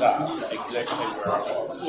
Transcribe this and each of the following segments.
exactly where I was.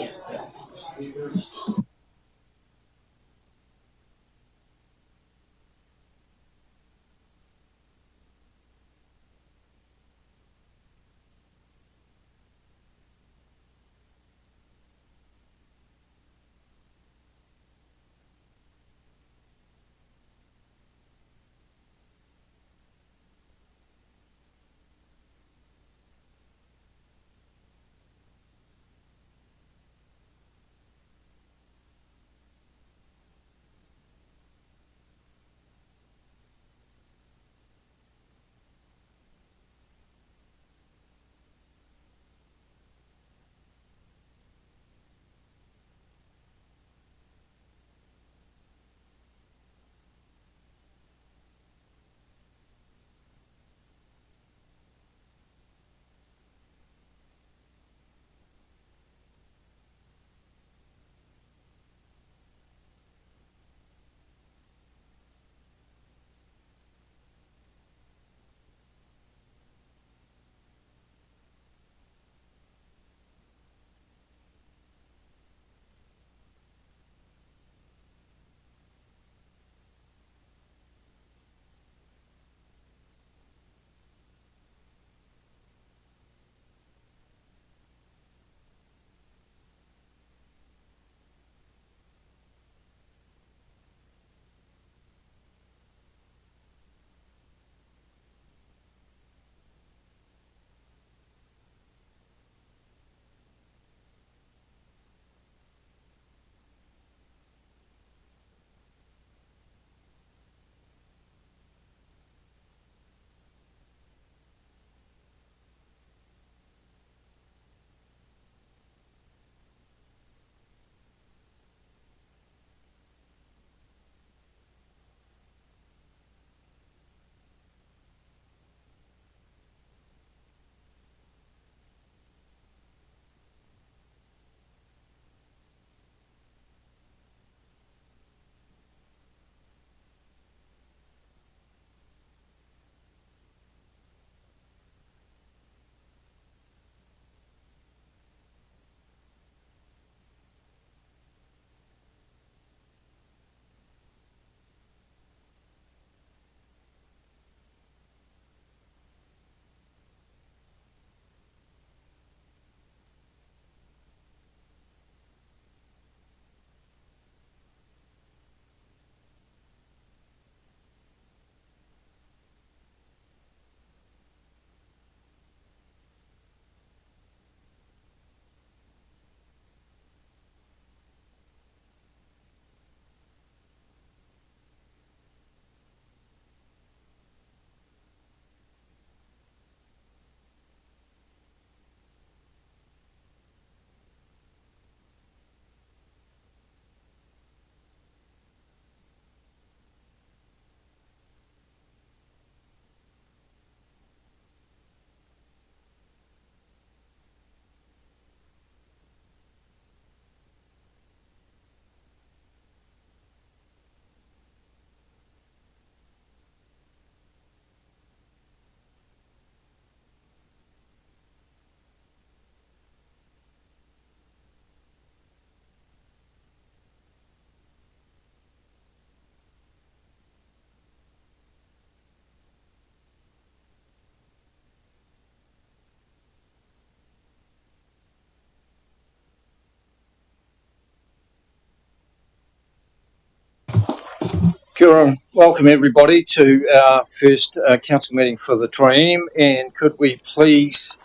Kia ora. Welcome everybody to our first council meeting for the triennium, and could we please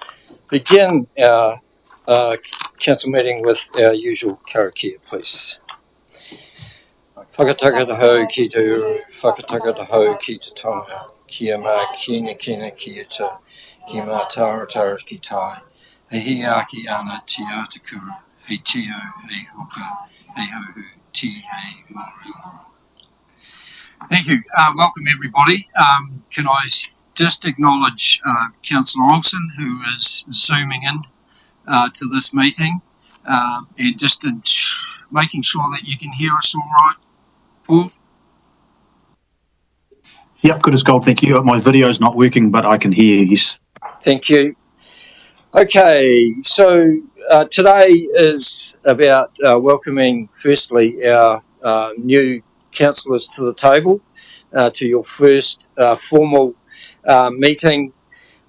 begin our council meeting with our usual karakia, please. Whakataka hau ki te uru, whakataka hau ki te tonga, kia mā kina kina kia te, ki mā taratara ki tai, hei aki ana te atakura, hei tio, hei hoka, hei hauhu, ti hei mōru. Thank you. Welcome everybody. Can I just acknowledge Councillor Olsen, who is zooming in to this meeting, and just making sure that you can hear us all right, Paul? Yep, good as gold, thank you. My video's not working, but I can hear you, yes. Thank you. Okay, so today is about welcoming, firstly, our new councillors to the table, to your first formal meeting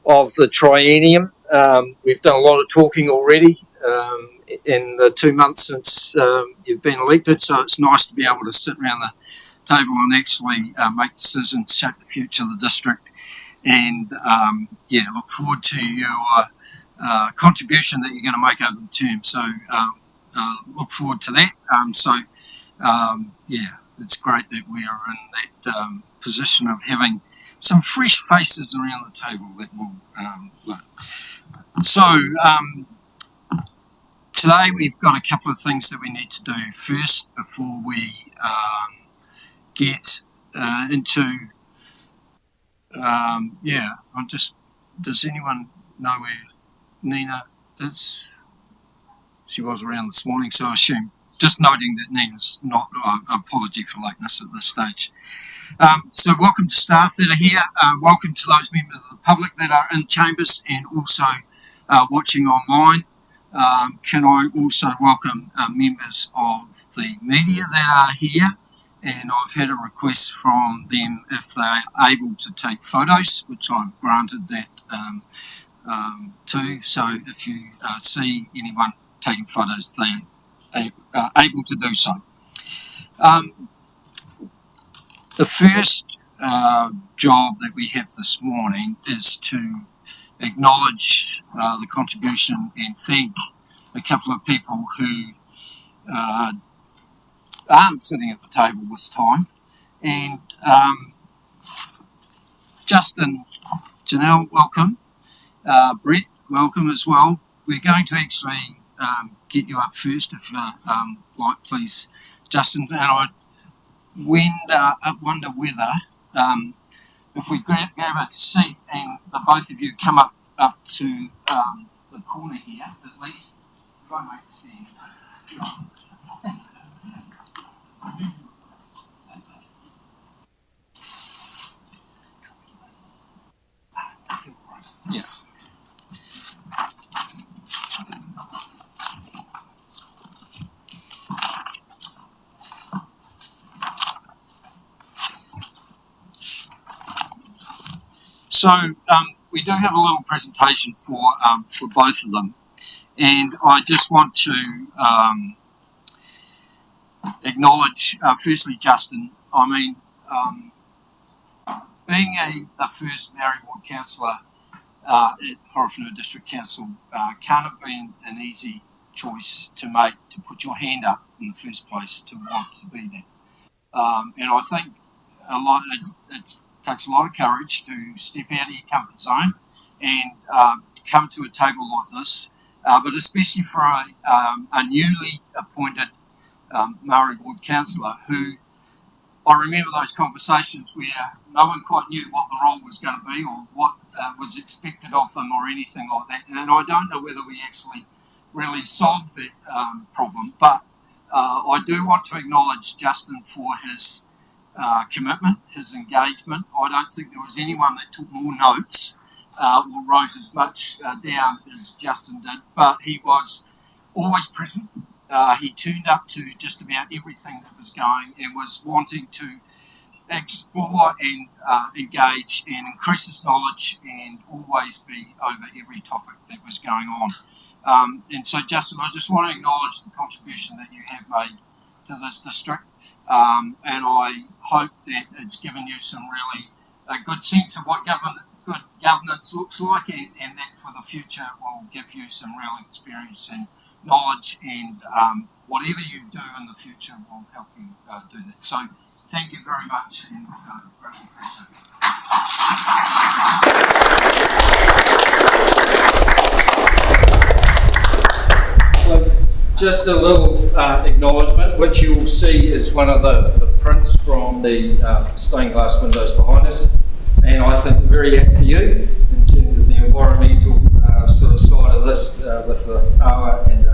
of the triennium. We've done a lot of talking already in the 2 months since you've been elected, so it's nice to be able to sit around the table and actually make decisions, shape the future of the district, and look forward to your contribution that you're going to make over the term. So look forward to that. It's great that we are in that position of having some fresh faces around the table that will work. So today we've got a couple of things that we need to do first before we get into does anyone know where Nina is? She was around this morning, so I assume, just noting that Nina's not, apology for lateness at this stage. So welcome to staff that are here, welcome to those members of the public that are in chambers and also watching online. Can I also welcome members of the media that are here, and I've had a request from them if they're able to take photos, which I've granted that too. So if you see anyone taking photos, they are able to do so. The first job that we have this morning is to acknowledge the contribution and thank a couple of people who aren't sitting at the table this time. And Justin, Janelle, welcome. Brett, welcome as well. We're going to actually get you up first if you like, please, Justin. And I wonder whether if we grab a seat and the both of you come up to the corner here, at least. If I make a stand. Yeah. So we do have a little presentation for both of them, and I just want to acknowledge firstly Justin. I mean, being the first Maori Ward councillor at Horowhenua District Council can't have been an easy choice to make, to put your hand up in the first place to want to be there. And I think it takes a lot of courage to step out of your comfort zone and come to a table like this, but especially for a newly appointed Maori Ward councillor who, I remember those conversations where no one quite knew what the role was going to be or what was expected of them or anything like that. And I don't know whether we actually really solved that problem, but I do want to acknowledge Justin for his commitment, his engagement. I don't think there was anyone that took more notes or wrote as much down as Justin did, but he was always present. He tuned up to just about everything that was going and was wanting to explore and engage and increase his knowledge and always be over every topic that was going on. And so, Justin, I just want to acknowledge the contribution that you have made to this district, and I hope that it's given you some really a good sense of what good governance looks like, and that for the future will give you some real experience and knowledge, and whatever you do in the future will help you do that. So thank you very much, and greatly appreciate it. So just a little acknowledgement, which you will see is one of the prints from the stained glass windows behind us, and I think very apt for you in terms of the environmental sort of side of this with the awa and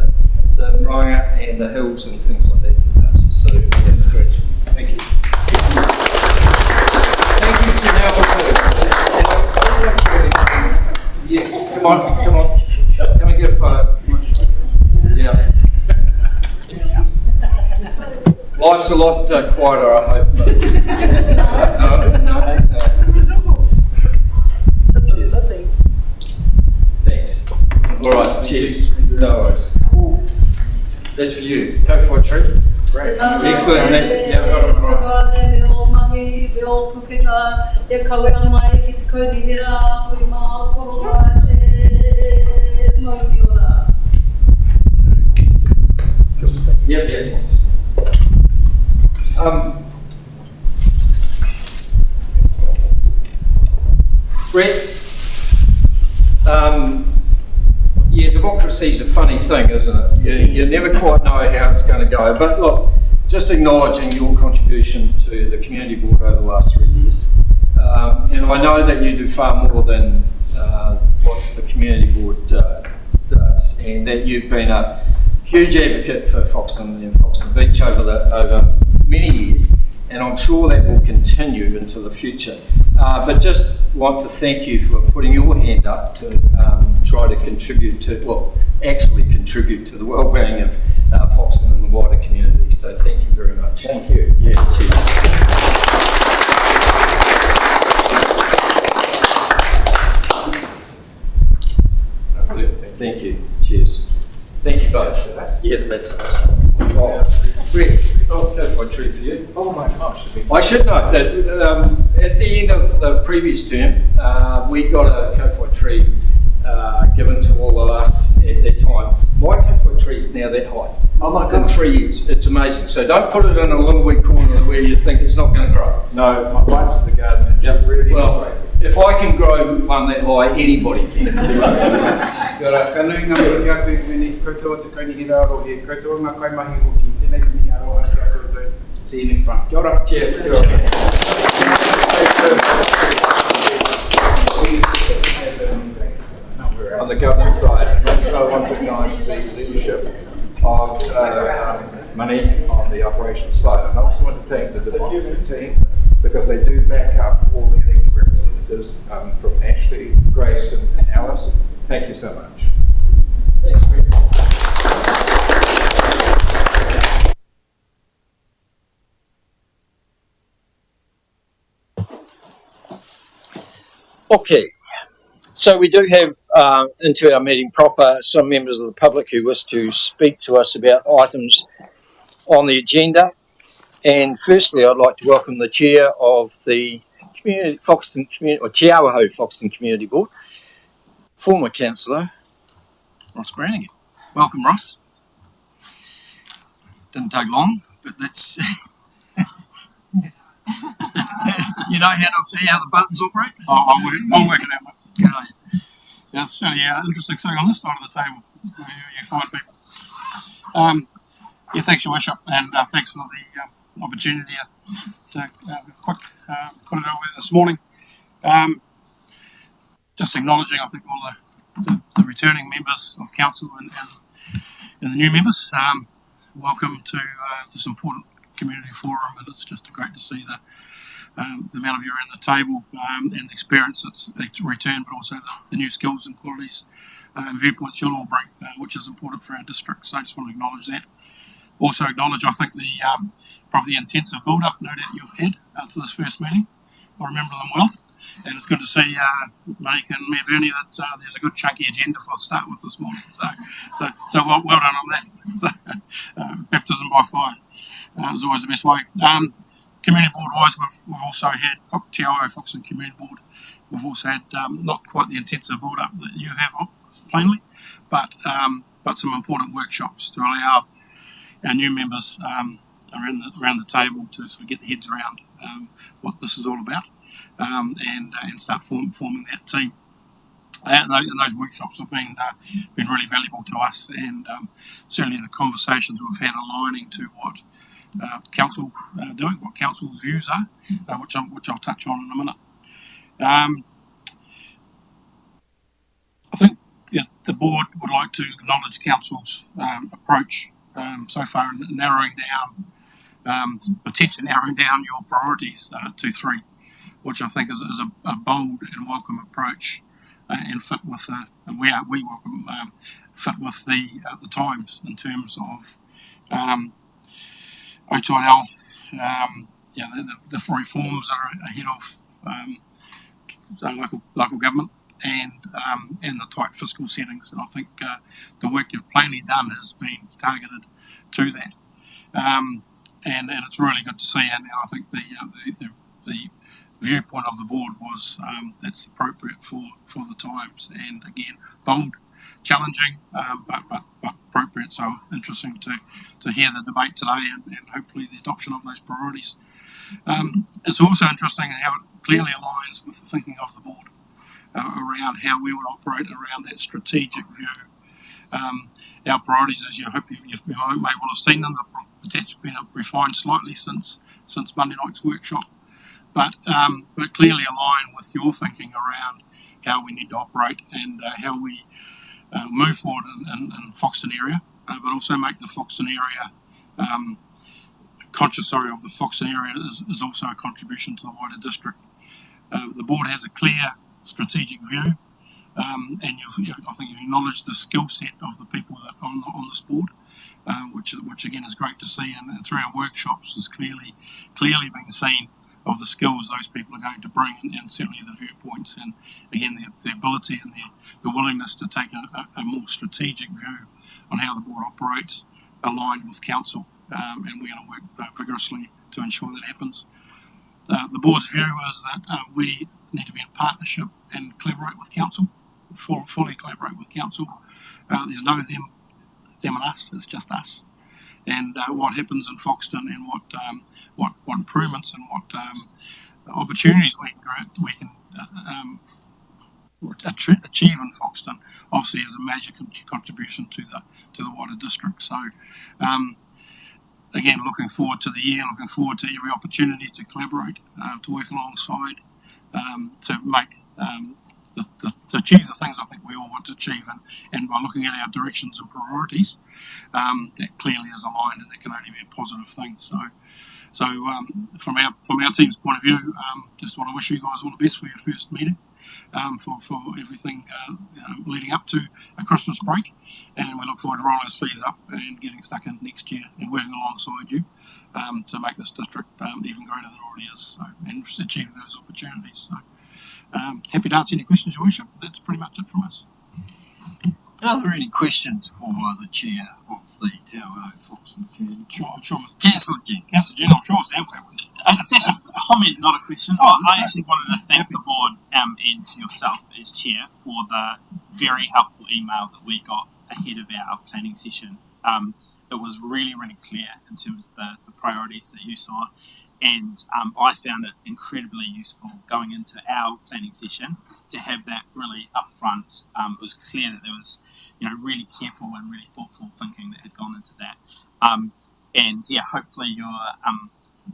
the raya and the hills and things like that. So that's great. Thank you. Thank you, Janelle. Yes, come on. Come and get a photo. wife's a lot quieter, I hope. No. Cheers. Thanks. All right, cheers. No worries. That's for you. Kowhai tree. Great. Excellent. That's, yeah, I've got it right. Yeah. Brett, yeah, democracy's a funny thing, isn't it? You never quite know how it's going to go. But look, just acknowledging your contribution to the community board over the last 3 years. And I know that you do far more than what the community board does, and that you've been a huge advocate for Foxton and Foxton Beach over many years, and I'm sure that will continue into the future. But just want to thank you for putting your hand up to try to contribute to, actually contribute to the well-being of Foxton and the wider community. So thank you very much. Thank you. Yeah, cheers. Thank you. Cheers. Thank you both. Yeah, that's it. Oh, Greg. Kowhai tree for you. Oh my gosh. I should note that at the end of the previous term, we got a Kowhai tree given to all of us at that time. My Kowhai tree is now that high. Oh my In gosh. 3 years. It's amazing. So don't put it in a little wee corner where you think it's not going to grow. No, my wife's the gardener. She's really Well, if I can grow one that high, anybody can. Kia ora, whanui ngā muri a koe meni, koutou te kainihira aro he, koutou ngā kaimahi hoki, tēnei te mini aro ake a koutou. See you next time. Kia ora. Cheers. on the government side. Next, I want to acknowledge the leadership of Monique on the operations side. And I also want to thank the democracy team because they do back up all the elected representatives from Ashley, Grace, and Alice. Thank you so much. Thanks, Greg. Okay, so we do have into our meeting proper some members of the public who wish to speak to us about items on the agenda. And firstly, I'd like to welcome the chair of the Foxton Community, or Te Awaho Foxton Community Board, former councillor Ross Brannigan. Welcome, Ross. Didn't take long, but that's you know how the buttons operate. I'll work it out, mate. Good on you. Yeah, it's certainly interesting sitting on this side of the table. You find people. Yeah, thanks, Your Worship, and thanks for the opportunity to quick put it over this morning. Just acknowledging, I think, all the returning members of council and the new members. Welcome to this important community forum, and it's just great to see the amount of you around the table and the experience that's returned, but also the new skills and qualities and viewpoints you'll all bring, which is important for our district. So I just want to acknowledge that. Also acknowledge, I think, the probably the intensive build-up, no doubt, you've had to this first meeting. I remember them well, and it's good to see Monique and Mayor Bernie that there's a good chunky agenda for a start with this morning. So well done on that. Baptism by fire is always the best way. Community board wise, we've also had Te Awaho Foxton Community Board. We've also had not quite the intensive build-up that you have, plainly, but some important workshops to allow our new members around the table to sort of get their heads around what this is all about and start forming that team. And those workshops have been really valuable to us, and certainly the conversations we've had aligning to what council doing, what council's views are, which I'll touch on in a minute. I think the board would like to acknowledge council's approach so far in potentially narrowing down your priorities to 3, which I think is a bold and welcome approach and fit with we welcome fit with the times in terms of Otairao, the reforms that are ahead of local government, and the tight fiscal settings. And I think the work you've plainly done has been targeted to that. And it's really good to see. And I think the viewpoint of the board was that's appropriate for the times. And again, bold, challenging, but appropriate. So interesting to hear the debate today and hopefully the adoption of those priorities. It's also interesting how it clearly aligns with the thinking of the board around how we would operate around that strategic view. Our priorities, as you hope you may well have seen them, have been refined slightly since Monday night's workshop, but clearly align with your thinking around how we need to operate and how we move forward in Foxton area, but also make the Foxton area conscious. Of the Foxton area is also a contribution to the wider district. The board has a clear strategic view, and I think you acknowledge the skill set of the people that are on this board, which again is great to see, and through our workshops has clearly been seen of the skills those people are going to bring, and certainly the viewpoints, and again the ability and the willingness to take a more strategic view on how the board operates, aligned with council, and we're going to work vigorously to ensure that happens. The board's view is that we need to be in partnership and collaborate with council, fully collaborate with council. There's no them and us, it's just us. And what happens in Foxton, and what improvements and what opportunities we can achieve in Foxton, obviously is a major contribution to the wider district. So again, looking forward to the year, looking forward to every opportunity to collaborate, to work alongside, to make to achieve the things I think we all want to achieve, and by looking at our directions and priorities, that clearly is aligned, and that can only be a positive thing. So from our team's point of view, just want to wish you guys all the best for your first meeting, for everything leading up to a Christmas break, and we look forward to rolling our sleeves up and getting stuck in next year and working alongside you to make this district even greater than it already is, so, and achieving those opportunities. So happy to answer any questions, Your Worship. That's pretty much it from us. Are there any questions for the chair of the Te Ao Foxton Community? I'm sure Mr. Councillor Jens. I'm sure Sam will. It's actually a comment, not a question. I actually wanted to thank the board and yourself as chair for the very helpful email that we got ahead of our planning session. It was really, really clear in terms of the priorities that you saw, and I found it incredibly useful going into our planning session to have that really upfront. It was clear that there was, really careful and really thoughtful thinking that had gone into that. And yeah, hopefully you're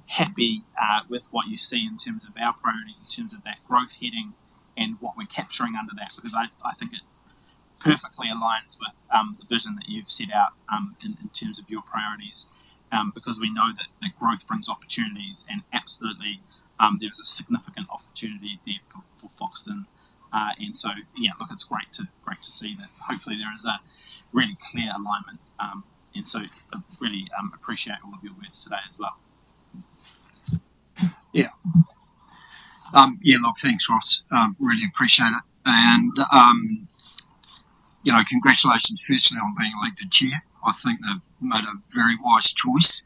happy with what you see in terms of our priorities, in terms of that growth heading and what we're capturing under that, because I think it perfectly aligns with the vision that you've set out in terms of your priorities, because we know that growth brings opportunities, and absolutely there's a significant opportunity there for Foxton. And so, yeah, look, it's great to see that. Hopefully, there is a really clear alignment, and so I really appreciate all of your words today as well. Yeah. Look, thanks, Ross. Really appreciate it, and congratulations firstly on being elected chair. I think they've made a very wise choice.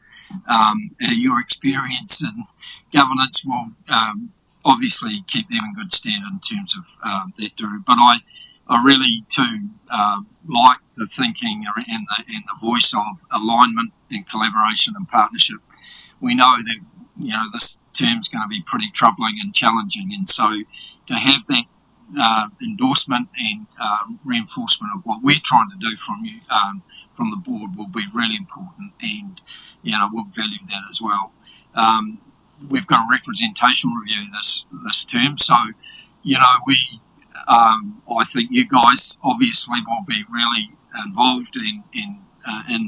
Your experience in governance will obviously keep them in good stead in terms of that do. But I really too like the thinking and the voice of alignment and collaboration and partnership. We know that this term's going to be pretty troubling and challenging, and so to have that endorsement and reinforcement of what we're trying to do from you, from the board, will be really important, and we'll value that as well. We've got a representation review this term, so I think you guys obviously will be really involved in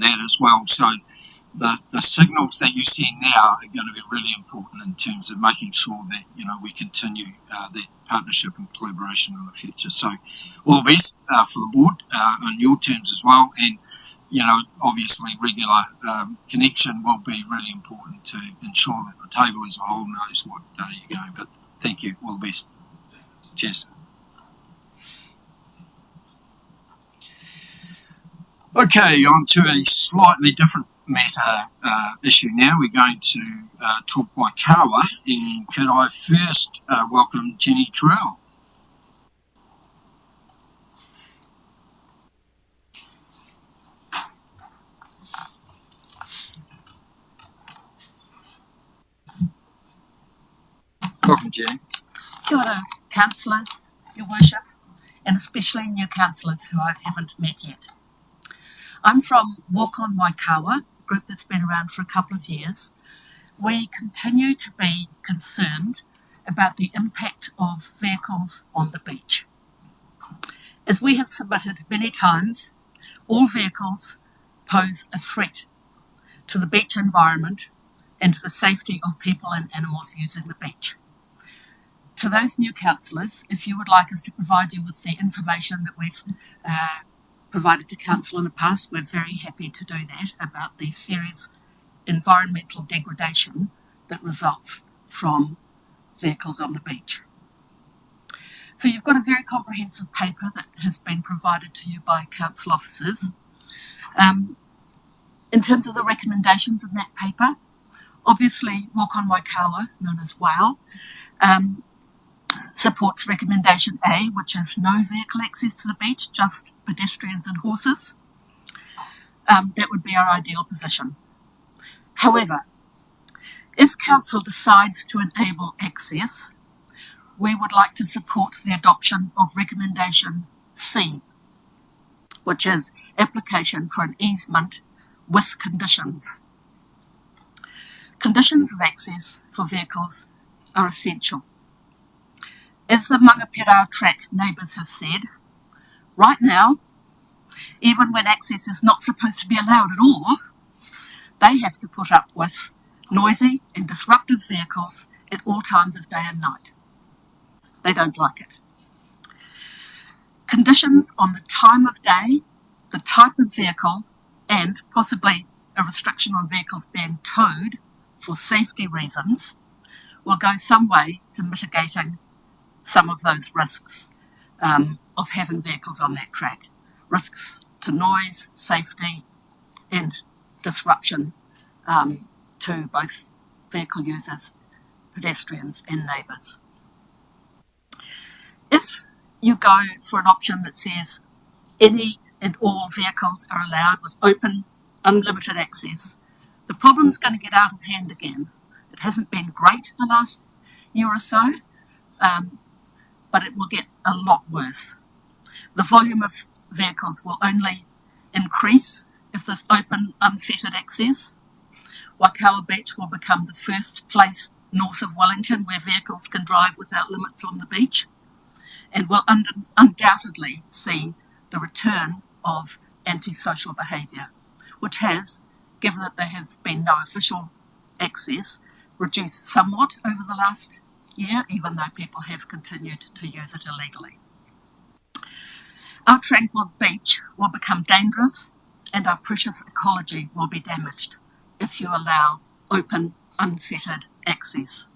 that as well. So the signals that you send now are going to be really important in terms of making sure that we continue that partnership and collaboration in the future. So all the best for the board on your terms as well, and obviously regular connection will be really important to ensure that the table as a whole knows what day you're going. But thank you, all the best. Cheers. Okay, on to a slightly different matter issue now. We're going to talk Waikawa, and could I first welcome Jenny Terrell. Welcome, Jenny. Kia ora, councillors, your worship, and especially new councillors who I haven't met yet. I'm from Walk On Waikawa, a group that's been around for a couple of years. We continue to be concerned about the impact of vehicles on the beach. As we have submitted many times, all vehicles pose a threat to the beach environment and to the safety of people and animals using the beach. To those new councillors, if you would like us to provide you with the information that we've provided to council in the past, we're very happy to do that about the serious environmental degradation that results from vehicles on the beach. So you've got a very comprehensive paper that has been provided to you by council officers. In terms of the recommendations in that paper, obviously Walk On Waikawa, known as WOW, supports recommendation A, which is no vehicle access to the beach, just pedestrians and horses. That would be our ideal position. However, if council decides to enable access, we would like to support the adoption of recommendation C, which is application for an easement with conditions. Conditions of access for vehicles are essential. As the Mangapirau track neighbours have said, right now, even when access is not supposed to be allowed at all, they have to put up with noisy and disruptive vehicles at all times of day and night. They don't like it. Conditions on the time of day, the type of vehicle, and possibly a restriction on vehicles being towed for safety reasons will go some way to mitigating some of those risks of having vehicles on that track. Risks to noise, safety, and disruption to both vehicle users, pedestrians, and neighbours. If you go for an option that says any and all vehicles are allowed with open, unlimited access, the problem's going to get out of hand again. It hasn't been great the last year or so, but it will get a lot worse. The volume of vehicles will only increase if there's open, unfettered access. Waikawa Beach will become the first place north of Wellington where vehicles can drive without limits on the beach, and will undoubtedly see the return of antisocial behaviour, which has, given that there has been no official access, reduced somewhat over the last year, even though people have continued to use it illegally. Our tranquil beach will become dangerous and our precious ecology will be damaged if you allow open, unfettered access.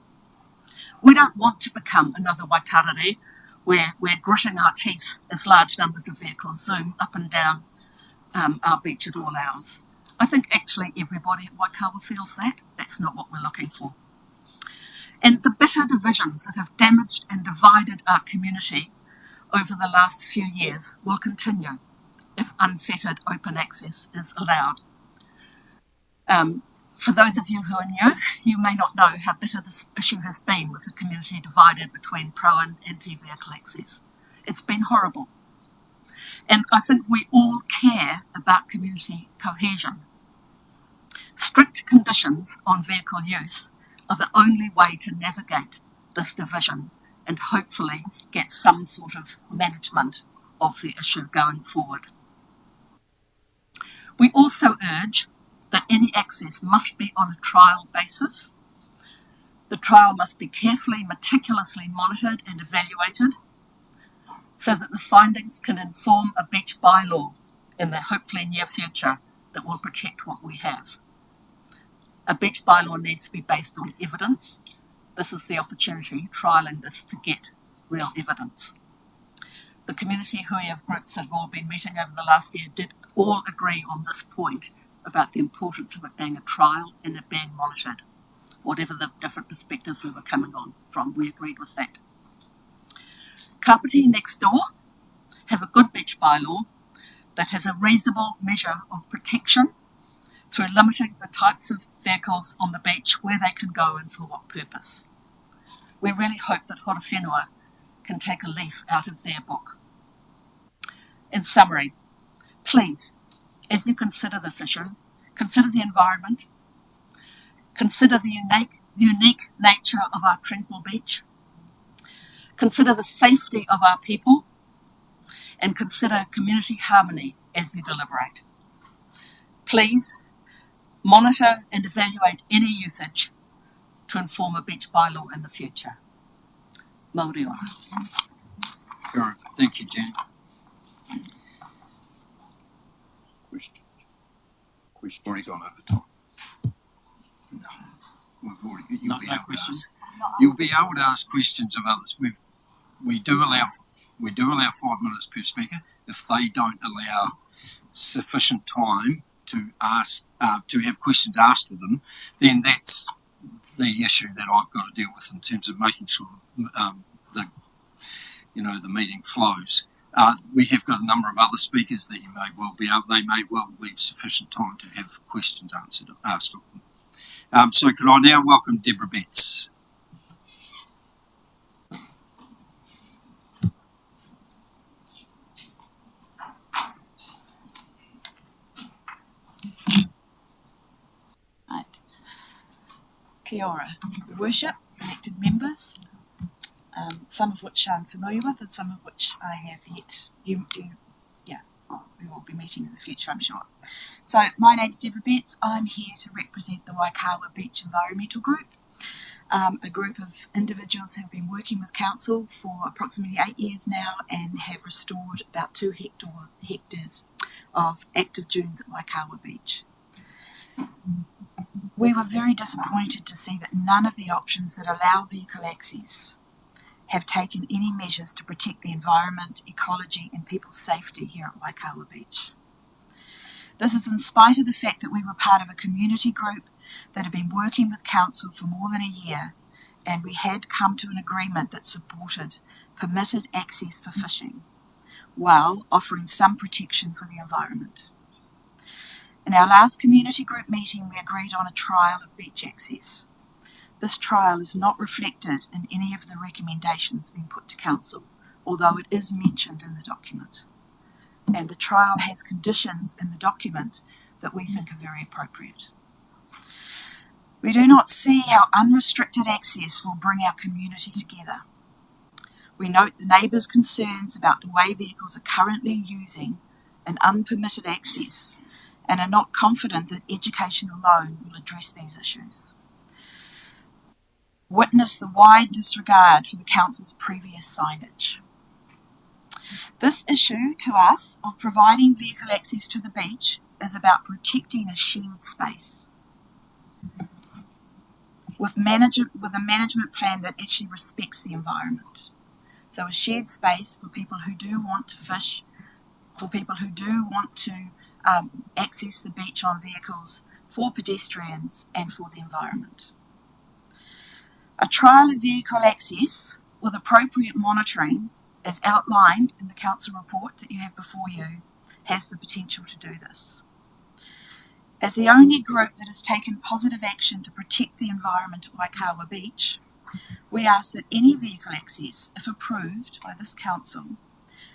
We don't want to become another Waitarere where we're gritting our teeth as large numbers of vehicles zoom up and down our beach at all hours. I think actually everybody at Waikawa feels that. That's not what we're looking for. And the bitter divisions that have damaged and divided our community over the last few years will continue if unfettered open access is allowed. For those of you who are new, you may not know how bitter this issue has been with the community divided between pro and anti-vehicle access. It's been horrible. And I think we all care about community cohesion. Strict conditions on vehicle use are the only way to navigate this division and hopefully get some sort of management of the issue going forward. We also urge that any access must be on a trial basis. The trial must be carefully, meticulously monitored and evaluated so that the findings can inform a beach bylaw in the hopefully near future that will protect what we have. A beach bylaw needs to be based on evidence. This is the opportunity, trialling this, to get real evidence. The community Huia groups that have all been meeting over the last year did all agree on this point about the importance of it being a trial and it being monitored. Whatever the different perspectives we were coming on from, we agreed with that. Kapiti next door have a good beach bylaw that has a reasonable measure of protection through limiting the types of vehicles on the beach, where they can go and for what purpose. We really hope that Horowhenua can take a leaf out of their book. In summary, please, as you consider this issue, consider the environment, consider the unique nature of our tranquil beach, consider the safety of our people, and consider community harmony as you deliberate. Please monitor and evaluate any usage to inform a beach bylaw in the future. Mauri ora. Sure. Thank you, Jen. We've already gone over time. No, you'll be able to ask. You'll be able to ask questions of others. We do allow 5 minutes per speaker. If they don't allow sufficient time to ask, to have questions asked of them, then that's the issue that I've got to deal with in terms of making sure the meeting flows. We have got a number of other speakers that they may well leave sufficient time to have questions asked of them. So could I now welcome Deborah Betts? Kia ora, Your Worship, elected members, some of which I'm familiar with and some of which I have yet. We will be meeting in the future, I'm sure. So my name's Deborah Betts. I'm here to represent the Waikawa Beach Environmental Group, a group of individuals who have been working with Council for approximately 8 years now and have restored about 2 hectares of active dunes at Waikawa Beach. We were very disappointed to see that none of the options that allow vehicle access have taken any measures to protect the environment, ecology and people's safety here at Waikawa Beach. This is in spite of the fact that we were part of a community group that had been working with Council for more than a year, and we had come to an agreement that supported permitted access for fishing, while offering some protection for the environment. In our last community group meeting, we agreed on a trial of beach access. This trial is not reflected in any of the recommendations being put to Council, although it is mentioned in the document. And the trial has conditions in the document that we think are very appropriate. We do not see how unrestricted access will bring our community together. We note the neighbours' concerns about the way vehicles are currently using an unpermitted access and are not confident that education alone will address these issues. Witness the wide disregard for the Council's previous signage. This issue to us of providing vehicle access to the beach is about protecting a shared space with a management plan that actually respects the environment. So a shared space for people who do want to fish, for people who do want to access the beach on vehicles, for pedestrians and for the environment. A trial of vehicle access with appropriate monitoring, as outlined in the Council report that you have before you, has the potential to do this. As the only group that has taken positive action to protect the environment at Waikawa Beach, we ask that any vehicle access, if approved by this Council,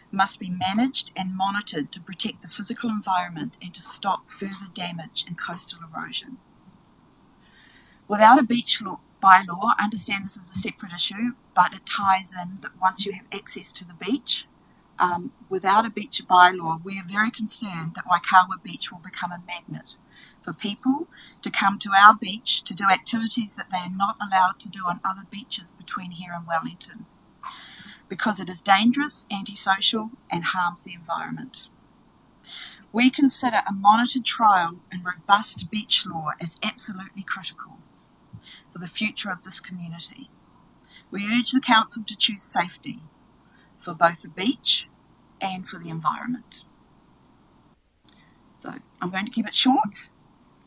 must be managed and monitored to protect the physical environment and to stop further damage and coastal erosion. Without a beach bylaw, I understand this is a separate issue, but it ties in that once you have access to the beach, without a beach bylaw, we are very concerned that Waikawa Beach will become a magnet for people to come to our beach to do activities that they are not allowed to do on other beaches between here and Wellington, because it is dangerous, antisocial and harms the environment. We consider a monitored trial and robust beach law as absolutely critical for the future of this community. We urge the Council to choose safety for both the beach and for the environment. So I'm going to keep it short,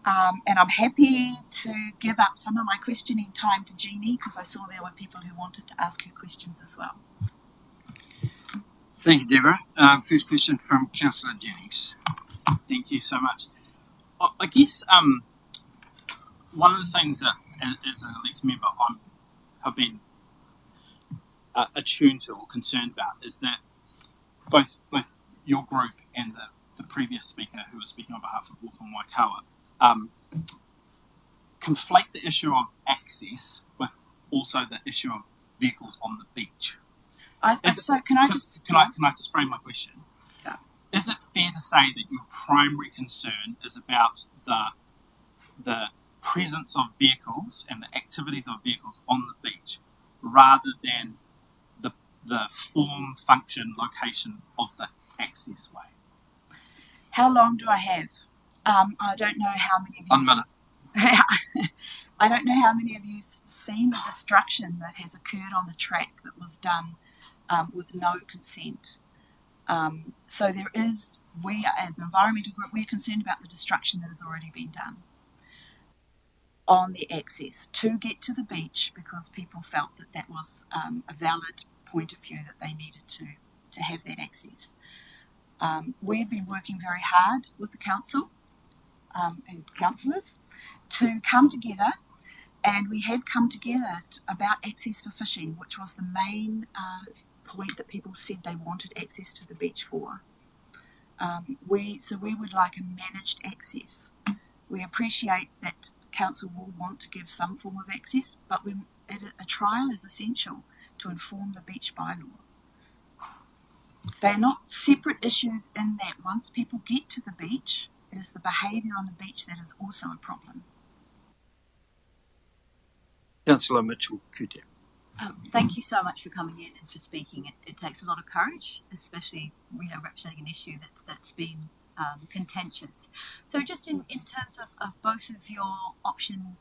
and I'm happy to give up some of my questioning time to Jeannie because I saw there were people who wanted to ask her questions as well. Thank you, Deborah. First question from Councillor Jennings. Thank you so much. I guess one of the things that, as an elected member, have been attuned to or concerned about is that both your group and the previous speaker, who was speaking on behalf of Auckland Waikawa, conflate the issue of access with also the issue of vehicles on the beach. Can I just frame my question? Yeah. Is it fair to say that your primary concern is about the presence of vehicles and the activities of vehicles on the beach, rather than the form, function, location of the access way? How long do I have? I don't know how many of you. 1 minute. I don't know how many of you have seen the destruction that has occurred on the track that was done with no consent. So we as an environmental group, we're concerned about the destruction that has already been done on the access to get to the beach, because people felt that that was a valid point of view that they needed to have that access. We've been working very hard with the council and councillors to come together, and we had come together about access for fishing, which was the main point that people said they wanted access to the beach for. We would like a managed access. We appreciate that council will want to give some form of access, but a trial is essential to inform the beach bylaw. They are not separate issues in that once people get to the beach, it is the behaviour on the beach that is also a problem. Councillor Mitchell-Kute. Thank you so much for coming in and for speaking. It takes a lot of courage, especially representing an issue that's been contentious. So just in terms of both of your option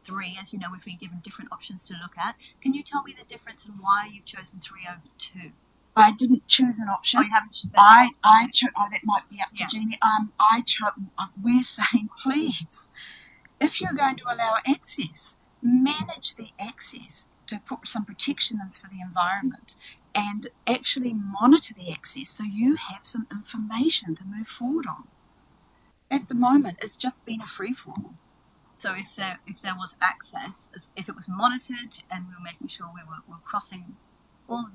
3, as you know, we've been given different options to look at. Can you tell me the difference and why you've chosen 3 over 2? I didn't choose an option. Oh, you haven't chosen I chose. Oh, that might be up to Yeah. Jeannie. I chose. We're saying, please, if you're going to allow access, manage the access to put some protections for the environment and actually monitor the access so you have some information to move forward on. At the moment, it's just been a free-for-all. So if there was access, if it was monitored and we were making sure we were crossing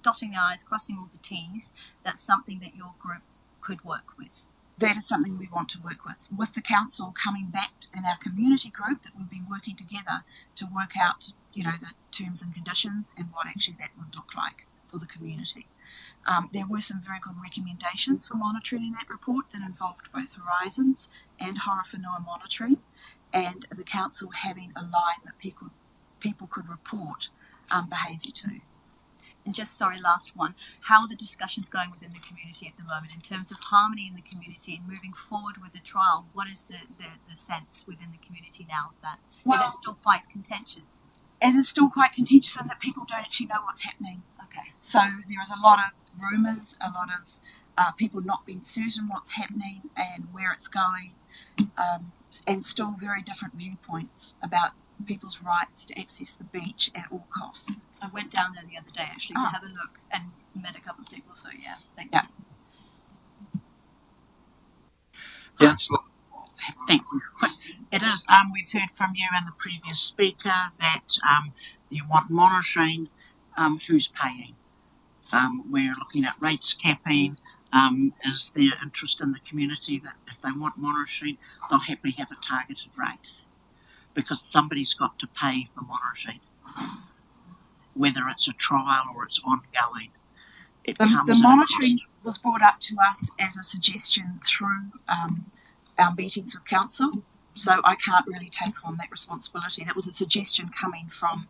dotting the I's, crossing all the T's, that's something that your group could work with. That is something we want to work with the council coming back in our community group that we've been working together to work out, the terms and conditions and what actually that would look like for the community. There were some very good recommendations for monitoring in that report that involved both Horizons and Horowhenua monitoring, and the council having a line that people could report behaviour to. And just, last one, how are the discussions going within the community at the moment in terms of harmony in the community and moving forward with the trial? What is the sense within the community now of that? Is it still quite contentious? It is still quite contentious in that people don't actually know what's happening. Okay. So there is a lot of rumours, a lot of people not being certain what's happening and where it's going, and still very different viewpoints about people's rights to access the beach at all costs. I went down there the other day actually to have a look and met a couple of people, so yeah, thank you. Councillor. Thank you. It is, we've heard from you and the previous speaker that you want monitoring. Who's paying? We're looking at rates capping. Is there interest in the community that if they want monitoring, they'll happily have a targeted rate? Because somebody's got to pay for monitoring, whether it's a trial or it's ongoing. The monitoring was brought up to us as a suggestion through our meetings with council, so I can't really take on that responsibility. That was a suggestion coming from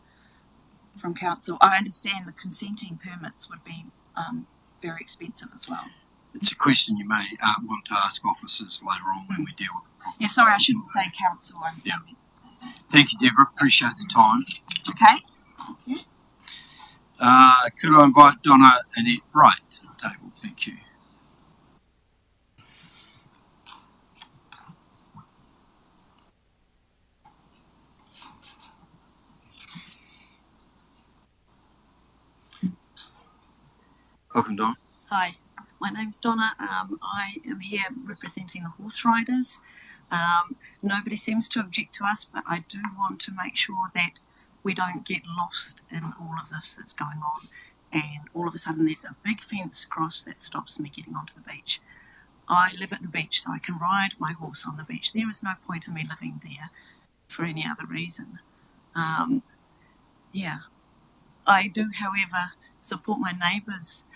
council. I understand the consenting permits would be very expensive as well. it's a question you may want to ask officers later on when we deal with the problem. Yeah, sorry, I shouldn't say council. Yeah. Thank you, Deborah. Appreciate the time. Okay. Could I invite Donna Annette Wright to the table? Thank you. Welcome, Donna. Hi, my name's Donna. I am here representing the horse riders. Nobody seems to object to us, but I do want to make sure that we don't get lost in all of this that's going on. And all of a sudden there's a big fence across that stops me getting onto the beach. I live at the beach, so I can ride my horse on the beach. There is no point in me living there for any other reason. Yeah. I do, however, support my neighbours'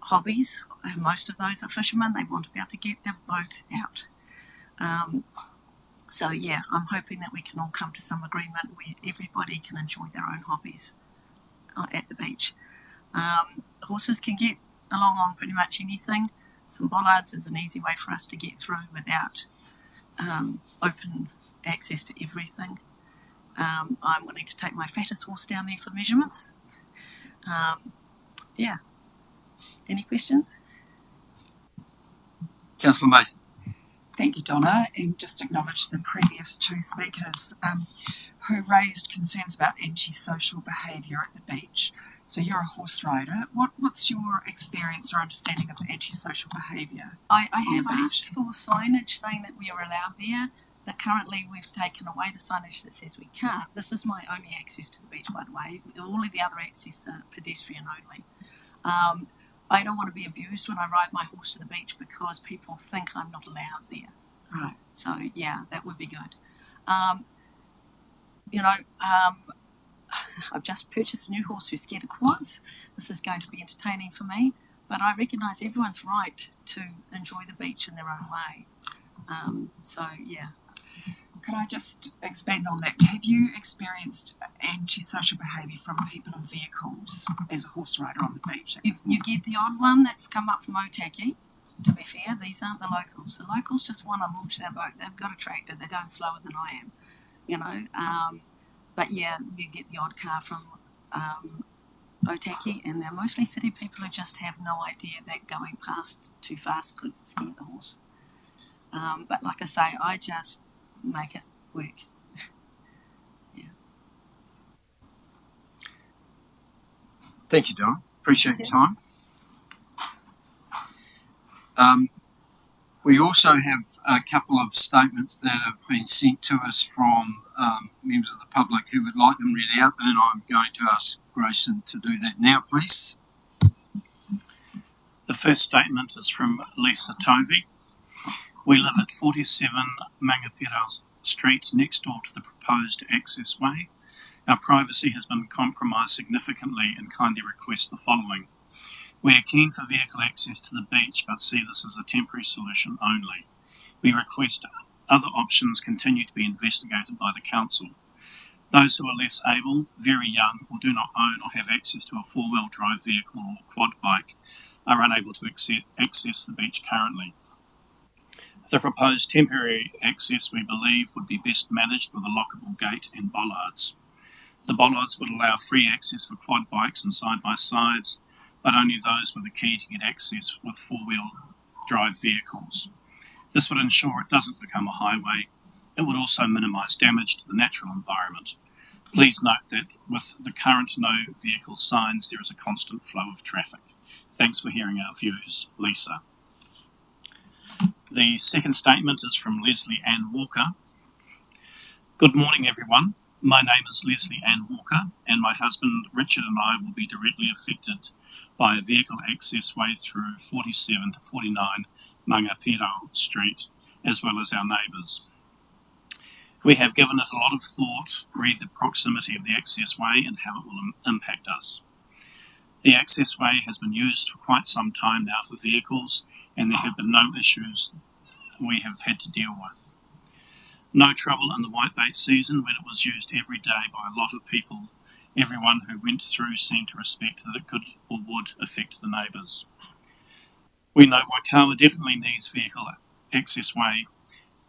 hobbies. Most of those are fishermen. They want to be able to get their boat out. So yeah, I'm hoping that we can all come to some agreement where everybody can enjoy their own hobbies at the beach. Horses can get along on pretty much anything. Some bollards is an easy way for us to get through without open access to everything. I'm wanting to take my fattest horse down there for measurements. Yeah. Any questions? Councillor Mason. Thank you, Donna, and just acknowledge the previous two speakers who raised concerns about antisocial behaviour at the beach. So you're a horse rider. What's your experience or understanding of antisocial behaviour? I have asked for signage saying that we are allowed there. That currently we've taken away the signage that says we can't. This is my only access to the beach, by the way. All of the other access are pedestrian only. I don't want to be abused when I ride my horse to the beach because people think I'm not allowed there. Right. So yeah, that would be good. I've just purchased a new horse who's scared of quads. This is going to be entertaining for me, but I recognise everyone's right to enjoy the beach in their own way. So yeah. Can I just expand on that? Have you experienced antisocial behaviour from people in vehicles as a horse rider on the beach? You get the odd one that's come up from Otaki. To be fair, these aren't the locals. The locals just want to launch their boat. They've got a tractor. They're going slower than I am, But yeah, you get the odd car from Otaki, and they're mostly city people who just have no idea that going past too fast could scare the horse. But like I say, I just make it work. Yeah. Thank you, Don. Appreciate your time. We also have a couple of statements that have been sent to us from members of the public who would like them read out, and I'm going to ask Grayson to do that now, please. The first statement is from Lisa Tovey. We live at 47 Mangapirau Street, next door to the proposed access way. Our privacy has been compromised significantly and kindly request the following. We are keen for vehicle access to the beach but see this as a temporary solution only. We request other options continue to be investigated by the council. Those who are less able, very young, or do not own or have access to a four-wheel drive vehicle or quad bike are unable to access the beach currently. The proposed temporary access, we believe, would be best managed with a lockable gate and bollards. The bollards would allow free access for quad bikes and side-by-sides, but only those with a key to get access with four-wheel drive vehicles. This would ensure it doesn't become a highway. It would also minimise damage to the natural environment. Please note that with the current no vehicle signs, there is a constant flow of traffic. Thanks for hearing our views, Lisa. The second statement is from Leslie Ann Walker. Good morning, everyone. My name is Leslie Ann Walker, and my husband Richard and I will be directly affected by a vehicle access way through 47 to 49 Mangapirau Street, as well as our neighbours. We have given it a lot of thought, read the proximity of the access way and how it will impact us. The access way has been used for quite some time now for vehicles, and there have been no issues we have had to deal with. No trouble in the whitebait season when it was used every day by a lot of people. Everyone who went through seemed to respect that it could or would affect the neighbours. We know Waikawa definitely needs vehicle access way.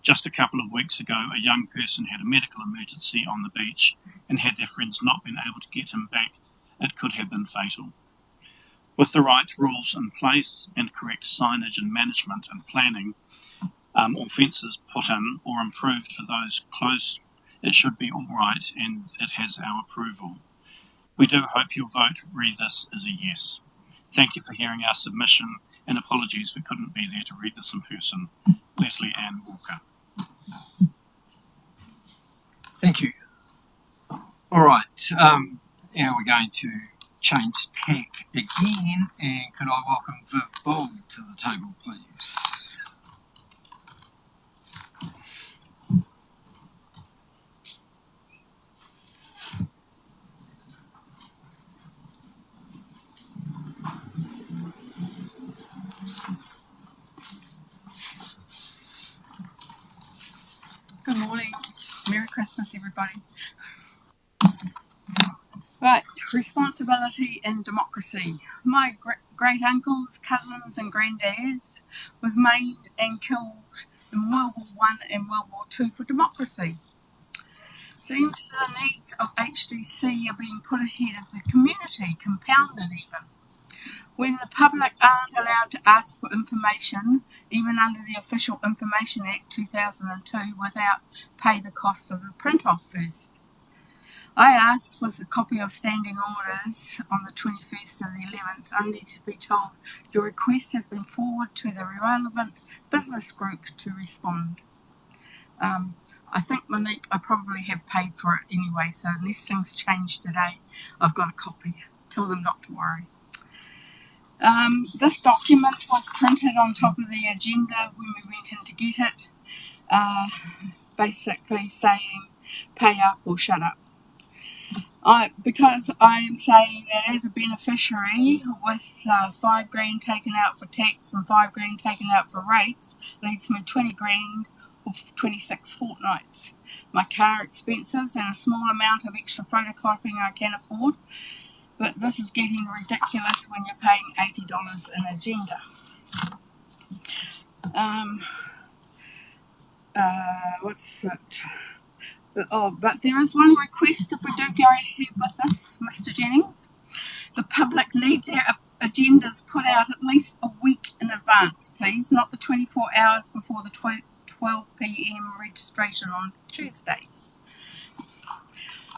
Just a couple of weeks ago, a young person had a medical emergency on the beach, and had their friends not been able to get him back, it could have been fatal. With the right rules in place and correct signage and management and planning, or fences put in or improved for those close, it should be all right, and it has our approval. We do hope you'll vote read this as a yes. Thank you for hearing our submission, and apologies we couldn't be there to read this in person. Leslie Ann Walker. Thank you. All right, now we're going to change tack again, and could I welcome Viv Bold to the table, please? Good morning. Merry Christmas, everybody. Right, responsibility and democracy. My great uncles, cousins, and granddads was maimed and killed in World War I and World War II for democracy. Seems the needs of HDC are being put ahead of the community, compounded even. When the public aren't allowed to ask for information, even under the Official Information Act 2002, without pay the cost of the print-off first. I asked for a copy of standing orders on the 21st of the 11th, only to be told your request has been forwarded to the relevant business group to respond. I think, Monique, I probably have paid for it anyway, so unless things change today, I've got a copy. Tell them not to worry. This document was printed on top of the agenda when we went in to get it, basically saying pay up or shut up. Because I am saying that as a beneficiary with $5,000 taken out for tax and $5,000 taken out for rates, leaves me $20,000 or 26 fortnights. My car expenses and a small amount of extra photocopying I can afford. But this is getting ridiculous when you're paying $80 an agenda. What's it? Oh, but there is one request if we do go ahead with this, Mr. Jennings. The public need their agendas put out at least a week in advance, please, not the 24 hours before the 12 p.m. registration on Tuesdays.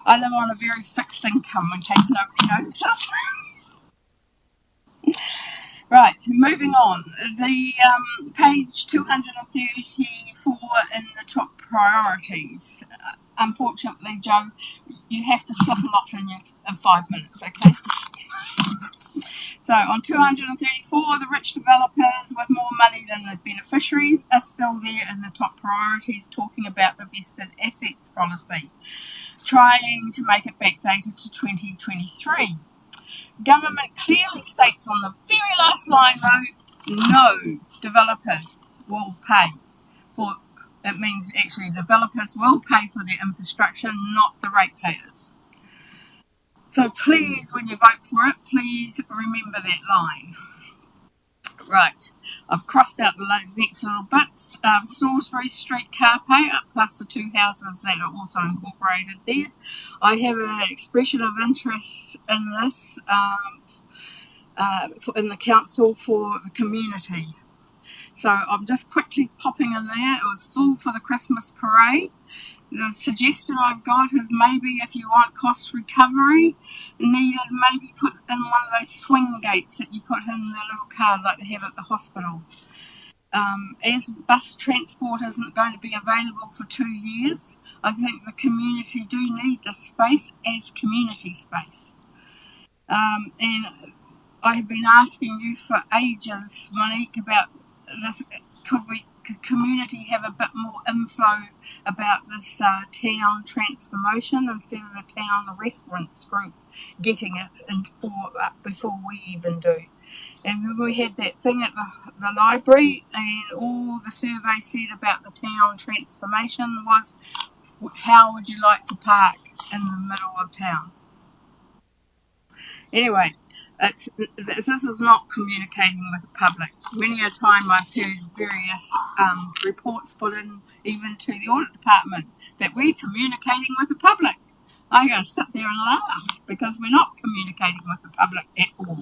I live on a very fixed income, in case nobody knows that. Right, moving on. The page 234 in the top priorities. Unfortunately, Joe, you have to slip a lot in 5 minutes, okay? So on 234, the rich developers with more money than the beneficiaries are still there in the top priorities, talking about the vested assets policy, trying to make it backdated to 2023. Government clearly states on the very last line, though, no developers will pay for. It means actually developers will pay for their infrastructure, not the ratepayers. So please, when you vote for it, please remember that line. Right, I've crossed out the next little bits. Salisbury Street car pay up, plus the 2 houses that are also incorporated there. I have an expression of interest in this in the council for the community. So I'm just quickly popping in there. It was full for the Christmas parade. The suggestion I've got is maybe if you want cost recovery needed, maybe put in one of those swing gates that you put in the little card like they have at the hospital. As bus transport isn't going to be available for 2 years, I think the community do need this space as community space. And I have been asking you for ages, Monique, about this. Could community have a bit more info about this town transformation instead of the town restaurants group getting it before we even do? And then we had that thing at the library, and all the survey said about the town transformation was, how would you like to park in the middle of town? Anyway, This is not communicating with the public. Many a time I've heard various reports put in, even to the audit department, that we're communicating with the public. I gotta sit there and laugh because we're not communicating with the public at all.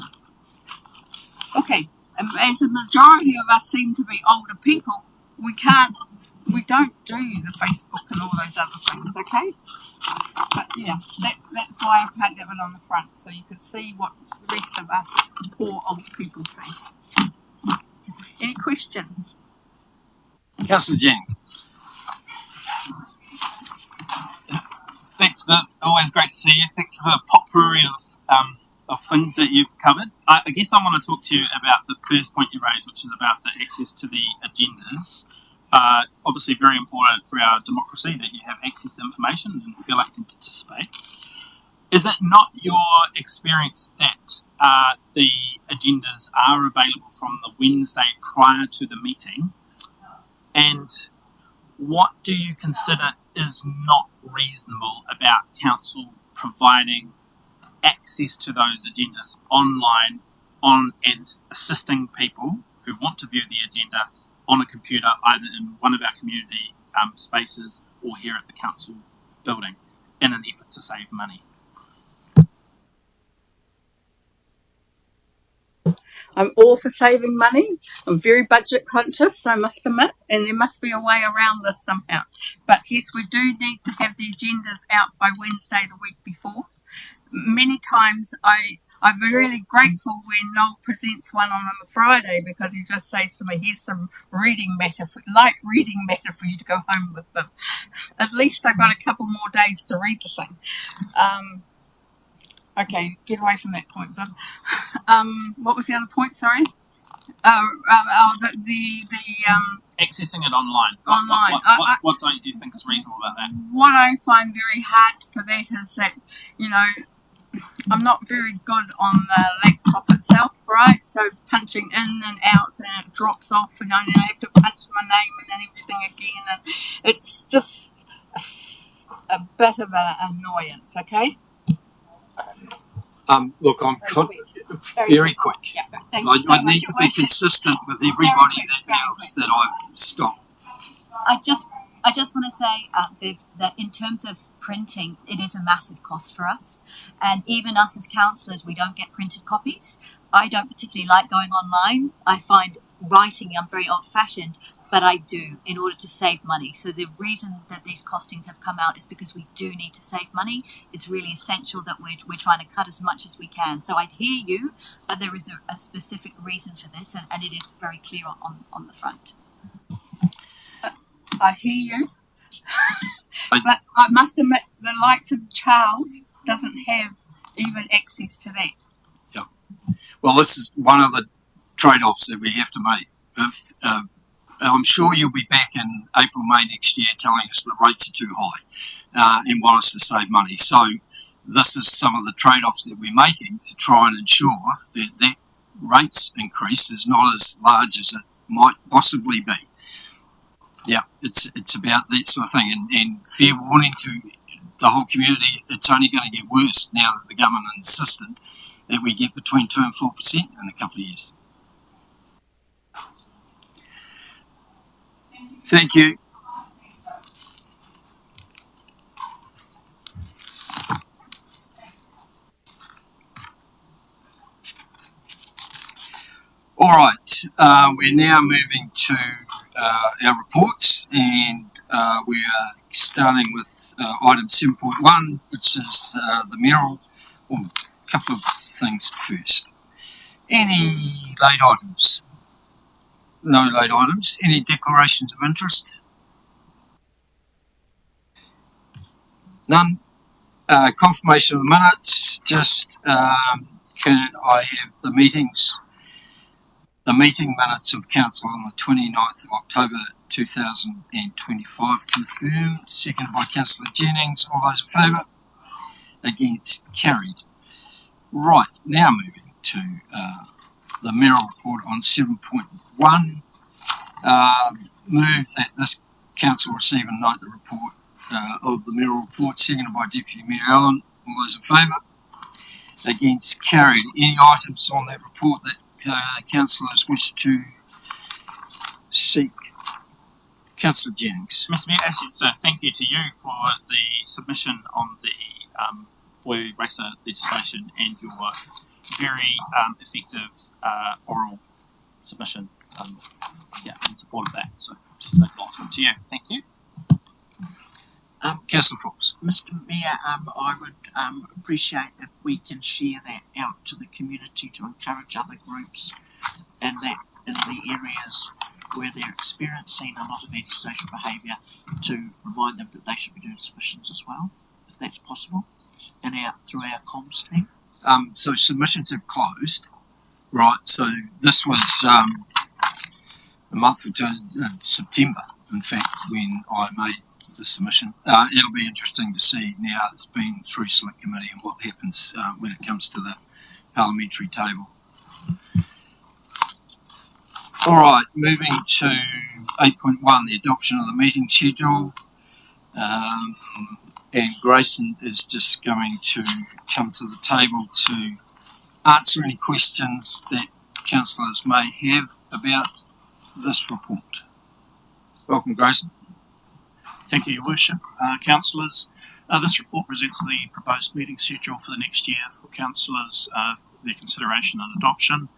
Okay, and as the majority of us seem to be older people, we don't do the Facebook and all those other things, okay? But yeah, that's why I put that one on the front, so you could see what the rest of us poor old people say. Any questions? Councillor Jennings. Thanks, Viv. Always great to see you. Thank you for the potpourri of things that you've covered. I guess I want to talk to you about the first point you raised, which is about the access to the agendas. Obviously very important for our democracy that you have access to information and feel like you can participate. Is it not your experience that the agendas are available from the Wednesday prior to the meeting? And what do you consider is not reasonable about council providing access to those agendas online and assisting people who want to view the agenda on a computer, either in one of our community spaces or here at the council building, in an effort to save money? I'm all for saving money. I'm very budget conscious, I must admit, and there must be a way around this somehow. But yes, we do need to have the agendas out by Wednesday the week before. Many times I'm really grateful when Noel presents one on the Friday, because he just says to me, here's some light reading matter for you to go home with them. At least I've got a couple more days to read the thing. Okay, get away from that point, Viv. What was the other point, sorry? Accessing it online. Online. What don't you think is reasonable about that? What I find very hard for that is that, I'm not very good on the laptop itself, right? So punching in and out and it drops off and I have to punch my name and then everything again. And it's just a bit of an annoyance, okay? Look, I'm very quick. Yeah, thank you so I much, need to Your be Worship. consistent with everybody that else that I've stopped. I just want to say, Viv, that in terms of printing, it is a massive cost for us. And even us as councillors, we don't get printed copies. I don't particularly like going online. I find writing, I'm very old-fashioned, but I do in order to save money. So the reason that these costings have come out is because we do need to save money. It's really essential that we're trying to cut as much as we can. So I'd hear you, but there is a specific reason for this, and it is very clear on the front. I hear you, but I must admit the likes of Charles doesn't have even access to that. Yeah. Well, this is one of the trade-offs that we have to make. I'm sure you'll be back in April, May next year telling us the rates are too high and want us to save money. So this is some of the trade-offs that we're making to try and ensure that that rates increase is not as large as it might possibly be. Yeah, it's about that sort of thing, and fair warning to the whole community, it's only going to get worse now that the government insisted that we get between 2 and 4% in a couple of years. Thank you. All right, we're now moving to our reports, and we are starting with item 7.1, which is the mayoral. Well, a couple of things first. Any late items? No late items. Any declarations of interest? None. Confirmation of the minutes. Just can I have the meeting minutes of council on the 29th of October 2025 confirmed, seconded by Councillor Jennings. All those in favour? Against? Carried. Right, now moving to the mayoral report on 7.1. Move that this council receive and note the report of the mayoral report, seconded by Deputy Mayor Allen. All those in favour? Against, carried. Any items on that report that councillors wish to seek? Councillor Jennings. Mr. Mayor, actually, so thank you to you for the submission on the Boy Racer legislation and your very effective oral submission in support of that. So just an acknowledgement to you. Thank you. Councillor Fox. Mr. Mayor, I would appreciate if we can share that out to the community to encourage other groups and that in the areas where they're experiencing a lot of antisocial behaviour, to remind them that they should be doing submissions as well, if that's possible, and through our comms team. So submissions have closed, right? So this was a month or two in September, in fact, when I made the submission. It'll be interesting to see now it's been through select committee and what happens when it comes to the parliamentary table. All right, moving to 8.1, the adoption of the meeting schedule. And Grayson is just going to come to the table to answer any questions that councillors may have about this report. Welcome, Grayson. Thank you, Your Worship. Councillors, this report presents the proposed meeting schedule for the next year for councillors for their consideration and adoption.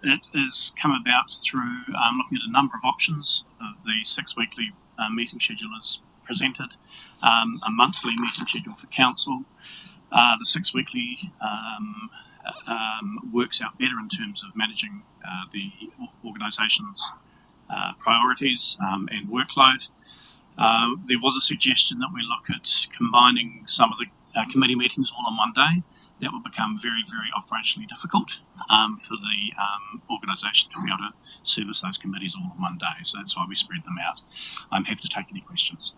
It has come about through looking at a number of options. The 6 weekly meeting schedule is presented, a monthly meeting schedule for council. The 6 weekly works out better in terms of managing the organisation's priorities and workload. There was a suggestion that we look at combining some of the committee meetings all on one day. That would become very, very operationally difficult for the organisation to be able to service those committees all on one day. So that's why we spread them out. I'm happy to take any questions.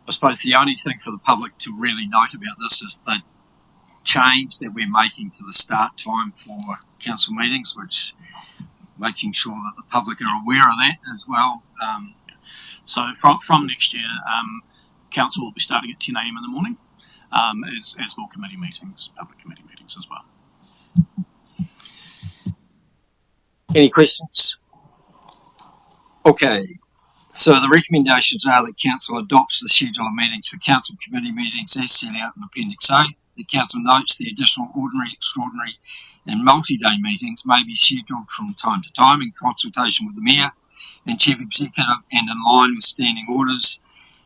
I suppose the only thing for the public to really note about this is the change that we're making to the start time for council meetings, which making sure that the public are aware of that as well. So from next year, council will be starting at 10 a.m. in the morning, as will committee meetings, public committee meetings as well. Any questions? Okay, so the recommendations are that council adopts the schedule of meetings for council committee meetings as set out in Appendix A. The council notes the additional ordinary, extraordinary and multi-day meetings may be scheduled from time to time in consultation with the Mayor and Chief Executive and in line with standing orders.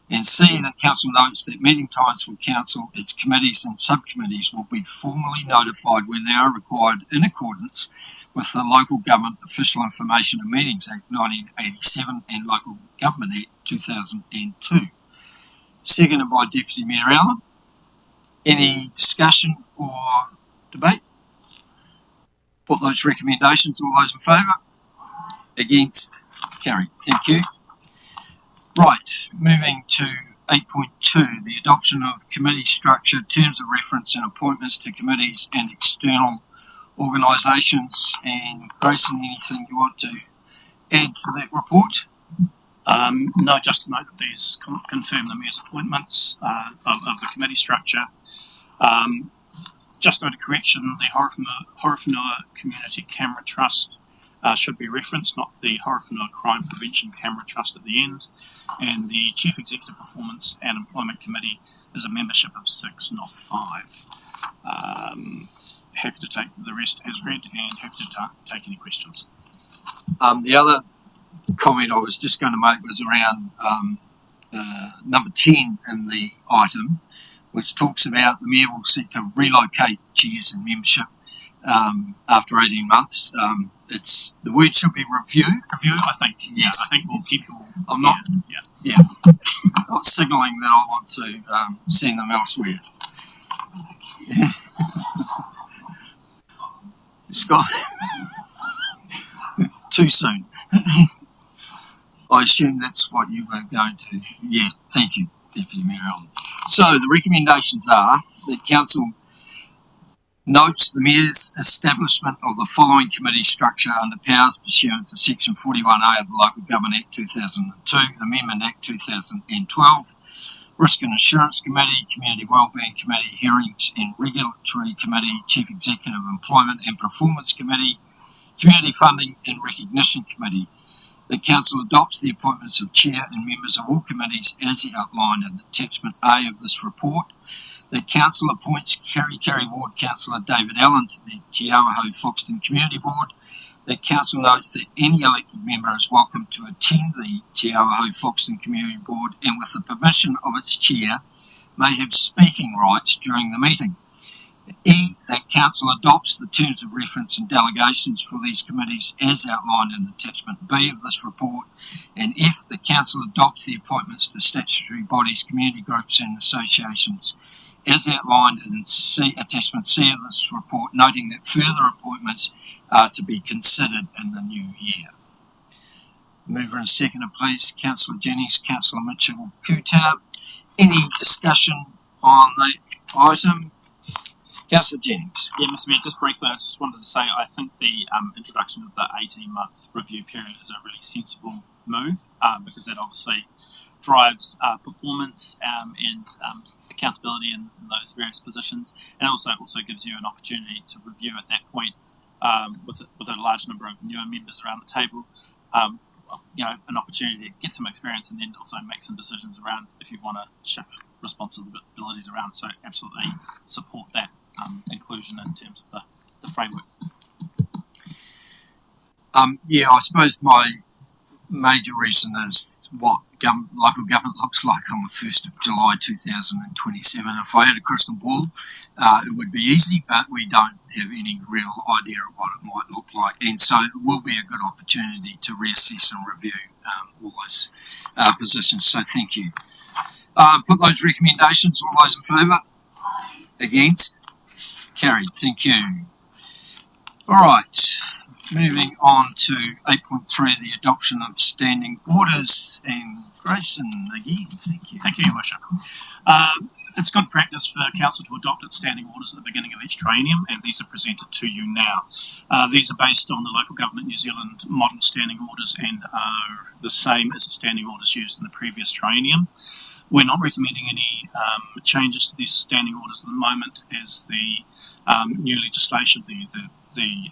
And C, that council notes that meeting times for council, its committees and subcommittees will be formally notified when they are required in accordance with the Local Government Official Information and Meetings Act 1987 and Local Government Act 2002. Seconded by Deputy Mayor Allen. Any discussion or debate? Put those recommendations. All those in favour? Against? Carried. Thank you. Right, moving to 8.2, the adoption of committee structure, terms of reference and appointments to committees and external organisations. And Grayson, anything you want to add to that report? No, just to note that these confirm the Mayor's appointments of the committee structure. Just note a correction, the Horowhenua Community Camera Trust should be referenced, not the Horowhenua Crime Prevention Camera Trust at the end. And the Chief Executive Performance and Employment Committee is a membership of 6, not 5. Happy to take the rest as read and happy to take any questions. The other comment I was just going to make was around number 10 in the item, which talks about the Mayor will seek to relocate chairs and membership after 18 months. The word should be review. Review, I think. Yes. Yeah, I think we'll keep your... I'm not... Yeah. Not signalling that I want to send them elsewhere. Scott, too soon. I assume that's what you were going to. Yeah, thank you, Deputy Mayor Allen. So the recommendations are that Council notes the Mayor's establishment of the following committee structure under powers pursuant to Section 41A of the Local Government Act 2002, Amendment Act 2012, Risk and Assurance Committee, Community Wellbeing Committee, Hearings and Regulatory Committee, Chief Executive Employment and Performance Committee, Community Funding and Recognition Committee. The Council adopts the appointments of Chair and members of all committees as outlined in attachment A of this report. The Council appoints Kerry Ward Councillor David Allen to the Te Awaho Foxton Community Board. The Council notes that any elected member is welcome to attend the Te Awaho Foxton Community Board and with the permission of its Chair may have speaking rights during the meeting. E. That Council adopts the terms of reference and delegations for these committees as outlined in attachment B of this report. And F. The Council adopts the appointments to statutory bodies, community groups and associations as outlined in attachment C of this report, noting that further appointments are to be considered in the new year. Mover and seconder, please. Councillor Jennings, Councillor Mitchell-Kutar. Any discussion on the item? Councillor Jennings. Yeah, Mr. Mayor, just briefly, I just wanted to say I think the introduction of the 18-month review period is a really sensible move because that obviously drives performance and accountability in those various positions, and also gives you an opportunity to review at that point with a large number of newer members around the table. An opportunity to get some experience and then also make some decisions around if you want to shift responsibilities around. So absolutely support that inclusion in terms of the framework. I suppose my major reason is what local government looks like on the 1st of July 2027. If I had a crystal ball, it would be easy, but we don't have any real idea of what it might look like. And so it will be a good opportunity to reassess and review all those positions. So thank you. Put those recommendations. All those in favour? Against? Carried. Thank you. All right. Moving on to 8.3, the adoption of standing orders. And Grayson, again, thank you. Thank you, Your Worship. It's good practice for Council to adopt its standing orders at the beginning of each triennium, and these are presented to you now. These are based on the Local Government New Zealand model standing orders and are the same as the standing orders used in the previous triennium. We're not recommending any changes to these standing orders at the moment, as the new legislation, the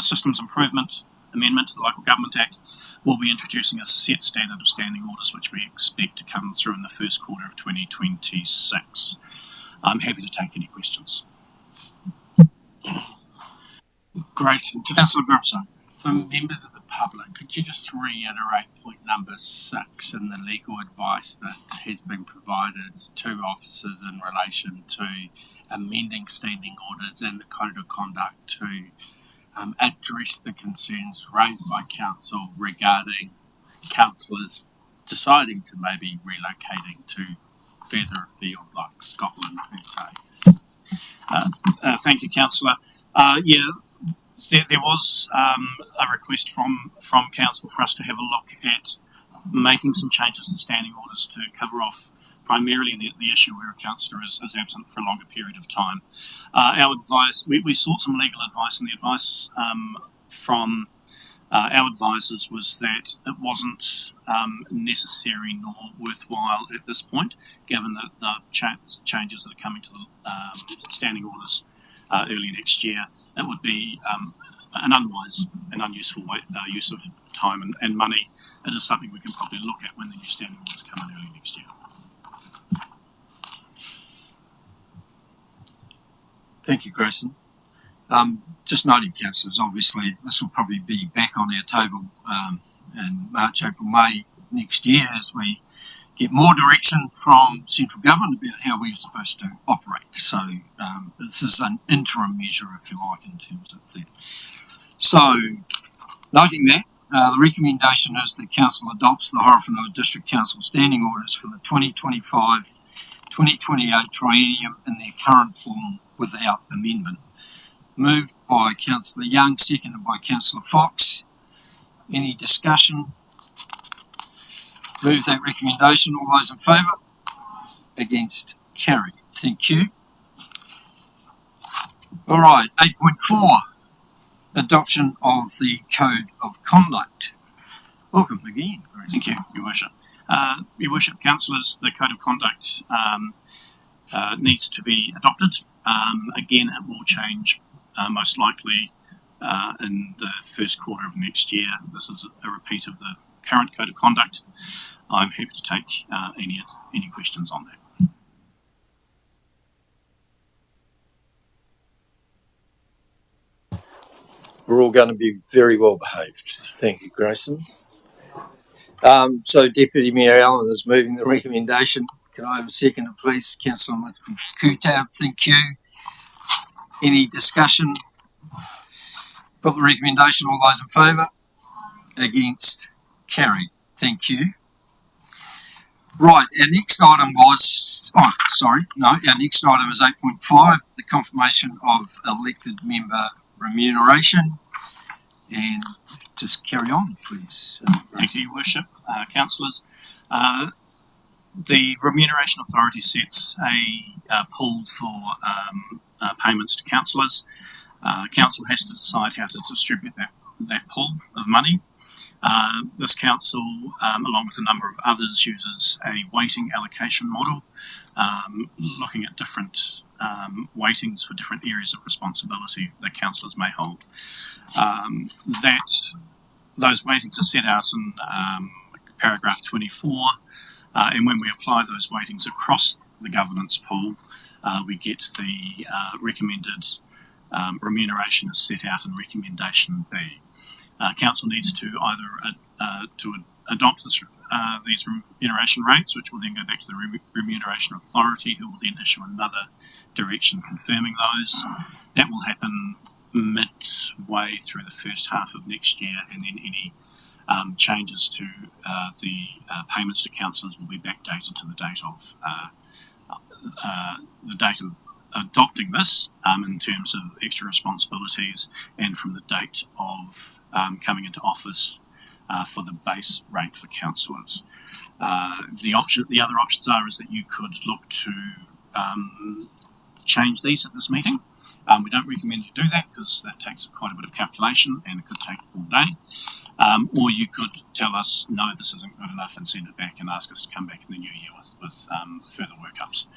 Systems Improvement Amendment to the Local Government Act, will be introducing a set standard of standing orders which we expect to come through in the first quarter of 2026. I'm happy to take any questions. Great. Councillor Grimson. For members of the public, could you just reiterate point number 6 in the legal advice that has been provided to officers in relation to amending standing orders and the code of conduct to address the concerns raised by council regarding councillors deciding to maybe relocating to further afield like Scotland per se? Thank you, Councillor. There was a request from council for us to have a look at making some changes to standing orders to cover off primarily the issue where a councillor is absent for a longer period of time. Our advice, we sought some legal advice, and the advice from our advisors was that it wasn't necessary nor worthwhile at this point, given that the changes that are coming to the standing orders early next year. It would be an unwise and unuseful use of time and money. It is something we can probably look at when the new standing orders come in early next year. Thank you, Grayson. Just noting, councillors, obviously this will probably be back on our table in March, April, May next year as we get more direction from central government about how we're supposed to operate. So this is an interim measure, if you like, in terms of that. So, noting that, the recommendation is that council adopts the Horowhenua District Council standing orders for the 2025-2028 triennium in their current form without amendment. Moved by Councillor Young, seconded by Councillor Fox. Any discussion? Move that recommendation. All those in favour? Against? Carried. Thank you. All right, 8.4. Adoption of the Code of Conduct. Welcome again, Grace. Thank you, Your Worship. Your Worship, councillors, the Code of Conduct needs to be adopted. Again, it will change most likely in the first quarter of next year. This is a repeat of the current Code of Conduct. I'm happy to take any questions on that. We're all going to be very well behaved. Thank you, Grayson. So Deputy Mayor Allen is moving the recommendation. Can I have a second, please? Councillor Kutab, thank you. Any discussion? Put the recommendation. All those in favour? Against? Carried. Thank you. Right, our next item was, our next item is 8.5, the confirmation of elected member remuneration. And just carry on, please. Thank you, Your Worship. Councillors, the Remuneration Authority sets a pool for payments to councillors. Council has to decide how to distribute that pool of money. This council, along with a number of others, uses a weighting allocation model, looking at different weightings for different areas of responsibility that councillors may hold. Those weightings are set out in paragraph 24, and when we apply those weightings across the governance pool, we get the recommended remuneration as set out in recommendation B. Council needs to either adopt these remuneration rates, which will then go back to the Remuneration Authority, who will then issue another direction confirming those. That will happen midway through the first half of next year, and then any changes to the payments to councillors will be backdated to the date of adopting this in terms of extra responsibilities, and from the date of coming into office for the base rate for councillors. The other options is that you could look to change these at this meeting. We don't recommend you do that because that takes quite a bit of calculation and it could take all day. Or you could tell us, no, this isn't good enough, and send it back and ask us to come back in the new year with further workups.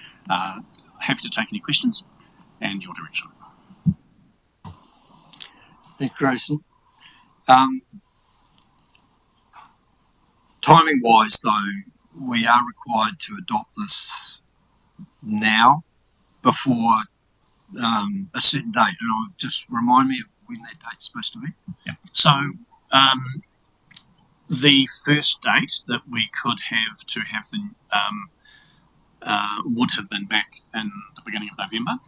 Happy to take any questions and your direction. Thank you, Grayson. Timing-wise, though, we are required to adopt this now before a certain date. And just remind me of when that date's supposed to be. Yeah. So the first date that we could have to have the would have been back in the beginning of November.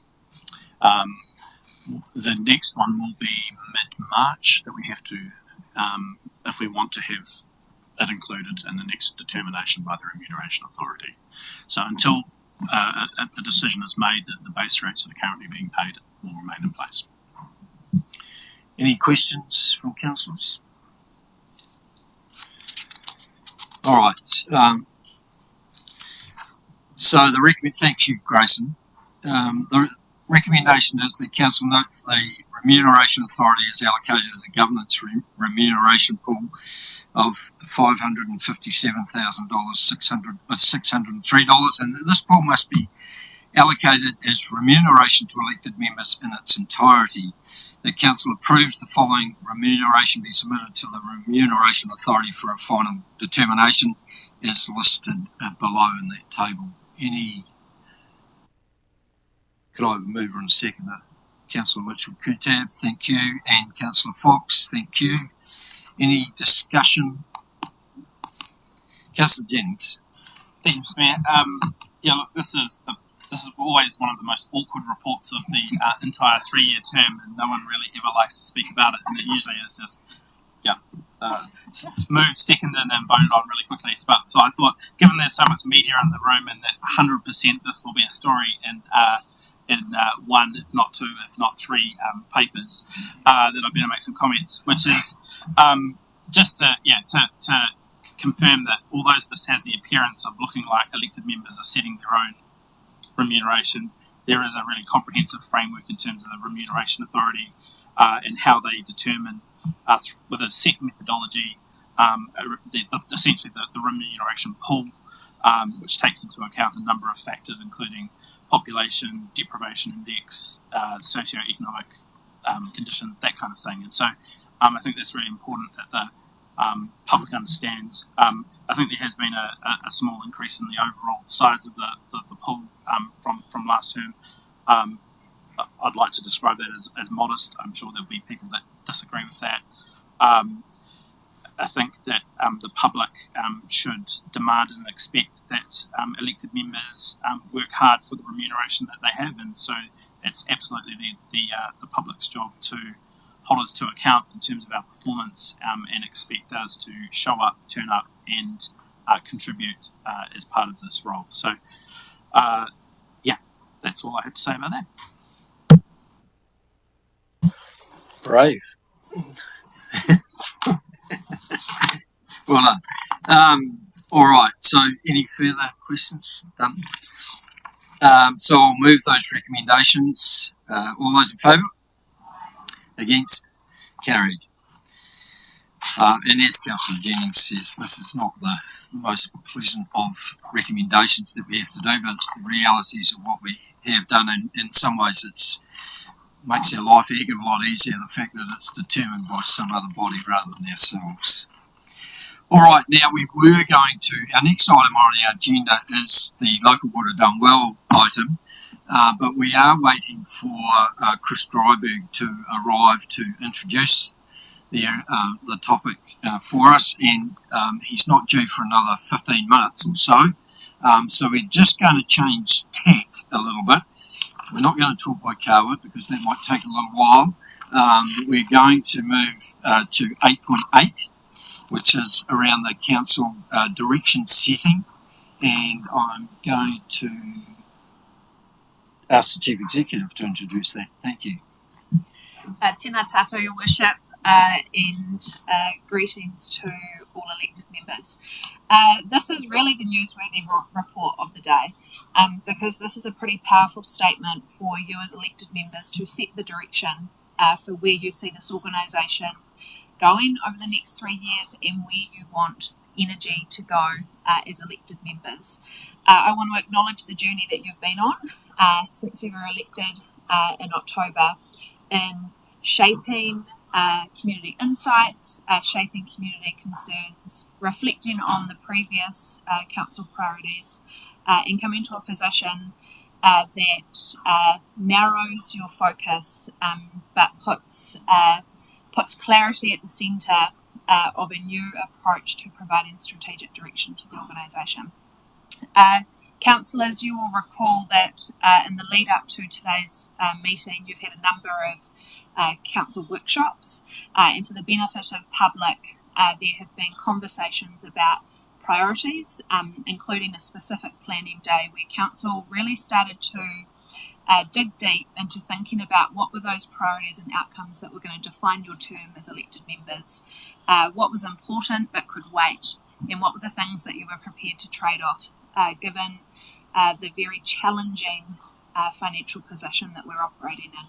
The next one will be mid-March that we have to, if we want to have it included in the next determination by the Remuneration Authority. So until a decision is made that the base rates that are currently being paid will remain in place. Any questions from councillors? All right. Thank you, Grayson. The recommendation is that council note the Remuneration Authority is allocated the governance remuneration pool of $557,603, and this pool must be allocated as remuneration to elected members in its entirety. The council approves the following remuneration be submitted to the Remuneration Authority for a final determination as listed below in that table. Could I have a mover and a seconder? Councillor Mitchell-Kutab, thank you, and Councillor Fox, thank you. Any discussion? Councillor Jennings. Thank you, Mr. Mayor. Yeah, look, this is always one of the most awkward reports of the entire 3-year term, and no one really ever likes to speak about it, and it usually is just moved, seconded, and voted on really quickly. So I thought, given there's so much media in the room, and that 100% this will be a story in one, if not two, if not three papers, that I better make some comments, which is just to confirm that although this has the appearance of looking like elected members are setting their own remuneration, there is a really comprehensive framework in terms of the Remuneration Authority and how they determine with a set methodology essentially the remuneration pool, which takes into account a number of factors, including population, deprivation index, socioeconomic conditions, that kind of thing. And so I think that's really important that the public understand. I think there has been a small increase in the overall size of the pool from last term. I'd like to describe that as modest. I'm sure there'll be people that disagree with that. I think that the public should demand and expect that elected members work hard for the remuneration that they have, and so it's absolutely the public's job to hold us to account in terms of our performance and expect us to show up, turn up, and contribute as part of this role. So, yeah, that's all I have to say about that. Brave. Well done. All right, so any further questions? Done. So I'll move those recommendations. All those in favour? Against? Carried. And as Councillor Jennings says, this is not the most pleasant of recommendations that we have to do, but it's the realities of what we have done, and in some ways it makes our life a heck of a lot easier, the fact that it's determined by some other body rather than ourselves. All right, now we were going to, our next item on our agenda is the Local Would Have Done Well item, but we are waiting for Chris Dryberg to arrive to introduce the topic for us, and he's not due for another 15 minutes or so. So we're just going to change tack a little bit. We're not going to talk by Carwood because that might take a little while. We're going to move to 8.8, which is around the council direction setting, and I'm going to ask the Chief Executive to introduce that. Thank you. Tēnā tātou, Your Worship, and greetings to all elected members. This is really the newsworthy report of the day, because this is a pretty powerful statement for you as elected members to set the direction for where you see this organisation going over the next 3 years and where you want energy to go as elected members. I want to acknowledge the journey that you've been on since you were elected in October in shaping community insights, shaping community concerns, reflecting on the previous council priorities, and coming to a position that narrows your focus but puts clarity at the centre of a new approach to providing strategic direction to the organisation. Councillors, you will recall that in the lead up to today's meeting, you've had a number of council workshops, and for the benefit of public, there have been conversations about priorities, including a specific planning day where council really started to dig deep into thinking about what were those priorities and outcomes that were going to define your term as elected members, what was important but could wait, and what were the things that you were prepared to trade off given the very challenging financial position that we're operating in.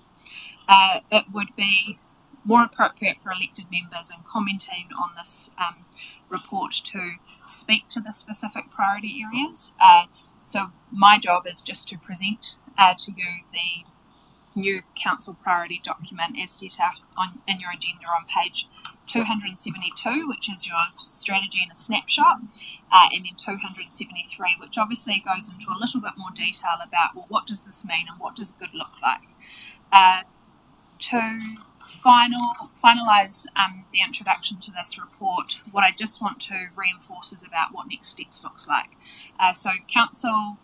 It would be more appropriate for elected members in commenting on this report to speak to the specific priority areas. So my job is just to present to you the new council priority document as set out in your agenda on page 272, which is your strategy in a snapshot, and then 273, which obviously goes into a little bit more detail about, well, what does this mean and what does good look like? To finalise the introduction to this report, what I just want to reinforce is about what next steps looks like. So council,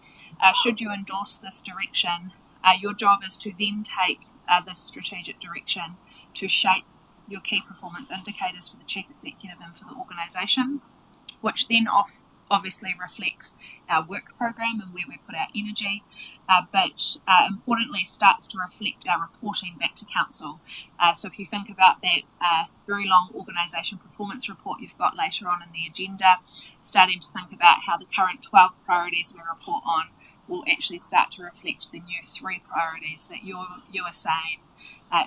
should you endorse this direction, your job is to then take this strategic direction to shape your key performance indicators for the Chief Executive and for the organisation, which then obviously reflects our work program and where we put our energy, but importantly starts to reflect our reporting back to council. So if you think about that very long organisation performance report you've got later on in the agenda, starting to think about how the current 12 priorities we report on will actually start to reflect the new 3 priorities that you are saying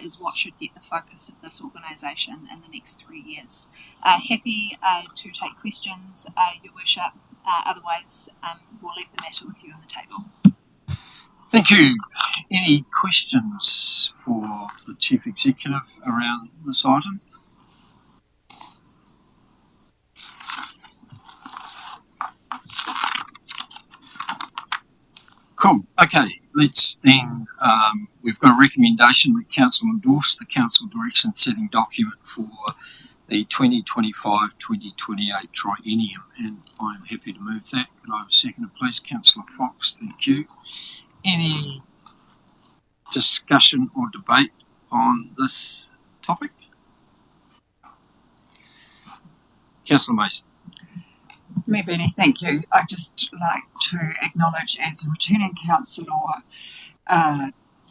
is what should get the focus of this organisation in the next 3 years. Happy to take questions, Your Worship. Otherwise, we'll leave the matter with you on the table. Thank you. Any questions for the Chief Executive around this item? Cool. Okay, let's then, we've got a recommendation that Council endorse the Council direction setting document for the 2025-2028 triennium, and I'm happy to move that. Could I have a second, please? Councillor Fox, thank you. Any discussion or debate on this topic? Councillor Mason. Mayor Benny, thank you. I'd just like to acknowledge as a returning councillor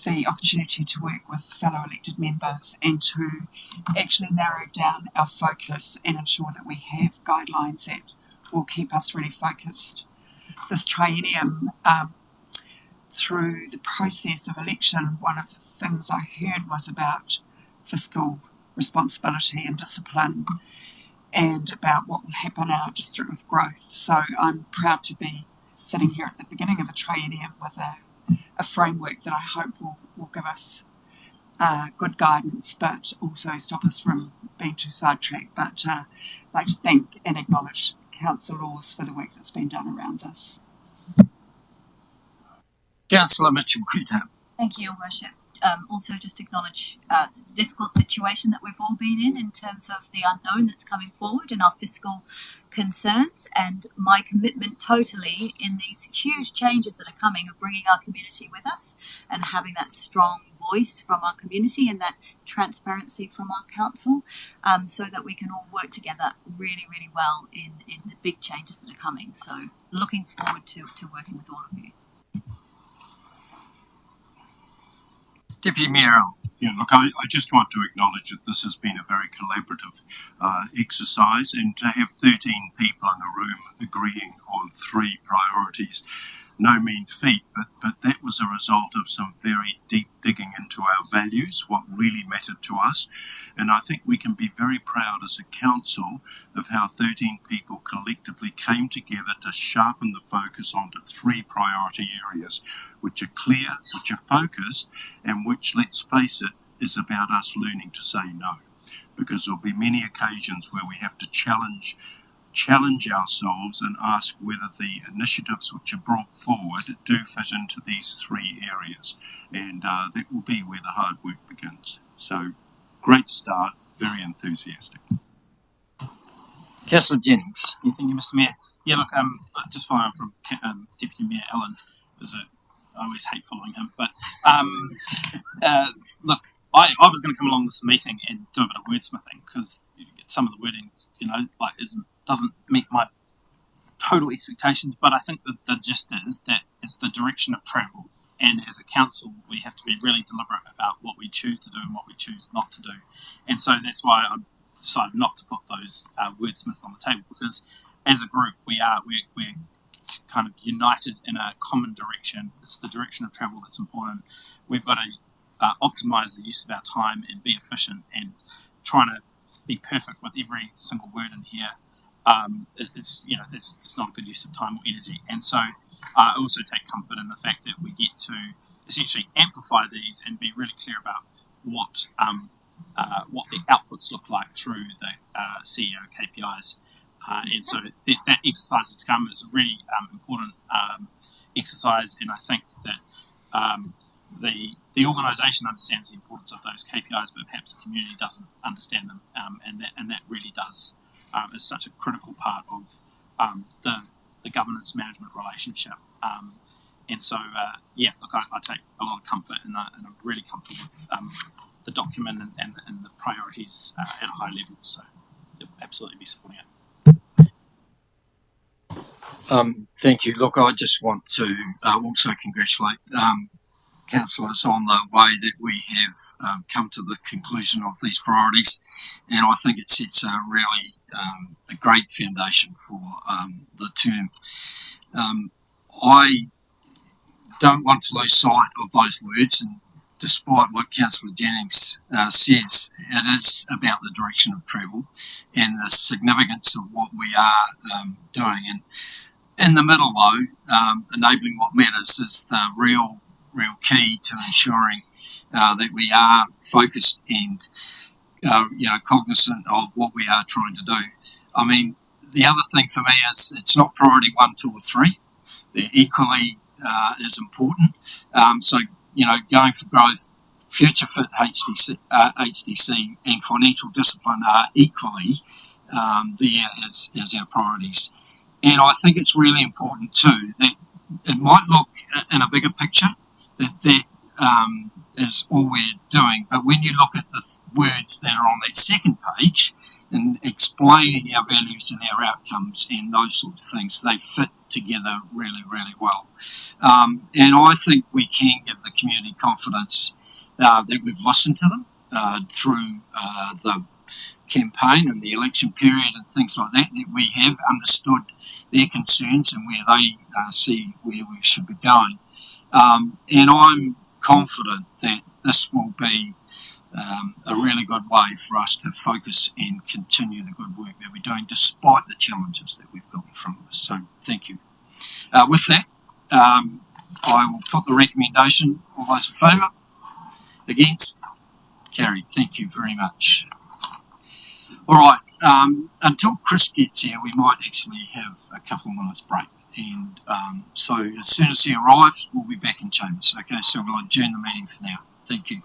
the opportunity to work with fellow elected members and to actually narrow down our focus and ensure that we have guidelines that will keep us really focused. This triennium, through the process of election, one of the things I heard was about fiscal responsibility and discipline and about what will happen in our district with growth. So I'm proud to be sitting here at the beginning of a triennium with a framework that I hope will give us good guidance, but also stop us from being too sidetracked. But I'd like to thank and acknowledge councillors for the work that's been done around this. Councillor Mitchell-Cruitt. Thank you, Your Worship. Also just acknowledge the difficult situation that we've all been in terms of the unknown that's coming forward and our fiscal concerns, and my commitment totally in these huge changes that are coming of bringing our community with us and having that strong voice from our community and that transparency from our council, so that we can all work together really, really well in the big changes that are coming. So looking forward to working with all of you. Deputy Mayor. Yeah, look, I just want to acknowledge that this has been a very collaborative exercise, and to have 13 people in a room agreeing on 3 priorities, no mean feat, but that was a result of some very deep digging into our values, what really mattered to us. And I think we can be very proud as a council of how 13 people collectively came together to sharpen the focus onto 3 priority areas, which are clear, which are focused, and which, let's face it, is about us learning to say no. Because there'll be many occasions where we have to challenge ourselves and ask whether the initiatives which are brought forward do fit into these 3 areas. And that will be where the hard work begins. So, great start, very enthusiastic. Councillor Jennings. Thank you, Mr. Mayor. Yeah, look, just following from Deputy Mayor Allen, I always hate following him, but look, I was going to come along this meeting and do a bit of wordsmithing because some of the wording, doesn't meet my total expectations, but I think that the gist is that it's the direction of travel, and as a council we have to be really deliberate about what we choose to do and what we choose not to do, and so that's why I decided not to put those wordsmiths on the table, because as a group we're kind of united in a common direction. It's the direction of travel that's important. We've got to optimise the use of our time and be efficient, and trying to be perfect with every single word in here. It's not a good use of time or energy. And so I also take comfort in the fact that we get to essentially amplify these and be really clear about what the outputs look like through the CEO KPIs. And so that exercise to come is a really important exercise, and I think that the organisation understands the importance of those KPIs, but perhaps the community doesn't understand them, and that really does is such a critical part of the governance management relationship. And so look, I take a lot of comfort, and I'm really comfortable with the document and the priorities at a high level. So you'll absolutely be supporting it. Thank you. Look, I just want to also congratulate councillors on the way that we have come to the conclusion of these priorities, and I think it sets a really a great foundation for the term. I don't want to lose sight of those words, and despite what Councillor Jennings says, it is about the direction of travel and the significance of what we are doing. And in the middle, though, enabling what matters is the real key to ensuring that we are focused and cognizant of what we are trying to do. I mean, the other thing for me is it's not priority 1, 2 or 3. They're equally as important. So, going for growth, future fit HDC and financial discipline are equally there as our priorities. And I think it's really important too that it might look in a bigger picture that is all we're doing, but when you look at the words that are on that second page and explaining our values and our outcomes and those sorts of things, they fit together really, really well. And I think we can give the community confidence that we've listened to them through the campaign and the election period and things like that, that we have understood their concerns and where they see where we should be going. And I'm confident that this will be a really good way for us to focus and continue the good work that we're doing despite the challenges that we've got in front of us. So thank you. With that, I will put the recommendation. All those in favour? Against? Carried. Thank you very much. All right. Until Chris gets here, we might actually have a couple of minutes break. And so as soon as he arrives, we'll be back in chambers. Okay, so we'll adjourn the meeting for now. Thank you.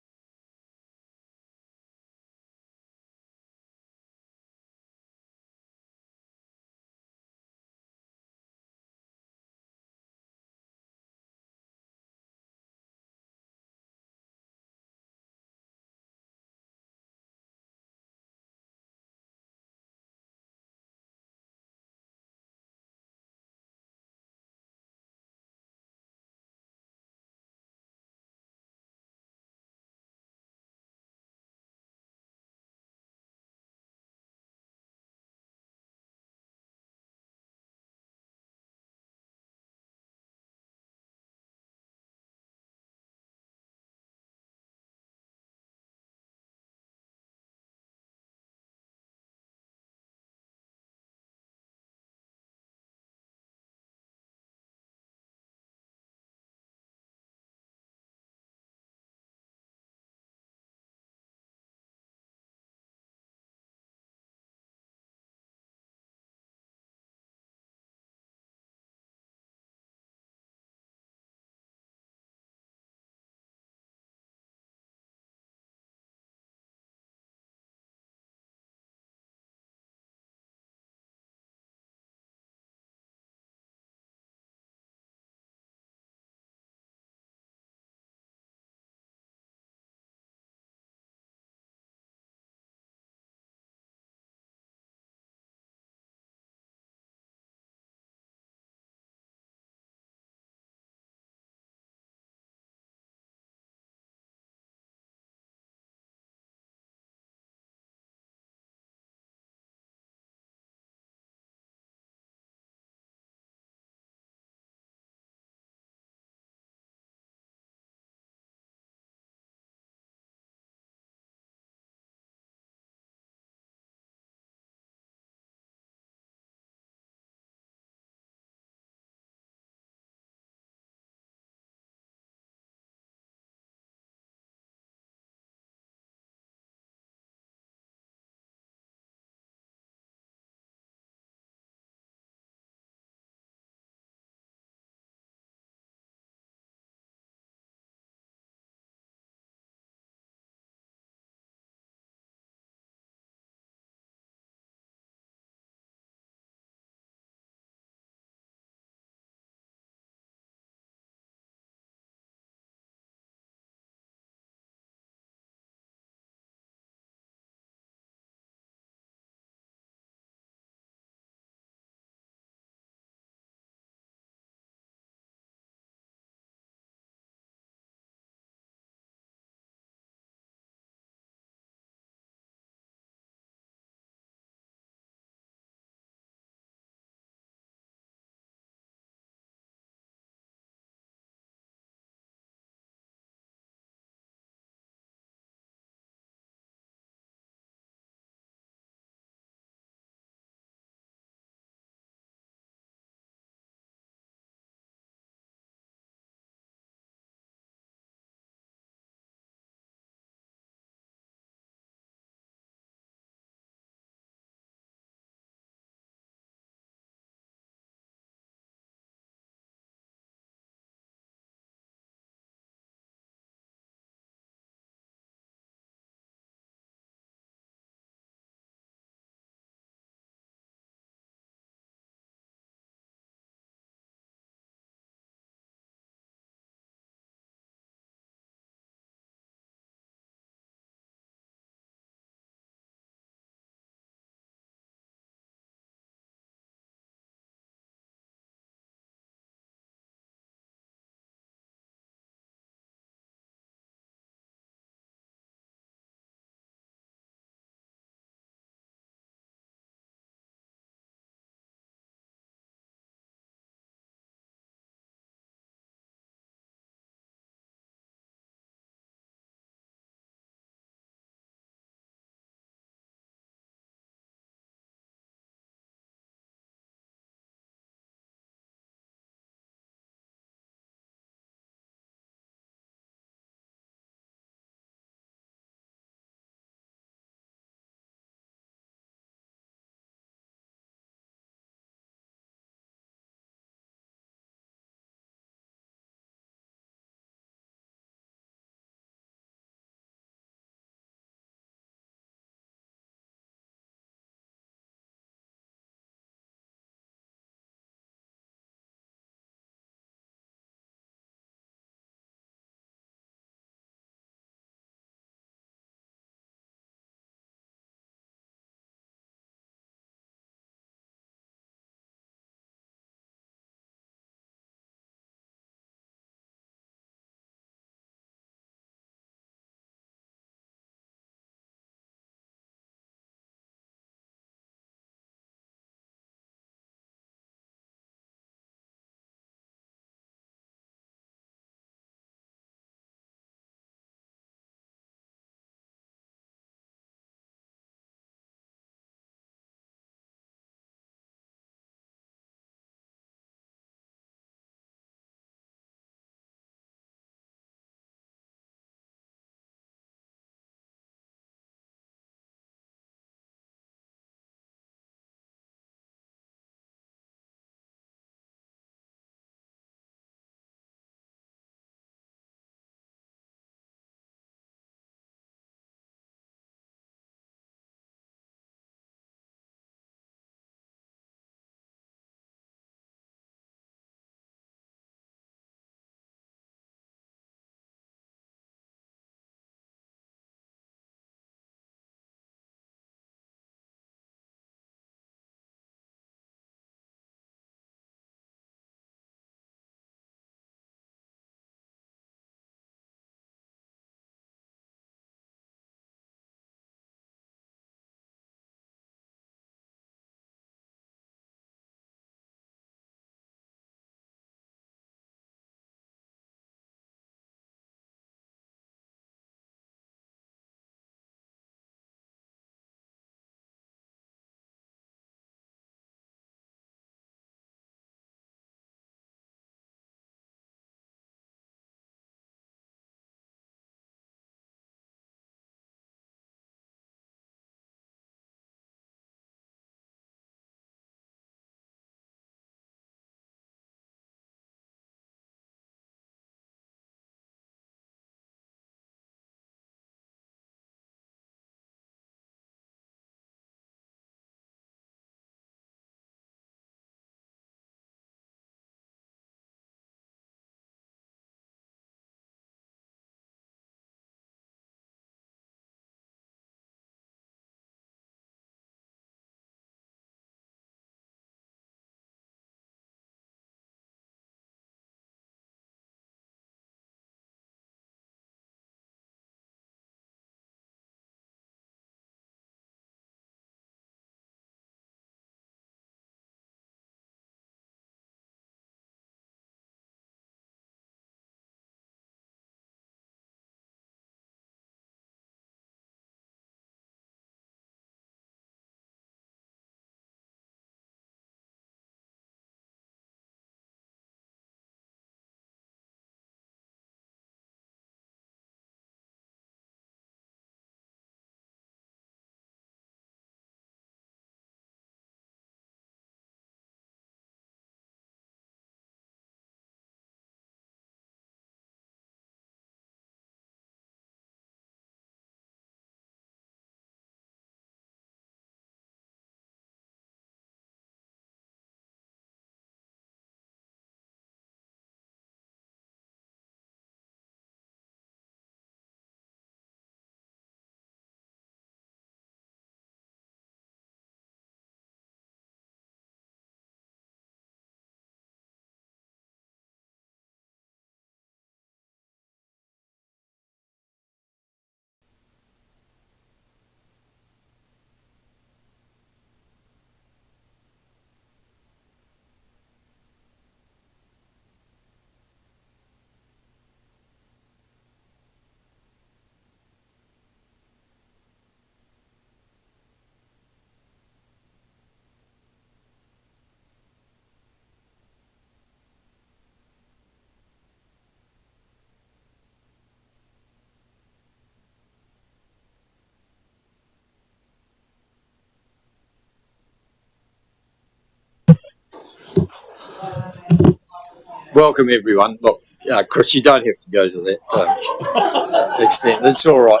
Welcome everyone. Look, Chris, you don't have to go to that extent. It's all right.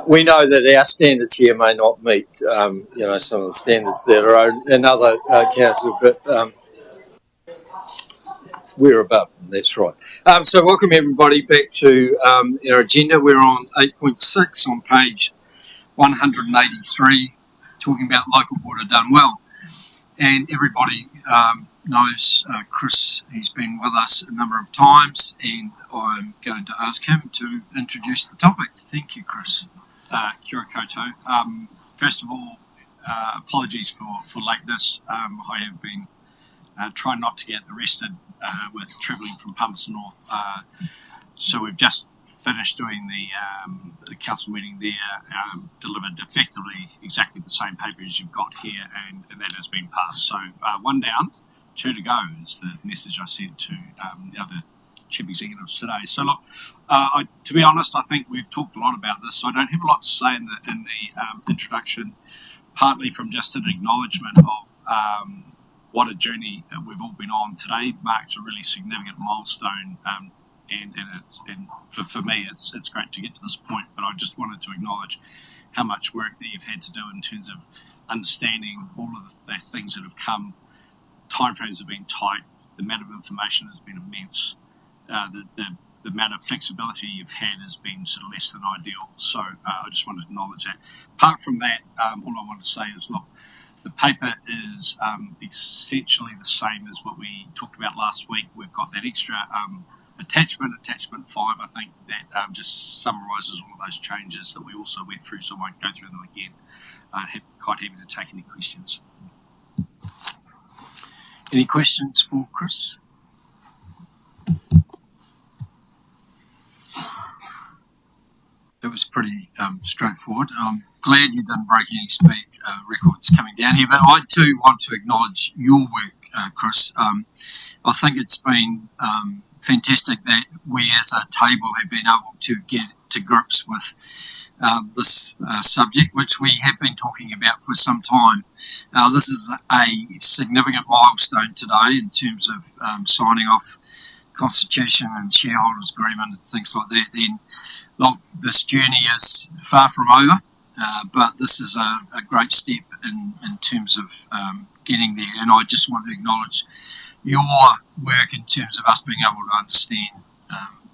We know that our standards here may not meet, some of the standards that are in other councils, but we're above them. That's right. So welcome everybody back to our agenda. We're on 8.6 on page 183, talking about local water done well. And everybody knows Chris. He's been with us a number of times, and I'm going to ask him to introduce the topic. Thank you, Chris. Kia ora koutou. First of all, apologies for lateness. I have been trying not to get arrested with travelling from Palmerston North. So we've just finished doing the council meeting there, delivered effectively exactly the same paper as you've got here, and that has been passed. So one down, two to go is the message I sent to the other chief executives today. So look, to be honest, I think we've talked a lot about this, so I don't have a lot to say in the introduction, partly from just an acknowledgement of what a journey we've all been on. Today marks a really significant milestone, and for me it's great to get to this point, but I just wanted to acknowledge how much work that you've had to do in terms of understanding all of the things that have come. Timeframes have been tight, the amount of information has been immense, the amount of flexibility you've had has been sort of less than ideal. So I just wanted to acknowledge that. Apart from that, all I want to say is, look, the paper is essentially the same as what we talked about last week. We've got that extra attachment 5, I think, that just summarises all of those changes that we also went through, so I won't go through them again. Quite happy to take any questions. Any questions for Chris? It was pretty straightforward. I'm glad you didn't break any speed records coming down here, but I too want to acknowledge your work, Chris. I think it's been fantastic that we as a table have been able to get to grips with this subject, which we have been talking about for some time. This is a significant milestone today in terms of signing off Constitution and shareholders agreement and things like that. And look, this journey is far from over, but this is a great step in terms of getting there. And I just want to acknowledge your work in terms of us being able to understand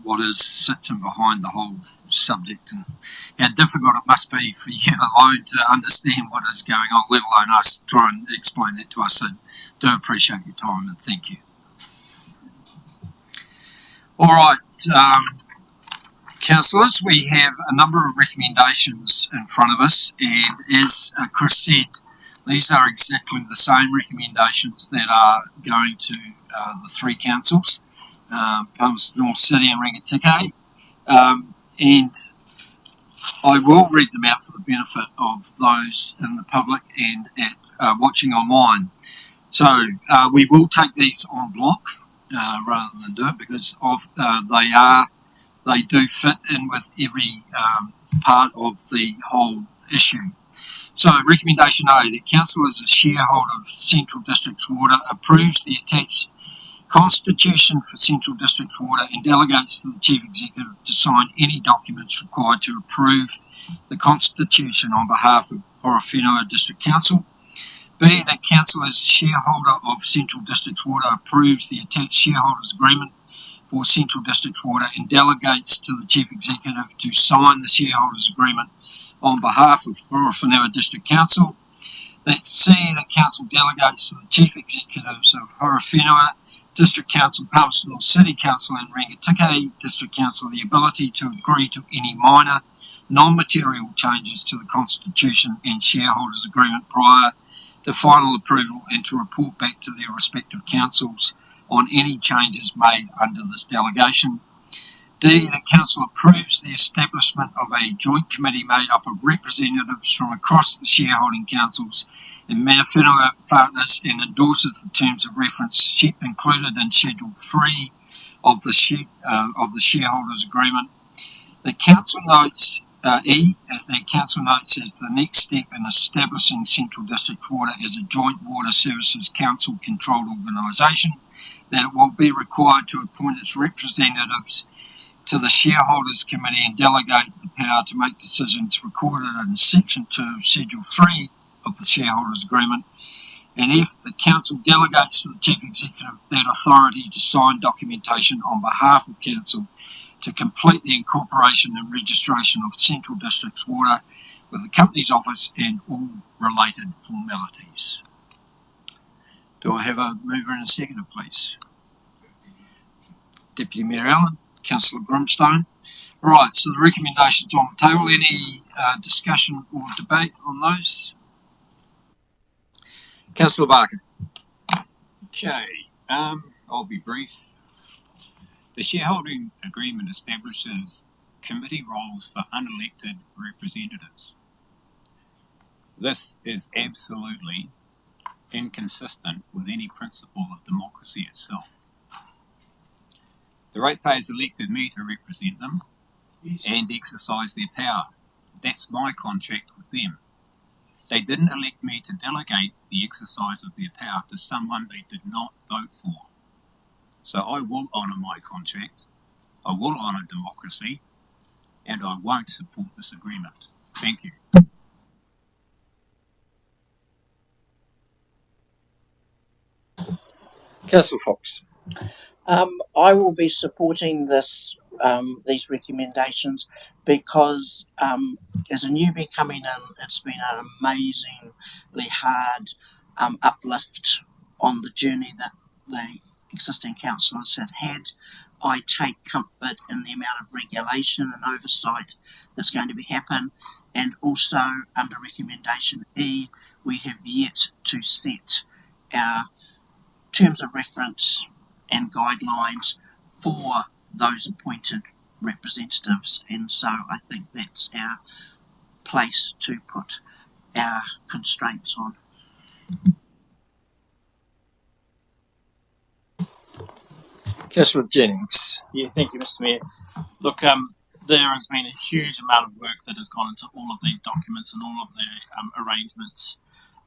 what sits in behind the whole subject, and how difficult it must be for you alone to understand what is going on, let alone us try and explain it to us. So do appreciate your time, and thank you. All right, councillors, we have a number of recommendations in front of us, and as Chris said, these are exactly the same recommendations that are going to the three councils, Palmerston North City and Rangitikei, and I will read them out for the benefit of those in the public and watching online. So we will take these on block rather than do it, because they do fit in with every part of the whole issue. So recommendation A, that council as a shareholder of Central District's Water approves the attached Constitution for Central District's Water and delegates to the Chief Executive to sign any documents required to approve the Constitution on behalf of Horowhenua District Council. B, that council as a shareholder of Central District's Water approves the attached shareholders agreement for Central District's Water and delegates to the Chief Executive to sign the shareholders agreement on behalf of Horowhenua District Council. That C, that council delegates to the Chief Executives of Horowhenua District Council, Palmerston North City Council and Rangitikei District Council the ability to agree to any minor non-material changes to the Constitution and shareholders agreement prior to final approval, and to report back to their respective councils on any changes made under this delegation. D, that council approves the establishment of a joint committee made up of representatives from across the shareholding councils and Mana Whenua partners, and endorses the terms of reference included in Schedule 3 of the shareholders agreement. The council notes E, the council notes as the next step in establishing Central District Water as a joint water services council controlled organisation, that it will be required to appoint its representatives to the shareholders committee and delegate the power to make decisions recorded in section 2 of schedule 3 of the shareholders agreement. And if the council delegates to the chief executive that authority to sign documentation on behalf of council to complete the incorporation and registration of Central District's water with the company's office and all related formalities. Do I have a mover and a seconder, please? Deputy Mayor Allen, Councillor Grimstone. Right, so the recommendations on the table. Any discussion or debate on those? Councillor Barker. Okay, I'll be brief. The shareholding agreement establishes committee roles for unelected representatives. This is absolutely inconsistent with any principle of democracy itself. The ratepayers elected me to represent them and exercise their power. That's my contract with them. They didn't elect me to delegate the exercise of their power to someone they did not vote for. So I will honour my contract, I will honour democracy, and I won't support this agreement. Thank you. Councillor Fox. I will be supporting these recommendations because as a newbie coming in, it's been an amazingly hard uplift on the journey that the existing councillors have had. I take comfort in the amount of regulation and oversight that's going to be happen, and also under recommendation E, we have yet to set our terms of reference and guidelines for those appointed representatives, and so I think that's our place to put our constraints on. Councillor Jennings. Yeah, thank you, Mr. Mayor. Look, there has been a huge amount of work that has gone into all of these documents and all of the arrangements.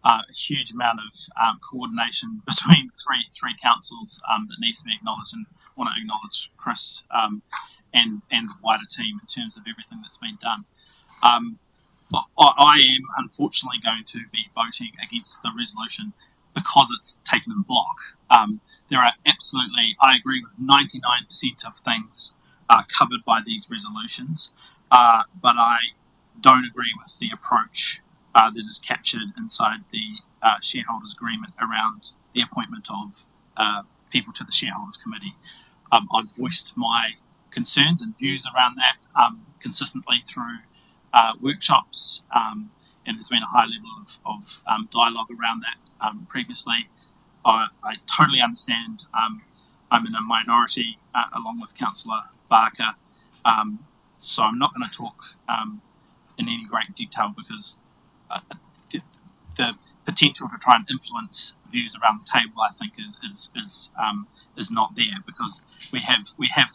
A huge amount of coordination between three councils that needs to be acknowledged, and I want to acknowledge Chris and the wider team in terms of everything that's been done. I am unfortunately going to be voting against the resolution because it's taken in block. There are absolutely, I agree with 99% of things covered by these resolutions, but I don't agree with the approach that is captured inside the shareholders agreement around the appointment of people to the shareholders committee. I've voiced my concerns and views around that consistently through workshops, and there's been a high level of dialogue around that previously. I totally understand I'm in a minority along with Councillor Barker, so I'm not going to talk in any great detail because the potential to try and influence views around the table, I think, is not there, because we have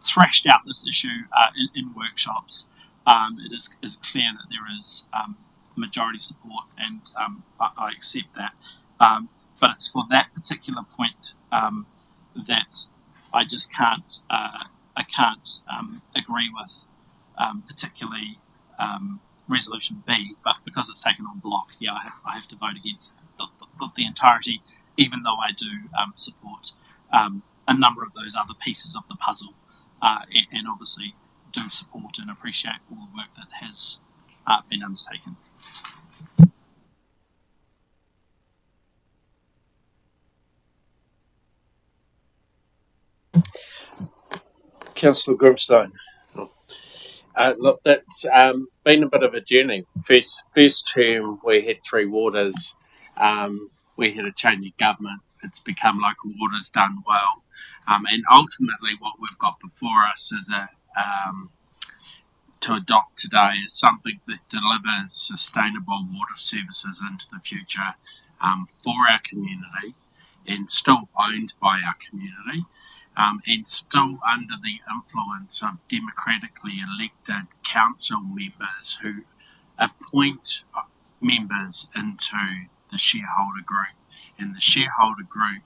thrashed out this issue in workshops. It is clear that there is majority support, and I accept that. But it's for that particular point that I just can't agree with, particularly resolution B. But because it's taken on block, yeah, I have to vote against the entirety, even though I do support a number of those other pieces of the puzzle, and obviously do support and appreciate all the work that has been undertaken. Councillor Grimstone. Look, that's been a bit of a journey. First term, we had Three Waters. We had a change of government. It's become Local Waters, done well. And ultimately what we've got before us is to adopt today is something that delivers sustainable water services into the future for our community, and still owned by our community, and still under the influence of democratically elected council members who appoint members into the shareholder group, and the shareholder group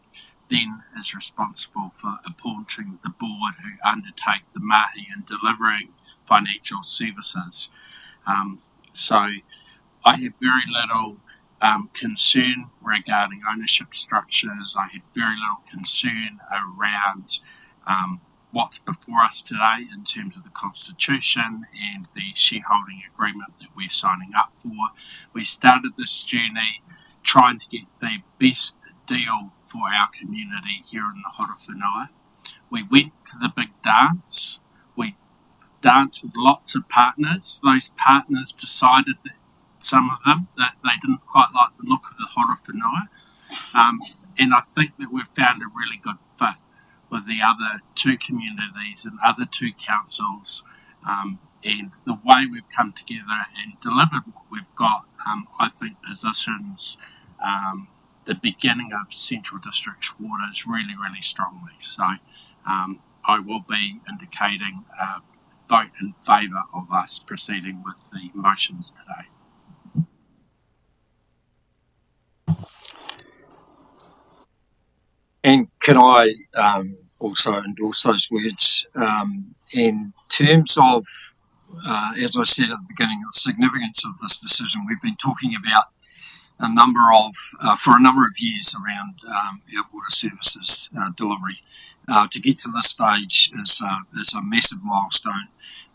then is responsible for appointing the board who undertake the mahi in delivering financial services. So I have very little concern regarding ownership structures. I had very little concern around what's before us today in terms of the Constitution and the shareholding agreement that we're signing up for. We started this journey trying to get the best deal for our community here in the Horowhenua. We went to the big dance. We danced with lots of partners. Those partners decided that some of them that they didn't quite like the look of the Horowhenua, and I think that we've found a really good fit with the other two communities and other two councils, and the way we've come together and delivered what we've got, I think positions the beginning of Central District Waters really, really strongly. So I will be indicating a vote in favour of us proceeding with the motions today. And can I also endorse those words in terms of, as I said at the beginning, the significance of this decision. We've been talking about for a number of years around our water services delivery. To get to this stage is a massive milestone.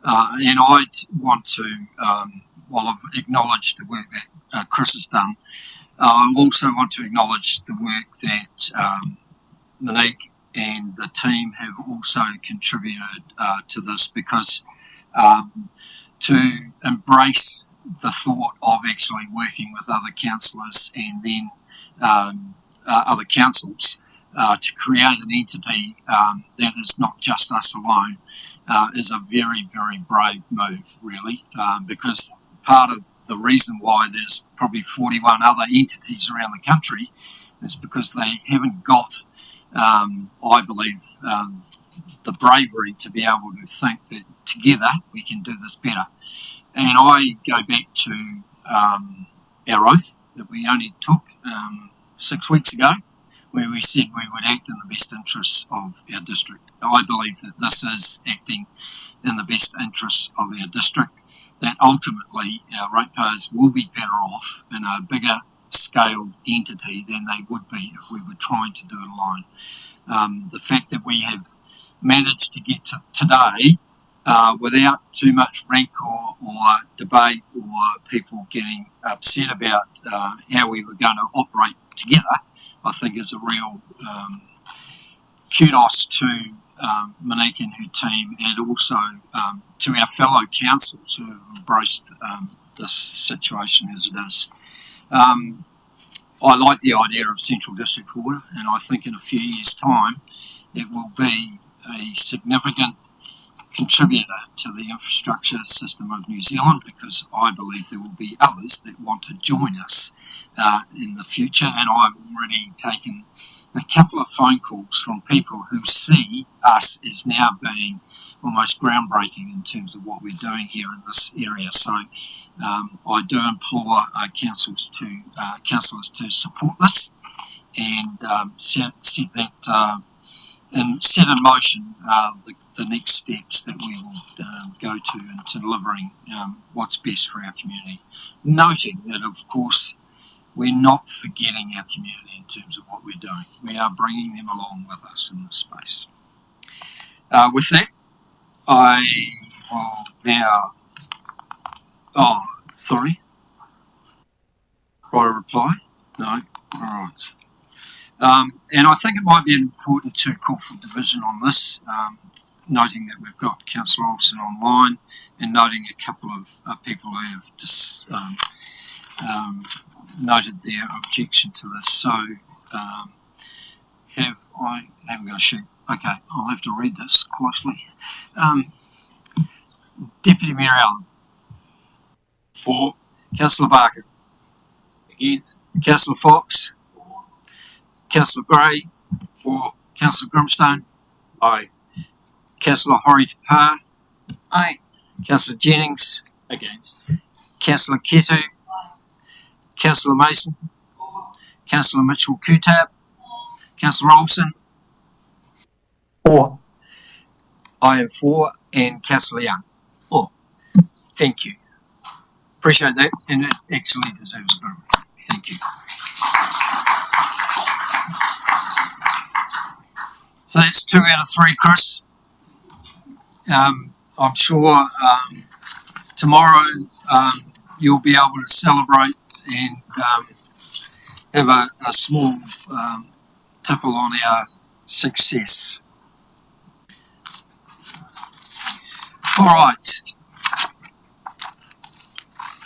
And I'd want to, while I've acknowledged the work that Chris has done, I also want to acknowledge the work that Monique and the team have also contributed to this, because to embrace the thought of actually working with other councillors and then other councils to create an entity that is not just us alone is a very, very brave move, really, because part of the reason why there's probably 41 other entities around the country is because they haven't got, I believe, the bravery to be able to think that together we can do this better. And I go back to our oath that we only took 6 weeks ago, where we said we would act in the best interests of our district. I believe that this is acting in the best interests of our district, that ultimately our ratepayers will be better off in a bigger scaled entity than they would be if we were trying to do it alone. The fact that we have managed to get to today without too much rancor or debate or people getting upset about how we were going to operate together, I think is a real kudos to Monique and her team, and also to our fellow councils who have embraced this situation as it is. I like the idea of Central District Water, and I think in a few years' time it will be a significant contributor to the infrastructure system of New Zealand, because I believe there will be others that want to join us in the future, and I've already taken a couple of phone calls from people who see us as now being almost groundbreaking in terms of what we're doing here in this area. So I do implore councillors to support this and set in motion the next steps that we will go to into delivering what's best for our community. Noting that, of course, we're not forgetting our community in terms of what we're doing. We are bringing them along with us in this space. With that, I will now... Oh, sorry. Write a reply? No? All right. And I think it might be important to call for division on this, noting that we've got Councillor Olsen online, and noting a couple of people who have just noted their objection to this. So, I haven't got a sheet. Okay, I'll have to read this closely. Deputy Mayor Allen. For. Councillor Barker. Against. Councillor Fox. Councillor Gray for Councillor Grimstone. Aye. Councillor Hori Tapar. Aye. Councillor Jennings. Against. Councillor Ketu. Councillor Mason. Councillor Mitchell Kutab. Councillor Olsen. 4. I am 4, and Councillor Young. 4. Thank you. Appreciate that, and it actually deserves a bit. Thank you. So that's 2 out of 3, Chris. I'm sure tomorrow you'll be able to celebrate and have a small tipple on our success. All right.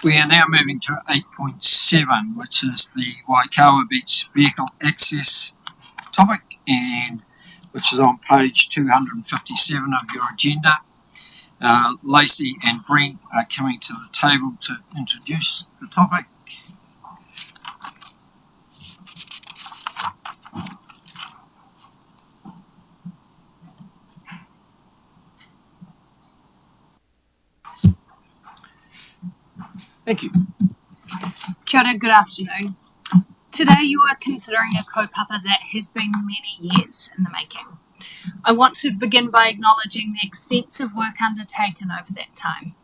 We are now moving to 8.7, which is the Waikawa Beach vehicle access topic, and which is on page 257 of your agenda. Lacey and Brent are coming to the table to introduce the topic. Thank you. Kia ora, good afternoon. Today you are considering a kaupapa that has been many years in the making. I want to begin by acknowledging the extensive work undertaken over that time,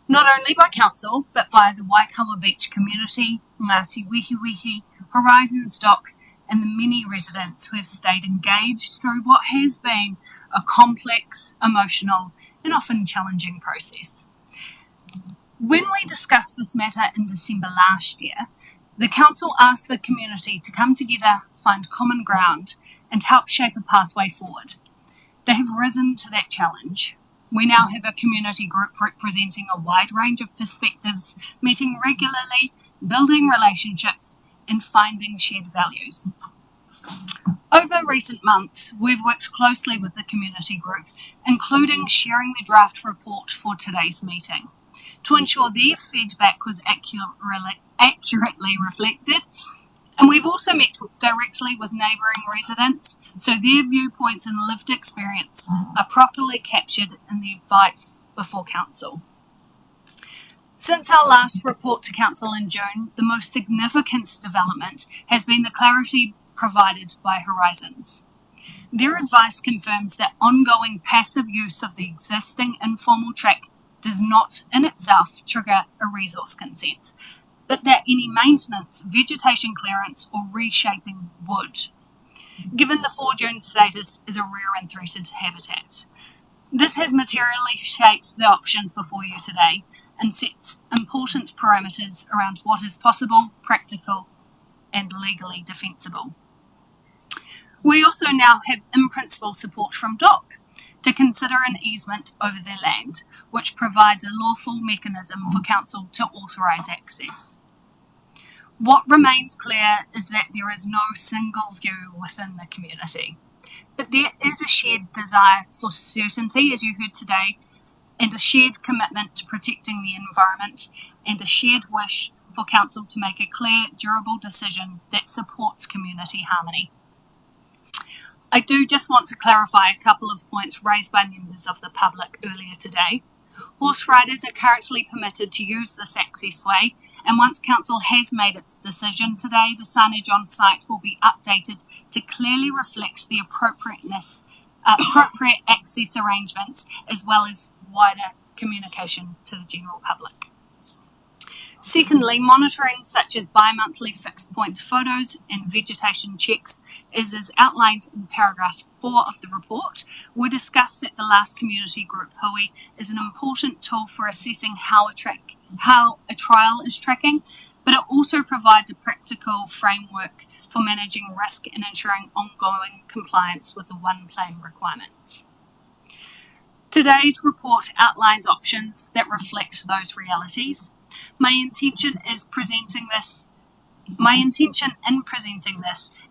not only by Council, but by the Waikawa Beach community, Ngāti Wehiwehi, Horizons Dock, and the many residents who have stayed engaged through what has been a complex, emotional, and often challenging process. When we discussed this matter in December last year, the Council asked the community to come together, find common ground, and help shape a pathway forward. They have risen to that challenge. We now have a community group representing a wide range of perspectives, meeting regularly, building relationships, and finding shared values. Over recent months, we've worked closely with the community group, including sharing the draft report for today's meeting, to ensure their feedback was accurately reflected. And we've also met directly with neighbouring residents, so their viewpoints and lived experience are properly captured in the advice before Council. Since our last report to Council in June, the most significant development has been the clarity provided by Horizons. Their advice confirms that ongoing passive use of the existing informal track does not in itself trigger a resource consent, but that any maintenance, vegetation clearance or reshaping would, given the 4 June status as a rare and threatened habitat. This has materially shaped the options before you today and sets important parameters around what is possible, practical and legally defensible. We also now have in-principle support from DOC to consider an easement over their land, which provides a lawful mechanism for Council to authorise access. What remains clear is that there is no single view within the community, but there is a shared desire for certainty, as you heard today, and a shared commitment to protecting the environment, and a shared wish for Council to make a clear, durable decision that supports community harmony. I do just want to clarify a couple of points raised by members of the public earlier today. Horse riders are currently permitted to use this access way, and once Council has made its decision today, the signage on site will be updated to clearly reflect the appropriate access arrangements, as well as wider communication to the general public. Secondly, monitoring such as bi-monthly fixed point photos and vegetation checks, as is outlined in paragraph 4 of the report, were discussed at the last community group HUI as an important tool for assessing how a trial is tracking, but it also provides a practical framework for managing risk and ensuring ongoing compliance with the One Plan requirements. Today's report outlines options that reflect those realities. My intention in presenting this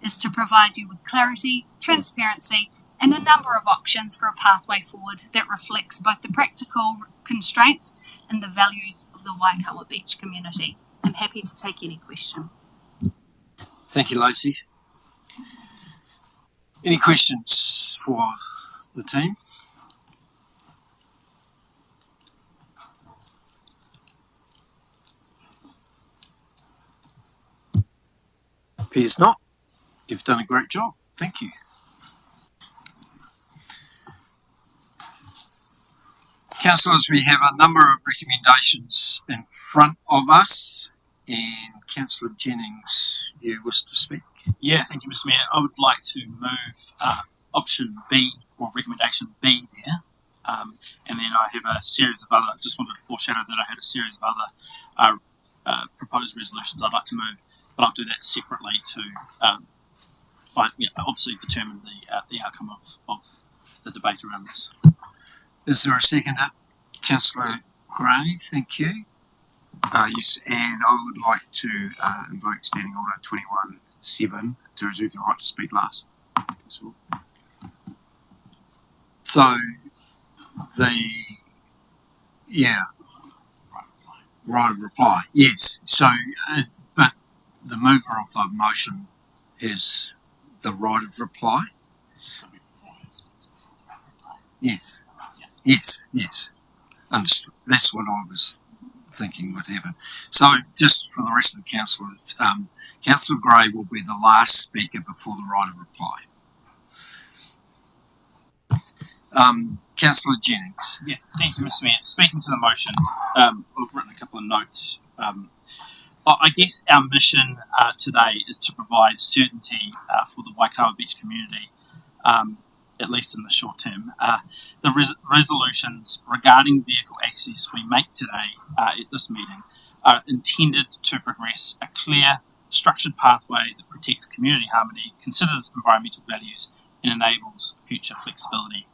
is to provide you with clarity, transparency, and a number of options for a pathway forward that reflects both the practical constraints and the values of the Waikawa Beach community. I'm happy to take any questions. Thank you, Lacey. Any questions for the team? Appears not. You've done a great job. Thank you. Councillors, we have a number of recommendations in front of us, and Councillor Jennings, you wish to speak? Yeah, thank you, Mr. Mayor. I would like to move option B, or recommendation B there. And then I have a series of other, just wanted to foreshadow that I had a series of other proposed resolutions I'd like to move, but I'll do that separately to obviously determine the outcome of the debate around this. Is there a seconder? Councillor Gray, thank you. Yes, and I would like to invoke Standing Order 21.7 to reserve the right to speak last. So right of reply, yes. So, but the mover of the motion has the right of reply? Yes. Yes. Understood. That's what I was thinking would happen. So, just for the rest of the councillors, Councillor Gray will be the last speaker before the right of reply. Councillor Jennings. Yeah, thank you, Mr. Mayor. Speaking to the motion, I've written a couple of notes. I guess our mission today is to provide certainty for the Waikawa Beach community, at least in the short term. The resolutions regarding vehicle access we make today at this meeting are intended to progress a clear, structured pathway that protects community harmony, considers environmental values, and enables future flexibility.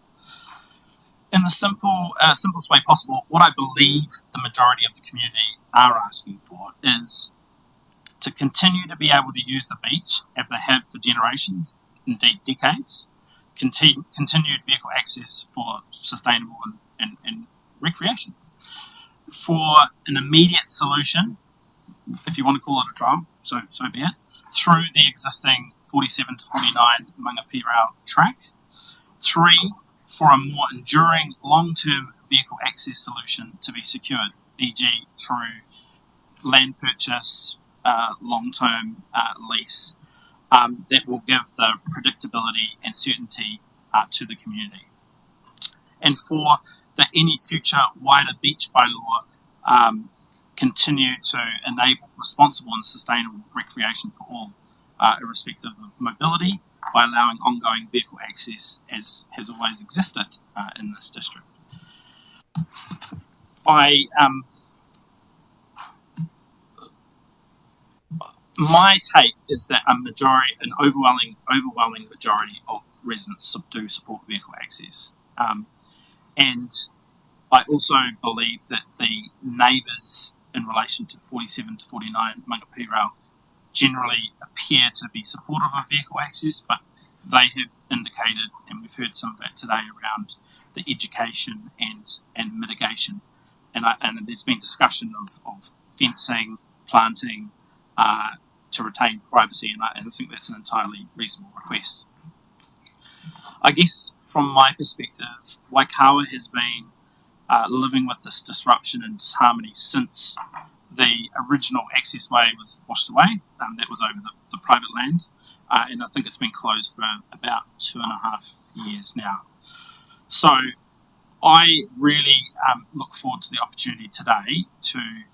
In the simplest way possible, what I believe the majority of the community are asking for is to continue to be able to use the beach as they have for generations, indeed decades, continued vehicle access for sustainable and recreation. For an immediate solution, if you want to call it a trial, so be it, through the existing 47 to 49 Mangapirau track. 3, for a more enduring long-term vehicle access solution to be secured, e.g. through land purchase, long-term lease, that will give the predictability and certainty to the community. And 4, that any future wider beach bylaw continue to enable responsible and sustainable recreation for all, irrespective of mobility, by allowing ongoing vehicle access as has always existed in this district. My take is that an overwhelming majority of residents do support vehicle access, and I also believe that the neighbours in relation to 47 to 49 Mangapirau generally appear to be supportive of vehicle access, but they have indicated, and we've heard some of that today, around the education and mitigation, and there's been discussion of fencing, planting, to retain privacy, and I think that's an entirely reasonable request. I guess from my perspective, Waikawa has been living with this disruption and disharmony since the original access way was washed away. That was over the private land, and I think it's been closed for about 2.5 years now. So I really look forward to the opportunity today to,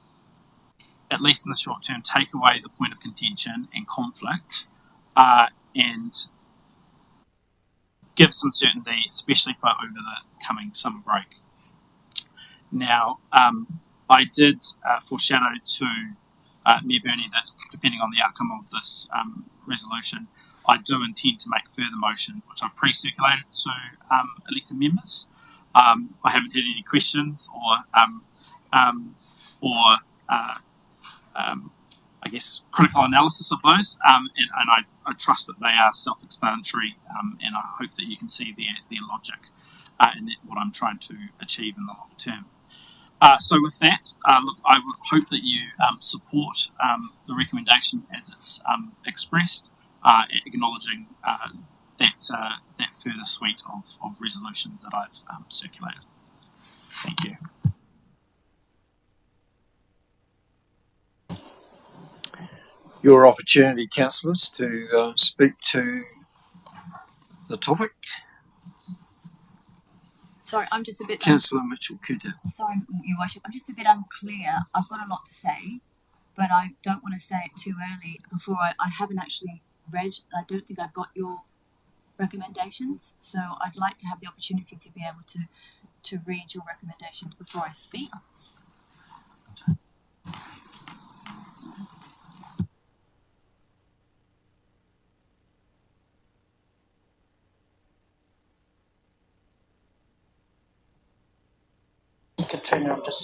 at least in the short term, take away the point of contention and conflict, and give some certainty, especially for over the coming summer break. Now, I did foreshadow to Mayor Burney that depending on the outcome of this resolution, I do intend to make further motions, which I've pre-circulated to elected members. I haven't had any questions I guess, critical analysis of those, and I trust that they are self-explanatory, and I hope that you can see their logic and what I'm trying to achieve in the long term. So with that, look, I would hope that you support the recommendation as it's expressed, acknowledging that further suite of resolutions that I've circulated. Thank you. Your opportunity, councillors, to speak to the topic. Sorry, I'm just a bit. Councillor Mitchell-Kuta. Sorry, Your Worship, I'm just a bit unclear. I've got a lot to say, but I don't want to say it too early before I haven't actually read. I don't think I've got your recommendations, so I'd like to have the opportunity to be able to read your recommendations before I speak.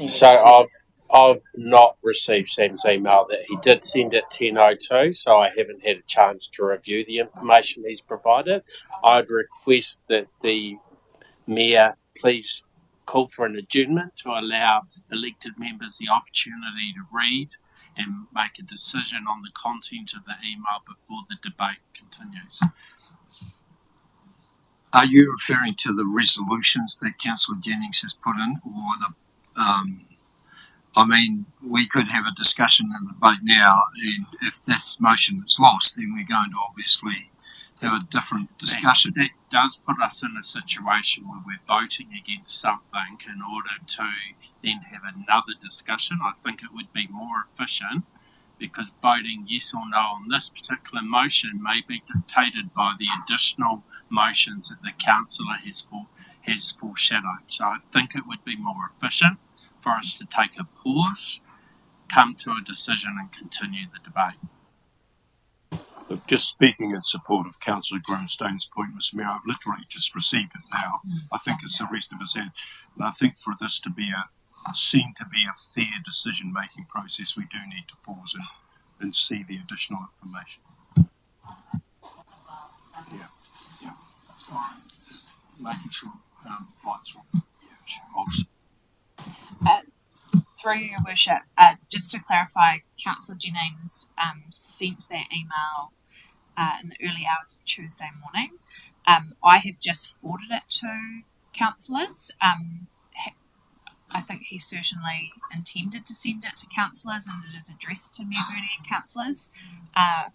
So I've not received Sam's email. That he did send at 10:02, so I haven't had a chance to review the information he's provided. I'd request that the Mayor please call for an adjournment to allow elected members the opportunity to read and make a decision on the content of the email before the debate continues. Are you referring to the resolutions that Councillor Jennings has put in, or the? I mean, we could have a discussion and debate now, and if this motion is lost, then we're going to obviously have a different discussion. That does put us in a situation where we're voting against something in order to then have another discussion. I think it would be more efficient, because voting yes or no on this particular motion may be dictated by the additional motions that the councillor has foreshadowed. So I think it would be more efficient for us to take a pause, come to a decision and continue the debate. Look, just speaking in support of Councillor Grimstone's point, Mr Mayor, I've literally just received it now. I think as the rest of us had. And I think for this to be seen to be a fair decision-making process, we do need to pause and see the additional information. Yeah. Just making sure lights are on. Yeah, sure. Through Your Worship, just to clarify, Councillor Jennings sent that email in the early hours of Tuesday morning. I have just forwarded it to councillors. I think he certainly intended to send it to councillors, and it is addressed to Mayor Burney and councillors. I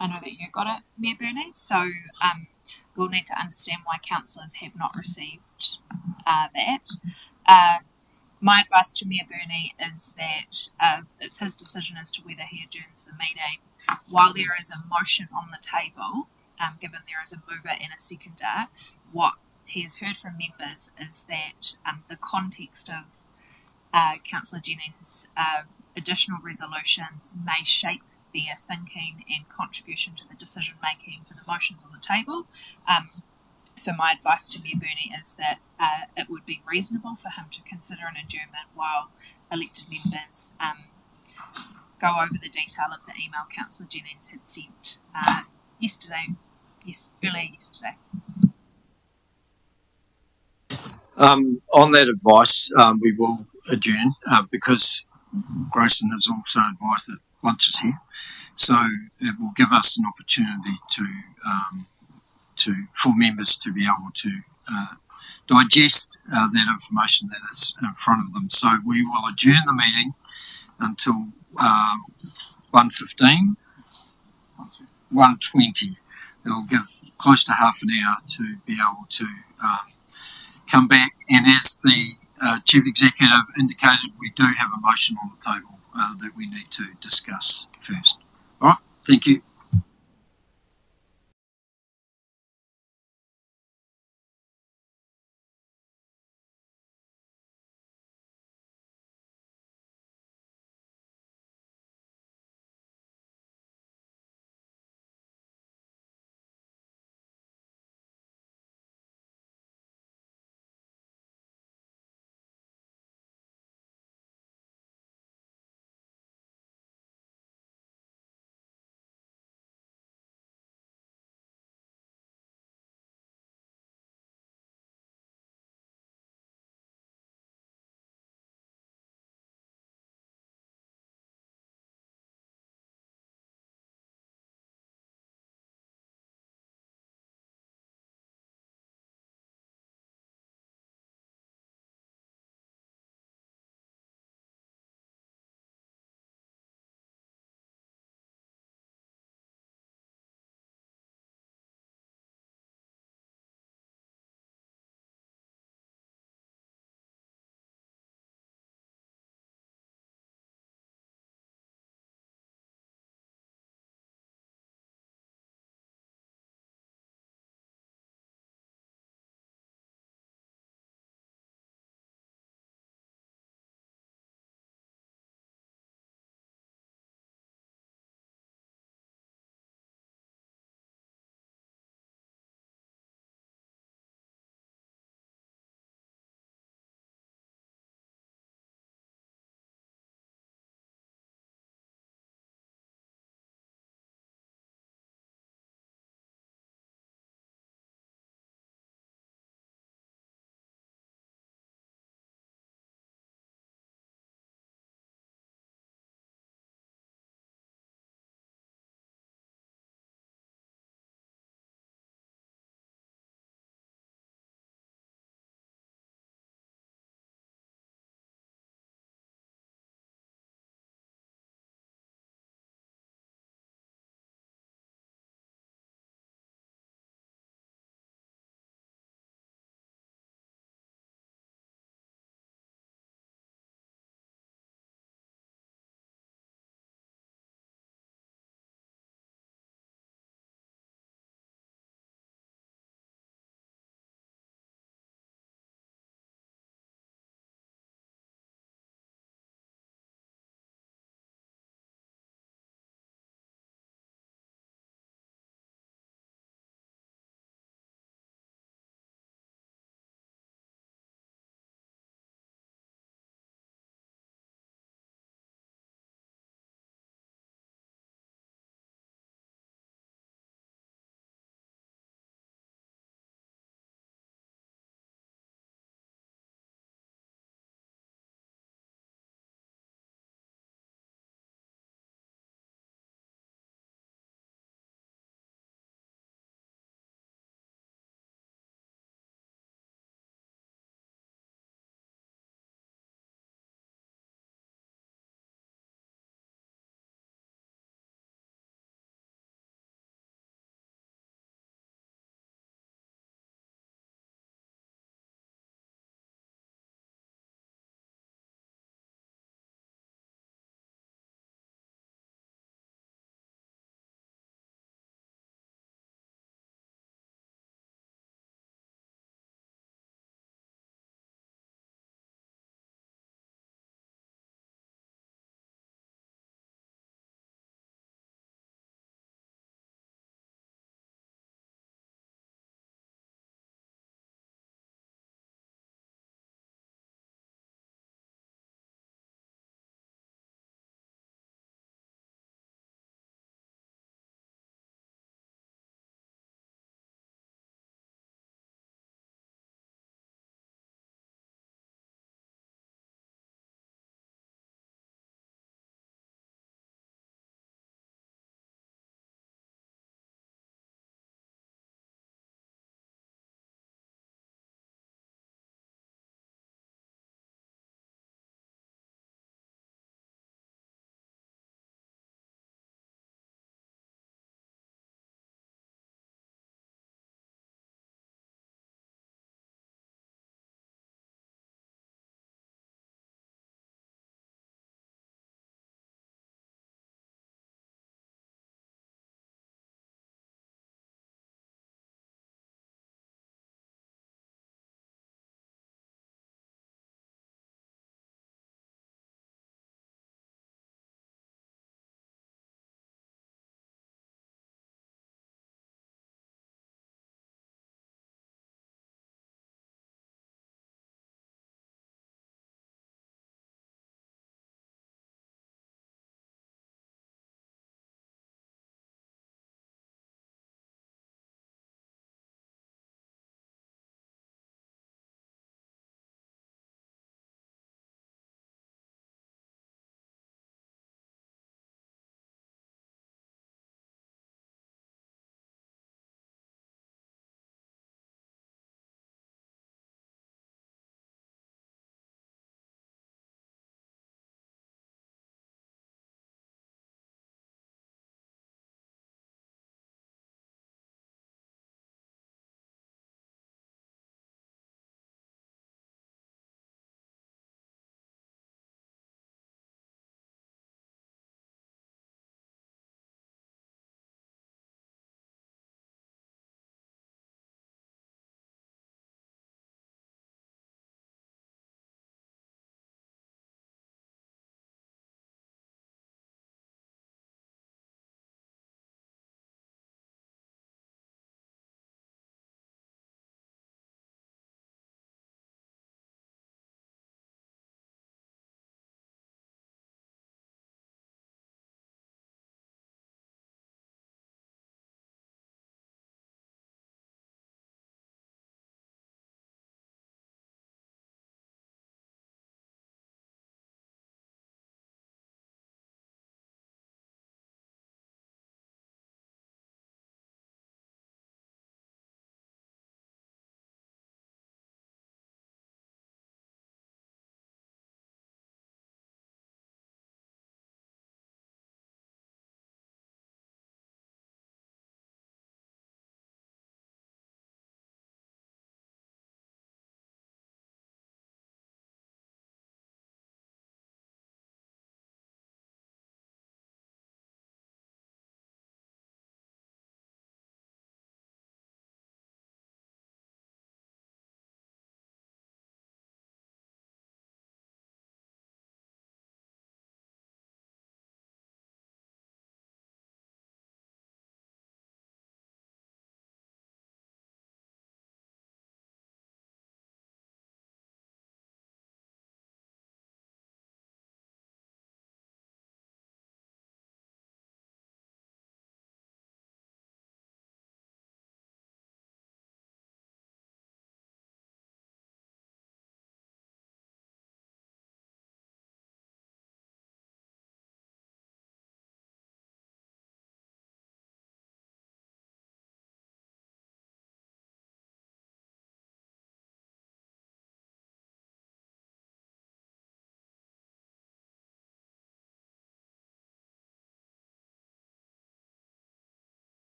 know that you got it, Mayor Burney, so we'll need to understand why councillors have not received that. My advice to Mayor Burney is that it's his decision as to whether he adjourns the meeting. While there is a motion on the table, given there is a mover and a seconder, what he has heard from members is that the context of Councillor Jennings' additional resolutions may shape their thinking and contribution to the decision making for the motions on the table. So my advice to Mayor Burney is that it would be reasonable for him to consider an adjournment while elected members go over the detail of the email Councillor Jennings had sent earlier yesterday. On that advice, we will adjourn because Grayson has also advised that lunch is here, so it will give us an opportunity for members to be able to digest that information that is in front of them. So we will adjourn the meeting until 1:15, 1:20. It'll give close to half an hour to be able to come back, and as the Chief Executive indicated, we do have a motion on the table that we need to discuss first. All right, thank you.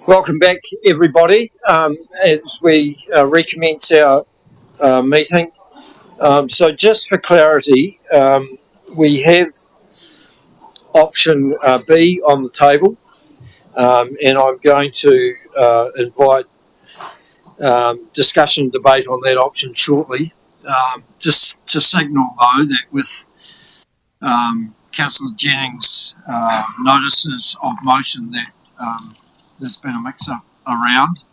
Welcome back, everybody. As we recommence our meeting, so just for clarity, we have option B on the table, and I'm going to invite discussion and debate on that option shortly. Just to signal, though, that with Councillor Jennings' notices of motion that there's been a mix-up around.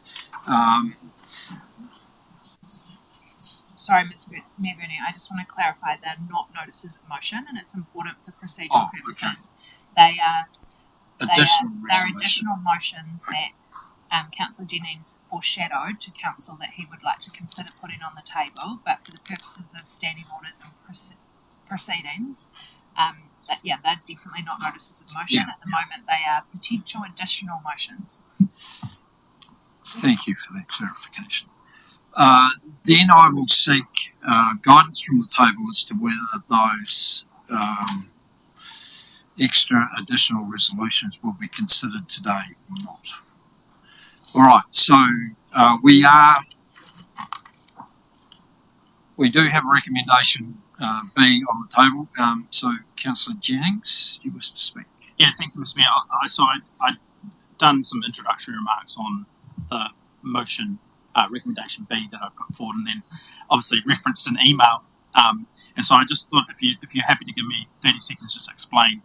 Sorry, Ms. Mayoroni, I just want to clarify they're not notices of motion, and it's important for procedural purposes. Okay. They're additional motions that Councillor Jennings foreshadowed to Council that he would like to consider putting on the table, but for the purposes of standing orders and proceedings, they're definitely not notices of motion. At the moment, they are potential additional motions. Thank you for that clarification. Then I will seek guidance from the table as to whether those extra additional resolutions will be considered today or not. All right, so we do have a recommendation B on the table. So Councillor Jennings, you wish to speak? Yeah, thank you, Mr. Mayor. I'd done some introductory remarks on the motion recommendation B that I put forward, and then obviously referenced an email. And so I just thought if you're happy to give me 30 seconds just to explain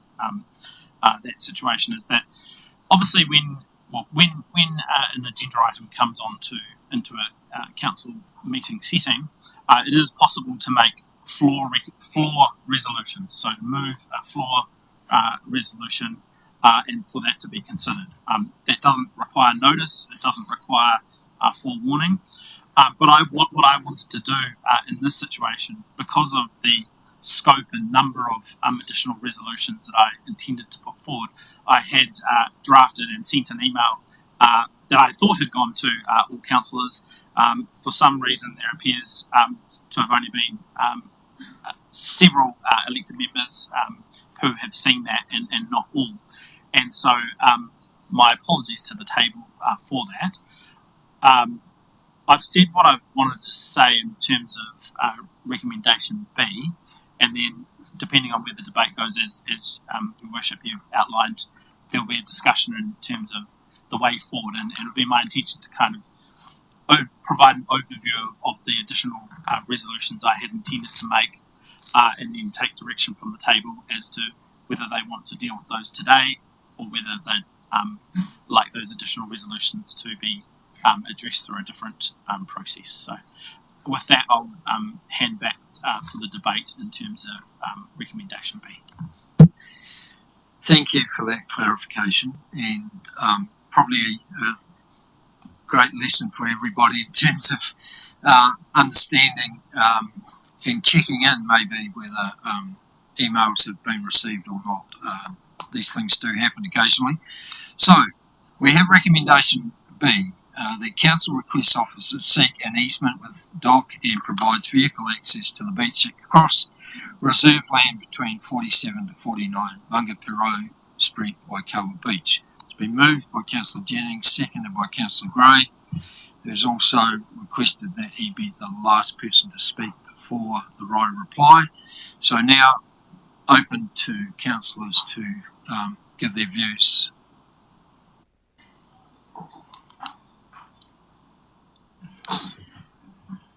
that situation, is that obviously when an agenda item comes into a council meeting setting, it is possible to make floor resolutions. So to move a floor resolution and for that to be considered. That doesn't require notice. It doesn't require forewarning. But what I wanted to do in this situation, because of the scope and number of additional resolutions that I intended to put forward, I had drafted and sent an email that I thought had gone to all councillors. For some reason, there appears to have only been several elected members who have seen that, and not all. And so my apologies to the table for that. I've said what I've wanted to say in terms of recommendation B, and then depending on where the debate goes, as Your Worship, you've outlined, there'll be a discussion in terms of the way forward, and it'll be my intention to kind of provide an overview of the additional resolutions I had intended to make, and then take direction from the table as to whether they want to deal with those today, or whether they'd like those additional resolutions to be addressed through a different process. So with that, I'll hand back for the debate in terms of recommendation B. Thank you for that clarification, and probably a great lesson for everybody in terms of understanding and checking in maybe whether emails have been received or not. These things do happen occasionally. So we have recommendation B. The council requests officers seek an easement with dock and provides vehicle access to the beach across reserve land between 47 to 49 Mangapiro Street, Waikawa Beach. It's been moved by Councillor Jennings, seconded by Councillor Gray, who's also requested that he be the last person to speak before the right of reply. So now open to councillors to give their views.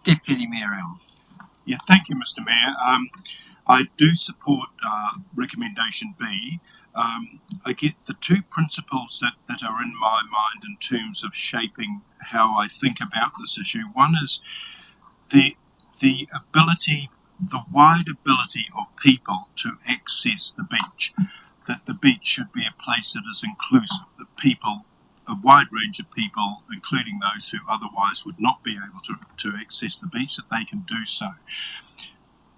Deputy Mayor Allen. Yeah, thank you, Mr. Mayor. I do support recommendation B. I get the two principles that are in my mind in terms of shaping how I think about this issue. One is the ability, the wide ability of people to access the beach, that the beach should be a place that is inclusive, that people, a wide range of people, including those who otherwise would not be able to access the beach, that they can do so.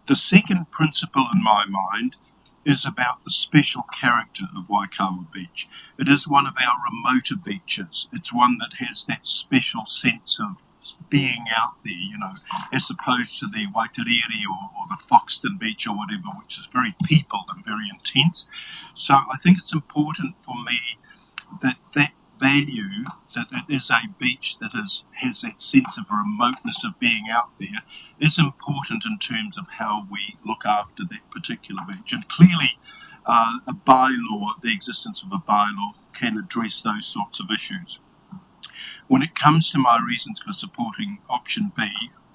The second principle in my mind is about the special character of Waikawa Beach. It is one of our remoter beaches. It's one that has that special sense of being out there, you know, as opposed to the Waitariri or the Foxton Beach or whatever, which is very peopled and very intense. So I think it's important for me that value that it is a beach that has that sense of a remoteness of being out there is important in terms of how we look after that particular beach. And clearly, a bylaw, the existence of a bylaw, can address those sorts of issues. When it comes to my reasons for supporting option B,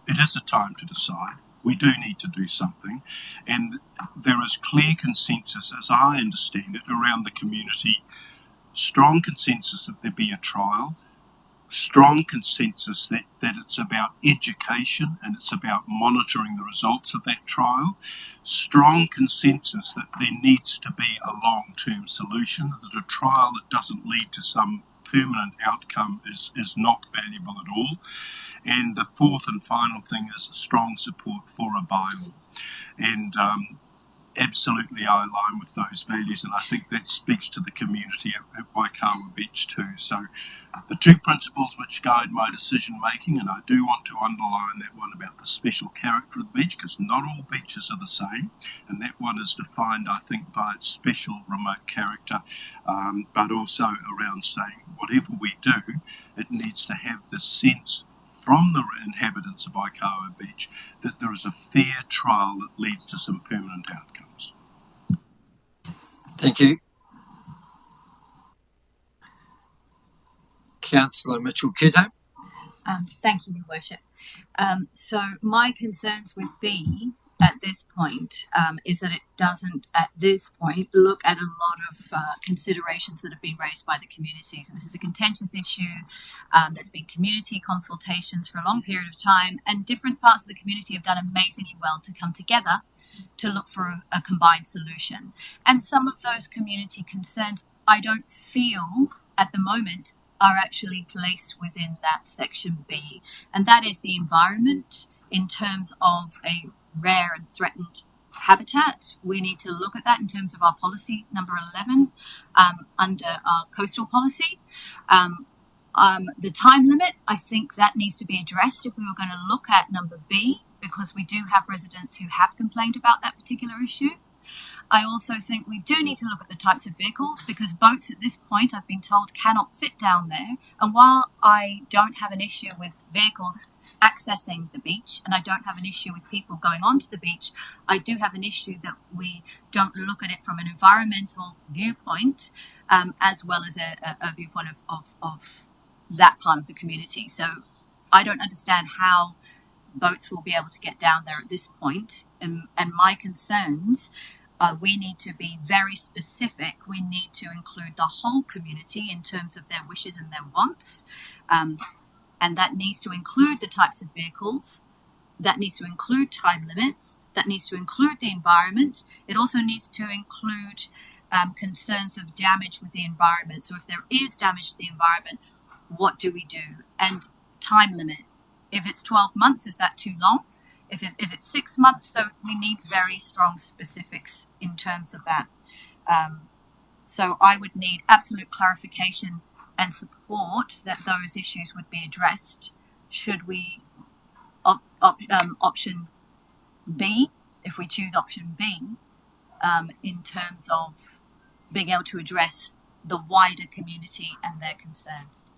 it is a time to decide. We do need to do something, and there is clear consensus, as I understand it, around the community, strong consensus that there be a trial, strong consensus that it's about education and it's about monitoring the results of that trial, strong consensus that there needs to be a long-term solution, that a trial that doesn't lead to some permanent outcome is not valuable at all. And the fourth and final thing is strong support for a bylaw. And absolutely I align with those values, and I think that speaks to the community at Waikawa Beach too. So the two principles which guide my decision making, and I do want to underline that one about the special character of the beach, because not all beaches are the same, and that one is defined, I think, by its special remote character, but also around saying whatever we do, it needs to have this sense from the inhabitants of Waikawa Beach that there is a fair trial that leads to some permanent outcomes. Thank you. Councillor Mitchell-Kiddo. Thank you, Your Worship. So my concerns with B at this point is that it doesn't, at this point, look at a lot of considerations that have been raised by the community. So this is a contentious issue. There's been community consultations for a long period of time, and different parts of the community have done amazingly well to come together to look for a combined solution. And some of those community concerns, I don't feel at the moment are actually placed within that section B, and that is the environment in terms of a rare and threatened habitat. We need to look at that in terms of our policy number 11 under our coastal policy. The time limit, I think that needs to be addressed if we were going to look at number B, because we do have residents who have complained about that particular issue. I also think we do need to look at the types of vehicles, because boats at this point, I've been told, cannot fit down there. And while I don't have an issue with vehicles accessing the beach, and I don't have an issue with people going onto the beach, I do have an issue that we don't look at it from an environmental viewpoint, as well as a viewpoint of that part of the community. So I don't understand how boats will be able to get down there at this point. And my concerns, we need to be very specific. We need to include the whole community in terms of their wishes and their wants. And that needs to include the types of vehicles, that needs to include time limits, that needs to include the environment. It also needs to include concerns of damage with the environment. So if there is damage to the environment, what do we do? And time limit. If it's 12 months, is that too long? Is it 6 months? So we need very strong specifics in terms of that. So I would need absolute clarification and support that those issues would be addressed should we option B, if we choose option B, in terms of being able to address the wider community and their concerns.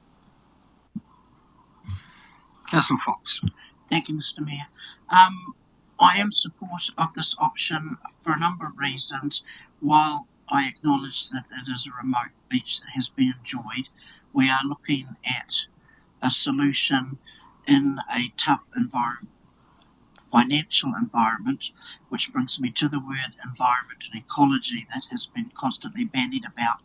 Councillor Fox. Thank you, Mr. Mayor. I am supportive of this option for a number of reasons. While I acknowledge that it is a remote beach that has been enjoyed, we are looking at a solution in a tough environment, financial environment, which brings me to the word environment and ecology that has been constantly bandied about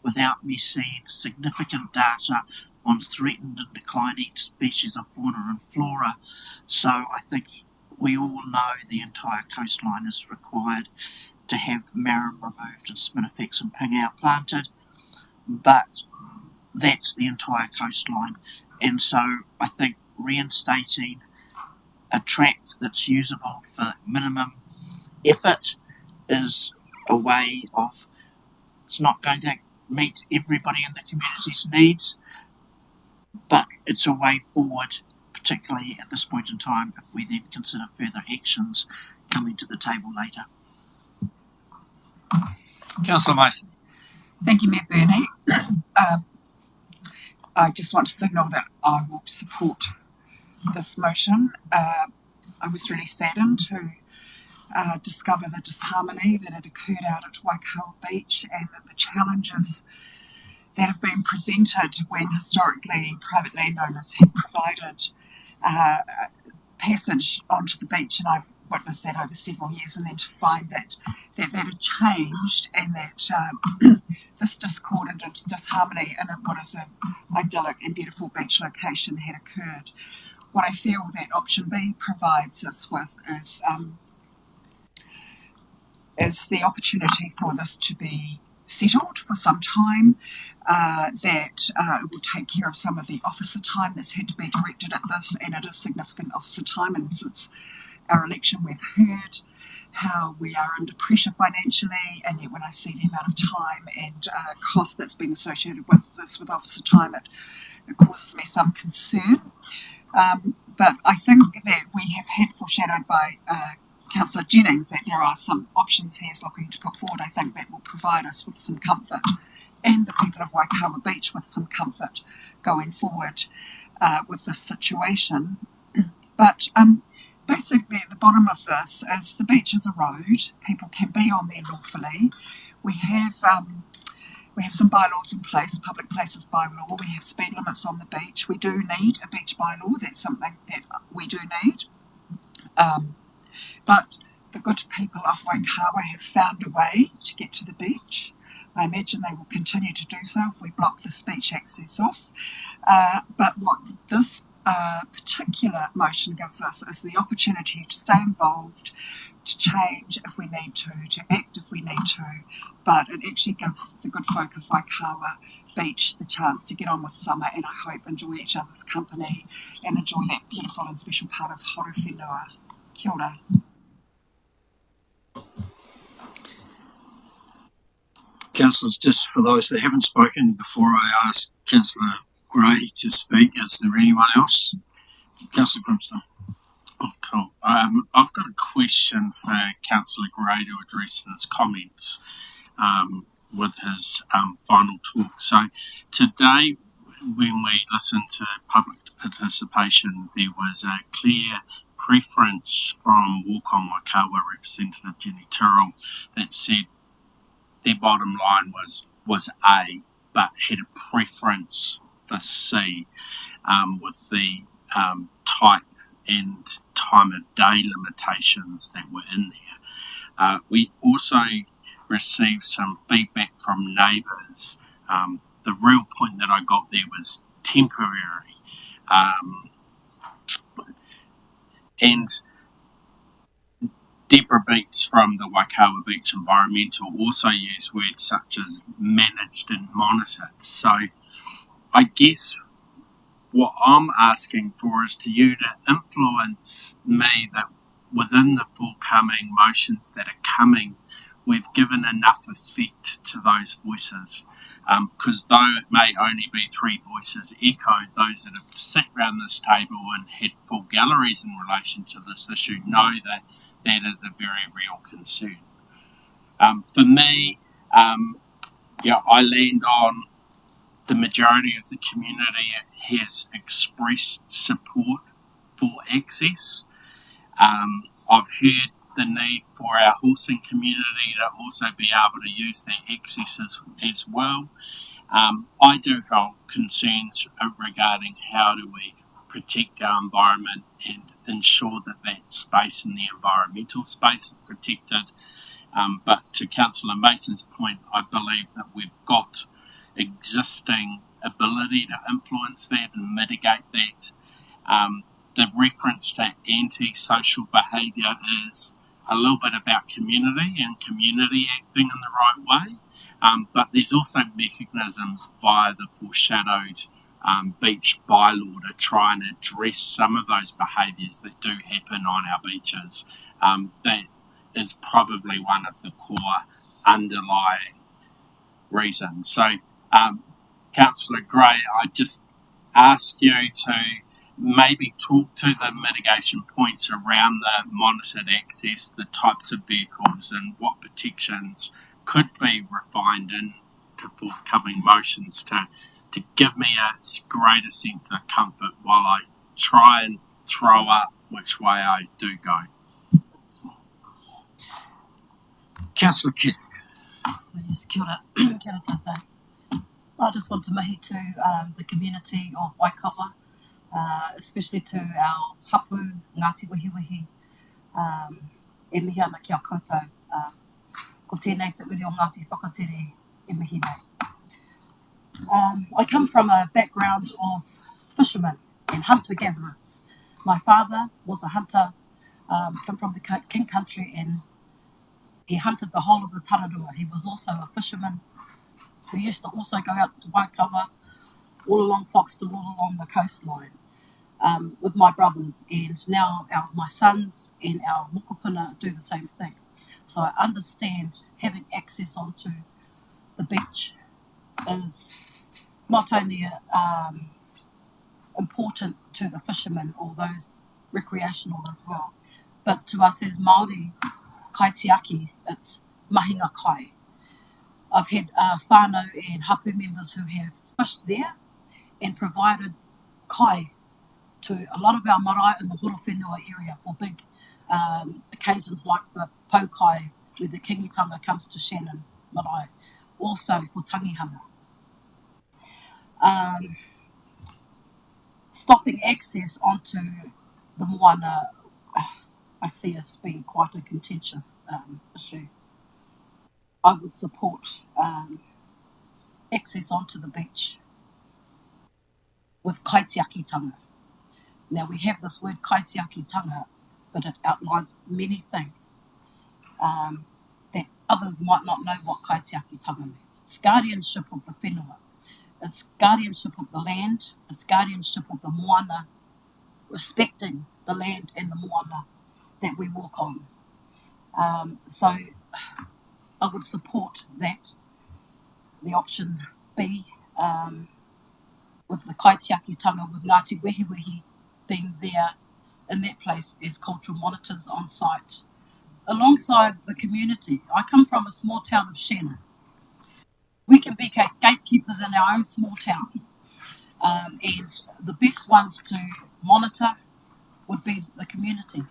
without me seeing significant data on threatened and declining species of fauna and flora. So I think we all know the entire coastline is required to have marram removed and spinifex and ping out planted, but that's the entire coastline. And so I think reinstating a track that's usable for minimum effort is a way of, it's not going to meet everybody in the community's needs, but it's a way forward, particularly at this point in time, if we then consider further actions coming to the table later. Councillor Mason. Thank you, Mayor Burney. I just want to signal that I will support this motion. I was really saddened to discover the disharmony that had occurred out at Waikawa Beach, and that the challenges that have been presented when historically private landowners had provided passage onto the beach, and I've witnessed that over several years, and then to find that had changed, and that this discord and disharmony in what is an idyllic and beautiful beach location had occurred. What I feel that option B provides us with is the opportunity for this to be settled for some time, that it will take care of some of the officer time that's had to be directed at this, and it is significant officer time, and since our election we've heard how we are under pressure financially, and yet when I see the amount of time and cost that's been associated with this with officer time, it causes me some concern. But I think that we have had foreshadowed by Councillor Jennings that there are some options he is looking to put forward. I think that will provide us with some comfort, and the people of Waikawa Beach with some comfort going forward with this situation. But basically at the bottom of this is the beach is a road. People can be on there lawfully. We have some bylaws in place, public places bylaw. We have speed limits on the beach. We do need a beach bylaw. That's something that we do need. But the good people of Waikawa have found a way to get to the beach. I imagine they will continue to do so if we block this beach access off. But what this particular motion gives us is the opportunity to stay involved, to change if we need to act if we need to, but it actually gives the good folk of Waikawa Beach the chance to get on with summer, and I hope enjoy each other's company and enjoy that beautiful and special part of Horowhenua. Kia ora. Councillors, just for those that haven't spoken, before I ask Councillor Gray to speak, is there anyone else? Councillor Grimstone. Oh, cool. I've got a question for Councillor Gray to address in his comments with his final talk. So today, when we listened to public participation, there was a clear preference from Walk on Waikawa Representative Jenny Tyrrell that said their bottom line was A, but had a preference for C, with the type and time of day limitations that were in there. We also received some feedback from neighbours. The real point that I got there was temporary. And Deborah Beats from the Waikawa Beach Environmental also used words such as managed and monitored. So I guess what I'm asking for is to you to influence me that within the forthcoming motions that are coming, we've given enough effect to those voices. Because though it may only be three voices echoed, those that have sat around this table and had full galleries in relation to this issue know that that is a very real concern. For me, I land on the majority of the community has expressed support for access. I've heard the need for our horsing community to also be able to use their access as well. I do have concerns regarding how do we protect our environment and ensure that that space in the environmental space is protected. But to Councillor Mason's point, I believe that we've got existing ability to influence that and mitigate that. The reference to anti-social behaviour is a little bit about community and community acting in the right way, but there's also mechanisms via the foreshadowed beach bylaw to try and address some of those behaviours that do happen on our beaches. That is probably one of the core underlying reasons. So, Councillor Gray, I just ask you to maybe talk to the mitigation points around the monitored access, the types of vehicles and what protections could be refined into to forthcoming motions to give me a greater sense of comfort while I try and throw up which way I do go. Councillor Kidd. Yes, kia ora. Kia ora tātou. I just want to mahi to the community of Waikawa, especially to our hapu, Ngāti Wehiwehi, e mihi ana ki a koutou. Ko tēnei te uri o Ngāti Whakatere e mihi nei. I come from a background of fishermen and hunter-gatherers. My father was a hunter, come from the King Country, and he hunted the whole of the Tararua. He was also a fisherman who used to also go out to Waikawa, all along Foxton, all along the coastline, with my brothers. And now my sons and our mokopuna do the same thing. So I understand having access onto the beach is not only important to the fishermen or those recreational as well, but to us as Māori kaitiaki, it's mahinga kai. I've had whānau and hapu members who have fished there and provided kai to a lot of our marae in the Horowhenua area for big occasions like the Paukai, where the kingitanga comes to Shannon marae, also for tangihanga. Stopping access onto the moana, I see as being quite a contentious issue. I would support access onto the beach with kaitiakitanga. Now we have this word kaitiakitanga, but it outlines many things that others might not know what kaitiakitanga means. It's guardianship of the whenua. It's guardianship of the land. It's guardianship of the moana, respecting the land and the moana that we walk on. So I would support that, the option B, with the kaitiakitanga, with Ngāti Wehiwehi being there in that place as cultural monitors on site, alongside the community. I come from a small town of Shannon. We can be gatekeepers in our own small town, and the best ones to monitor would be the community.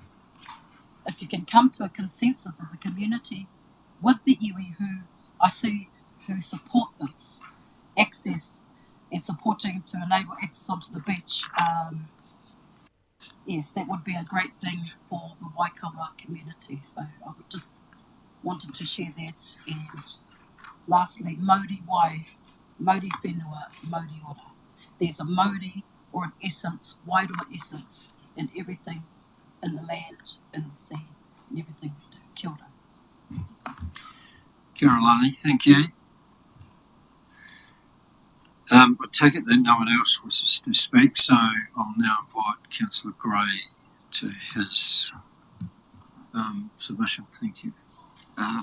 If you can come to a consensus as a community with the iwi who I see who support this access and supporting to enable access onto the beach, yes, that would be a great thing for the Waikawa community. So I would just wanted to share that. And lastly, Mauri Wai, Mauri Whenua, Mauri Ora. There's a Mauri, or an essence, Wairoa essence, in everything, in the land, in the sea, and everything we do. Kia ora. Kia ora, Lani, thank you. I take it that no one else wishes to speak, so I'll now invite Councillor Gray to his submission. Thank you.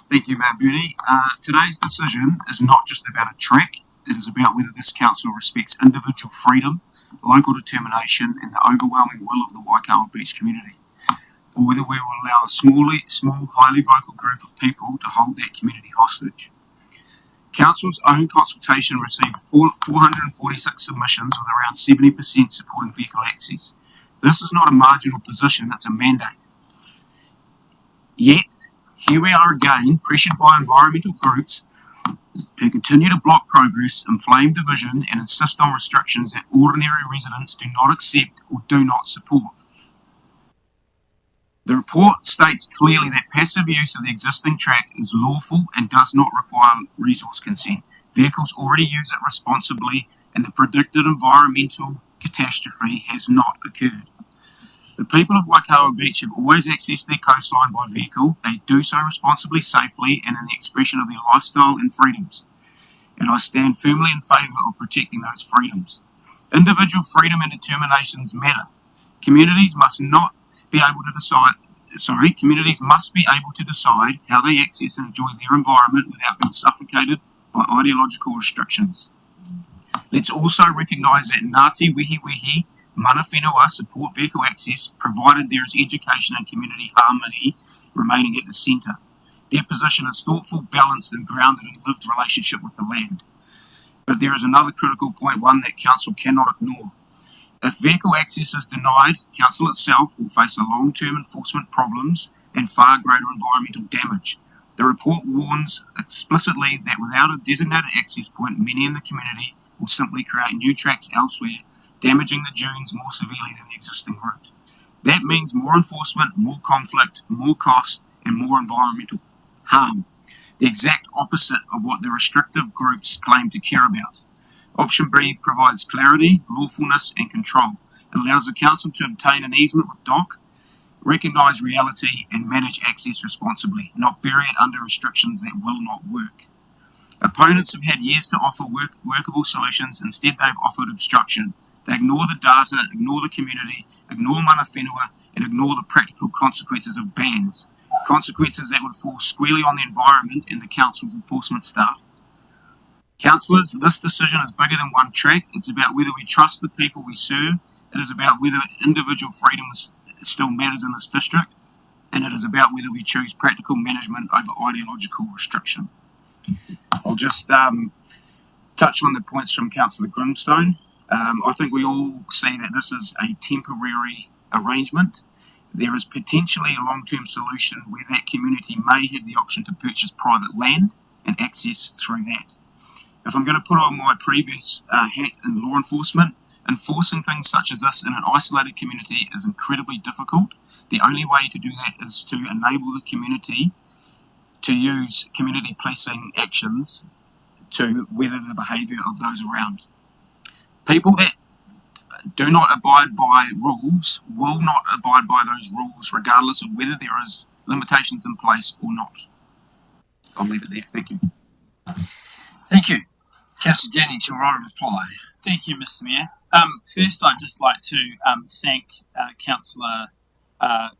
Thank you, Matt Beauty. Today's decision is not just about a track, it is about whether this council respects individual freedom, local determination and the overwhelming will of the Waikawa Beach community, or whether we will allow a small, highly vocal group of people to hold that community hostage. Council's own consultation received 446 submissions with around 70% supporting vehicle access. This is not a marginal position, it's a mandate. Yet, here we are again, pressured by environmental groups who continue to block progress, inflame division and insist on restrictions that ordinary residents do not accept or do not support. The report states clearly that passive use of the existing track is lawful and does not require resource consent. Vehicles already use it responsibly and the predicted environmental catastrophe has not occurred. The people of Waikawa Beach have always accessed their coastline by vehicle. They do so responsibly, safely and in the expression of their lifestyle and freedoms. And I stand firmly in favour of protecting those freedoms. Individual freedom and determinations matter. Communities must be able to decide how they access and enjoy their environment without being suffocated by ideological restrictions. Let's also recognise that Ngāti Wehiwehi, Mana Whenua support vehicle access provided there is education and community harmony remaining at the centre. Their position is thoughtful, balanced and grounded in lived relationship with the land. But there is another critical point, one that Council cannot ignore. If vehicle access is denied, Council itself will face a long-term enforcement problems and far greater environmental damage. The report warns explicitly that without a designated access point, many in the community will simply create new tracks elsewhere, damaging the dunes more severely than the existing route. That means more enforcement, more conflict, more cost, and more environmental harm. The exact opposite of what the restrictive groups claim to care about. Option B provides clarity, lawfulness, and control. It allows the Council to obtain an easement with DOC, recognise reality, and manage access responsibly, not bury it under restrictions that will not work. Opponents have had years to offer workable solutions. Instead, they've offered obstruction. They ignore the data, ignore the community, ignore mana whenua, and ignore the practical consequences of bans. Consequences that would fall squarely on the environment and the Council's enforcement staff. Councillors, this decision is bigger than one track. It's about whether we trust the people we serve. It is about whether individual freedom still matters in this district. And it is about whether we choose practical management over ideological restriction. I'll just touch on the points from Councillor Grimstone. I think we all see that this is a temporary arrangement. There is potentially a long-term solution where that community may have the option to purchase private land and access through that. If I'm going to put on my previous hat in law enforcement, enforcing things such as this in an isolated community is incredibly difficult. The only way to do that is to enable the community to use community policing actions to weather the behaviour of those around. People that do not abide by rules will not abide by those rules regardless of whether there is limitations in place or not. I'll leave it there. Thank you. Thank you. Councillor Jennings, your right of reply. Thank you, Mr. Mayor. First, I'd just like to thank Councillor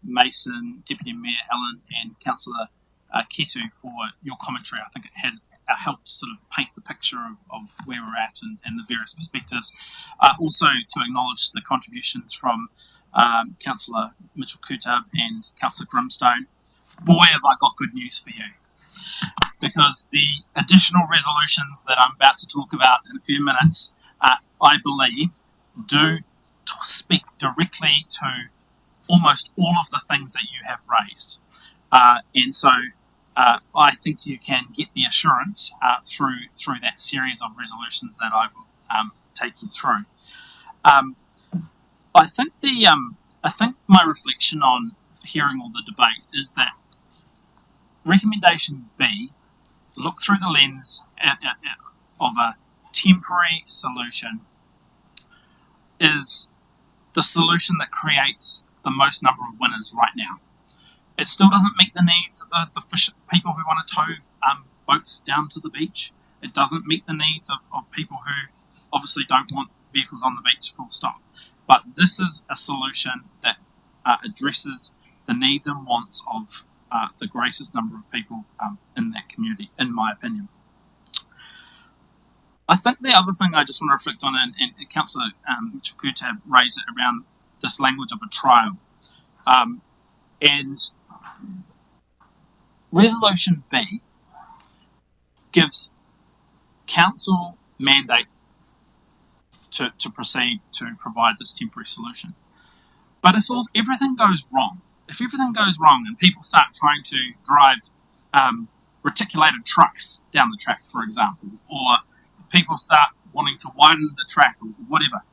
Mason, Deputy Mayor Allen, and Councillor Ketu for your commentary. I think it had helped sort of paint the picture of where we're at and the various perspectives. Also, to acknowledge the contributions from Councillor Mitchell-Kutab and Councillor Grimstone. Boy, have I got good news for you. Because the additional resolutions that I'm about to talk about in a few minutes, I believe, do speak directly to almost all of the things that you have raised. And so I think you can get the assurance through that series of resolutions that I will take you through. I think my reflection on hearing all the debate is that recommendation B, look through the lens of a temporary solution, is the solution that creates the most number of winners right now. It still doesn't meet the needs of the people who want to tow boats down to the beach. It doesn't meet the needs of people who obviously don't want vehicles on the beach, full stop. But this is a solution that addresses the needs and wants of the greatest number of people in that community, in my opinion. I think the other thing I just want to reflect on, and Councillor Mitchell-Kutab raised it around this language of a trial. And Resolution B gives Council mandate to proceed to provide this temporary solution. But if everything goes wrong, and people start trying to drive reticulated trucks down the track, for example, or people start wanting to widen the track or whatever,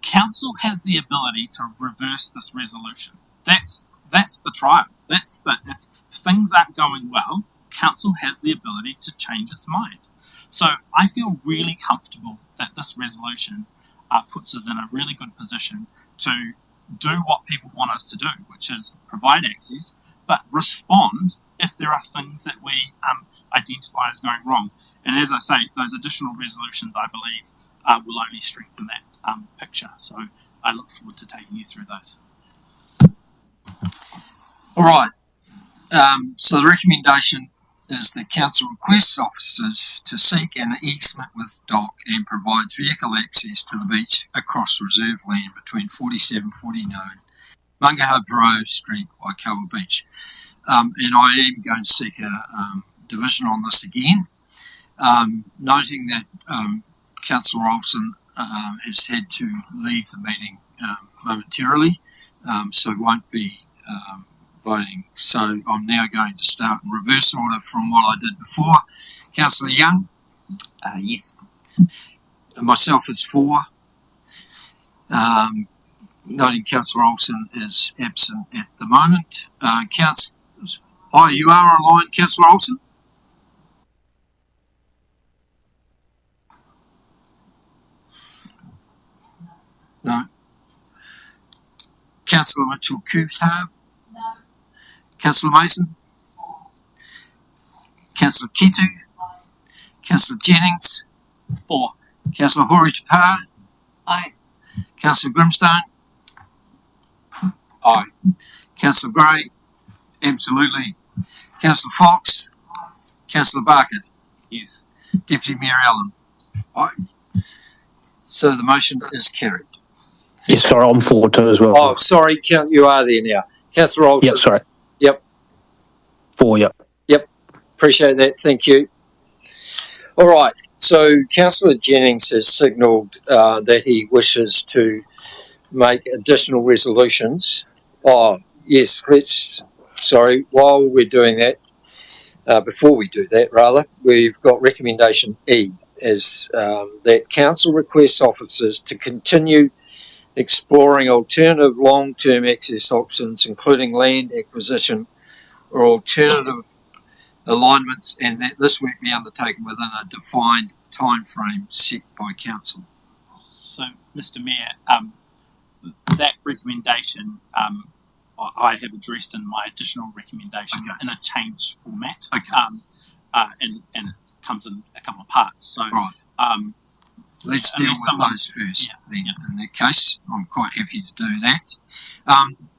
Council has the ability to reverse this resolution. That's the trial. If things aren't going well, Council has the ability to change its mind. So I feel really comfortable that this resolution puts us in a really good position to do what people want us to do, which is provide access, but respond if there are things that we identify as going wrong. And as I say, those additional resolutions, I believe, will only strengthen that picture. So I look forward to taking you through those. All right. So the recommendation is that Council requests officers to seek an easement with DOC and provides vehicle access to the beach across reserve land between 4749 Mangaharau Street, Waikawa Beach. And I am going to seek a division on this again, noting that Councillor Olsen has had to leave the meeting momentarily, so won't be voting. So I'm now going to start in reverse order from what I did before. Councillor Young? Yes. And myself is for. Noting Councillor Olsen is absent at the moment. You are online, Councillor Olsen? No. Councillor Mitchell-Coulthard? No. Councillor Mason? Councillor Kitu? Councillor Jennings? For. Councillor Hori Tapar? Aye. Councillor Grimstone? Aye. Councillor Gray? Absolutely. Councillor Fox? Councillor Barker? Yes. Deputy Mayor Allen? Aye. So the motion is carried. Yes, sorry, I'm for too as well. Oh, sorry, you are there now. Councillor Olsen? Yep, sorry. Yep. For, yep. Yep. Appreciate that. Thank you. All right. So Councillor Jennings has signalled that he wishes to make additional resolutions. Oh, yes, while we're doing that, before we do that, rather, we've got recommendation E as that council requests officers to continue exploring alternative long-term access options, including land acquisition or alternative alignments, and that this work be undertaken within a defined time frame set by council. So, Mr. Mayor, that recommendation I have addressed in my additional recommendations in a changed format, and it comes in a couple of parts. So, right. Let's deal with those first. Yeah. In that case, I'm quite happy to do that.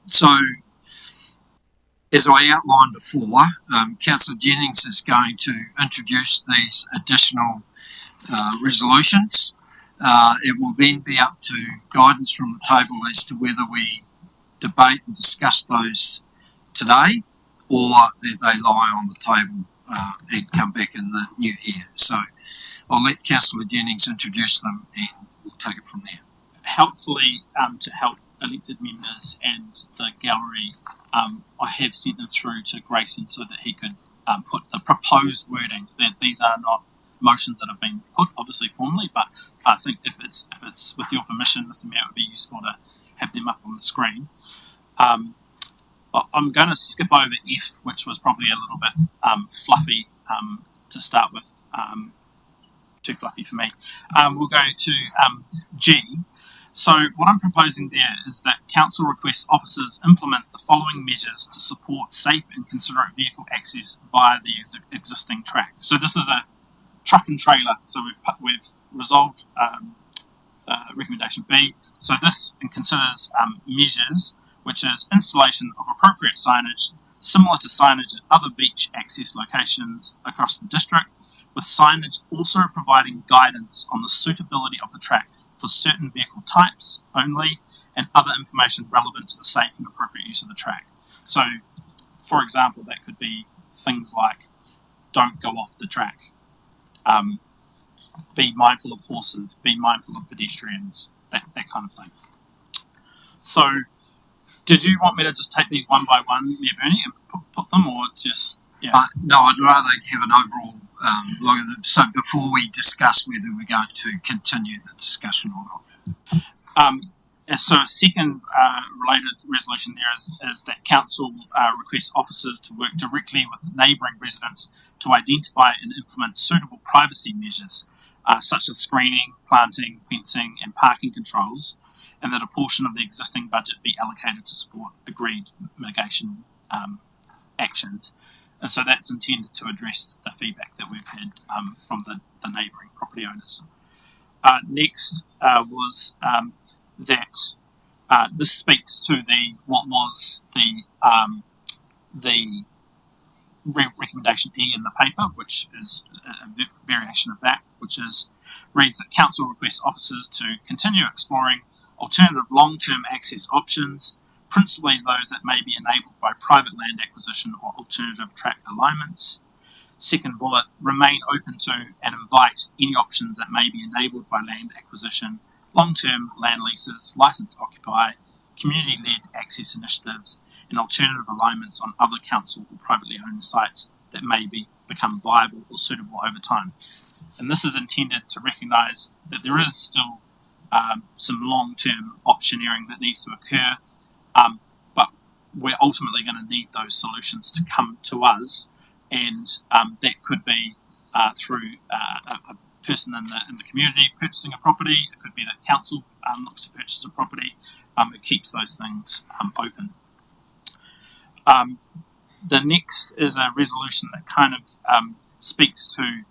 So, as I outlined before, Councillor Jennings is going to introduce these additional resolutions. It will then be up to guidance from the table as to whether we debate and discuss those today or that they lie on the table and come back in the new year. So I'll let Councillor Jennings introduce them and we'll take it from there. Helpfully, to help elected members and the gallery, I have sent them through to Grayson so that he could put the proposed wording, that these are not motions that have been put, obviously formally, but I think if it's with your permission, Mr. Mayor, it would be useful to have them up on the screen. I'm going to skip over F, which was probably a little bit fluffy to start with, too fluffy for me. We'll go to G. So what I'm proposing there is that council requests officers implement the following measures to support safe and considerate vehicle access via the existing track. So this is a truck and trailer. So we've resolved recommendation B. So this considers measures, which is installation of appropriate signage similar to signage at other beach access locations across the district, with signage also providing guidance on the suitability of the track for certain vehicle types only, and other information relevant to the safe and appropriate use of the track. So, for example, that could be things like don't go off the track, be mindful of horses, be mindful of pedestrians, that kind of thing. So, did you want me to just take these one by one, Mayor Bernie, and put them, or just... Yeah. No, I'd rather have an overall look at them. So before we discuss whether we're going to continue the discussion or not. So a second related resolution there is that council requests officers to work directly with neighbouring residents to identify and implement suitable privacy measures, such as screening, planting, fencing and parking controls, and that a portion of the existing budget be allocated to support agreed mitigation actions. And so that's intended to address the feedback that we've had from the neighbouring property owners. Next was that this speaks to what was the recommendation E in the paper, which is a variation of that, which reads that council requests officers to continue exploring alternative long-term access options, principally those that may be enabled by private land acquisition or alternative track alignments, second bullet, remain open to and invite any options that may be enabled by land acquisition, long-term land leases, licence to occupy, community-led access initiatives, and alternative alignments on other council or privately owned sites that may become viable or suitable over time. And this is intended to recognise that there is still some long-term optioneering that needs to occur, but we're ultimately going to need those solutions to come to us, and that could be through a person in the community purchasing a property. It could be that council looks to purchase a property. It keeps those things open. The next is a resolution that kind of speaks to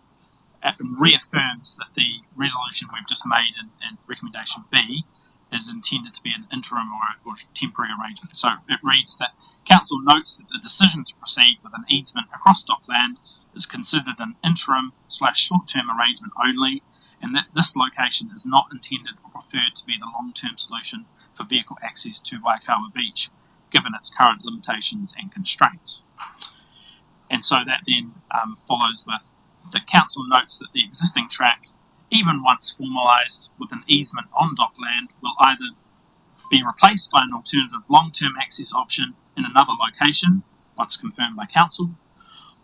and reaffirms that the resolution we've just made in recommendation B is intended to be an interim or temporary arrangement. So it reads that Council notes that the decision to proceed with an easement across Dockland is considered an interim / short-term arrangement only, and that this location is not intended or preferred to be the long-term solution for vehicle access to Waikawa Beach, given its current limitations and constraints. And so that then follows with the Council notes that the existing track, even once formalised with an easement on Dockland, will either be replaced by an alternative long-term access option in another location, once confirmed by Council,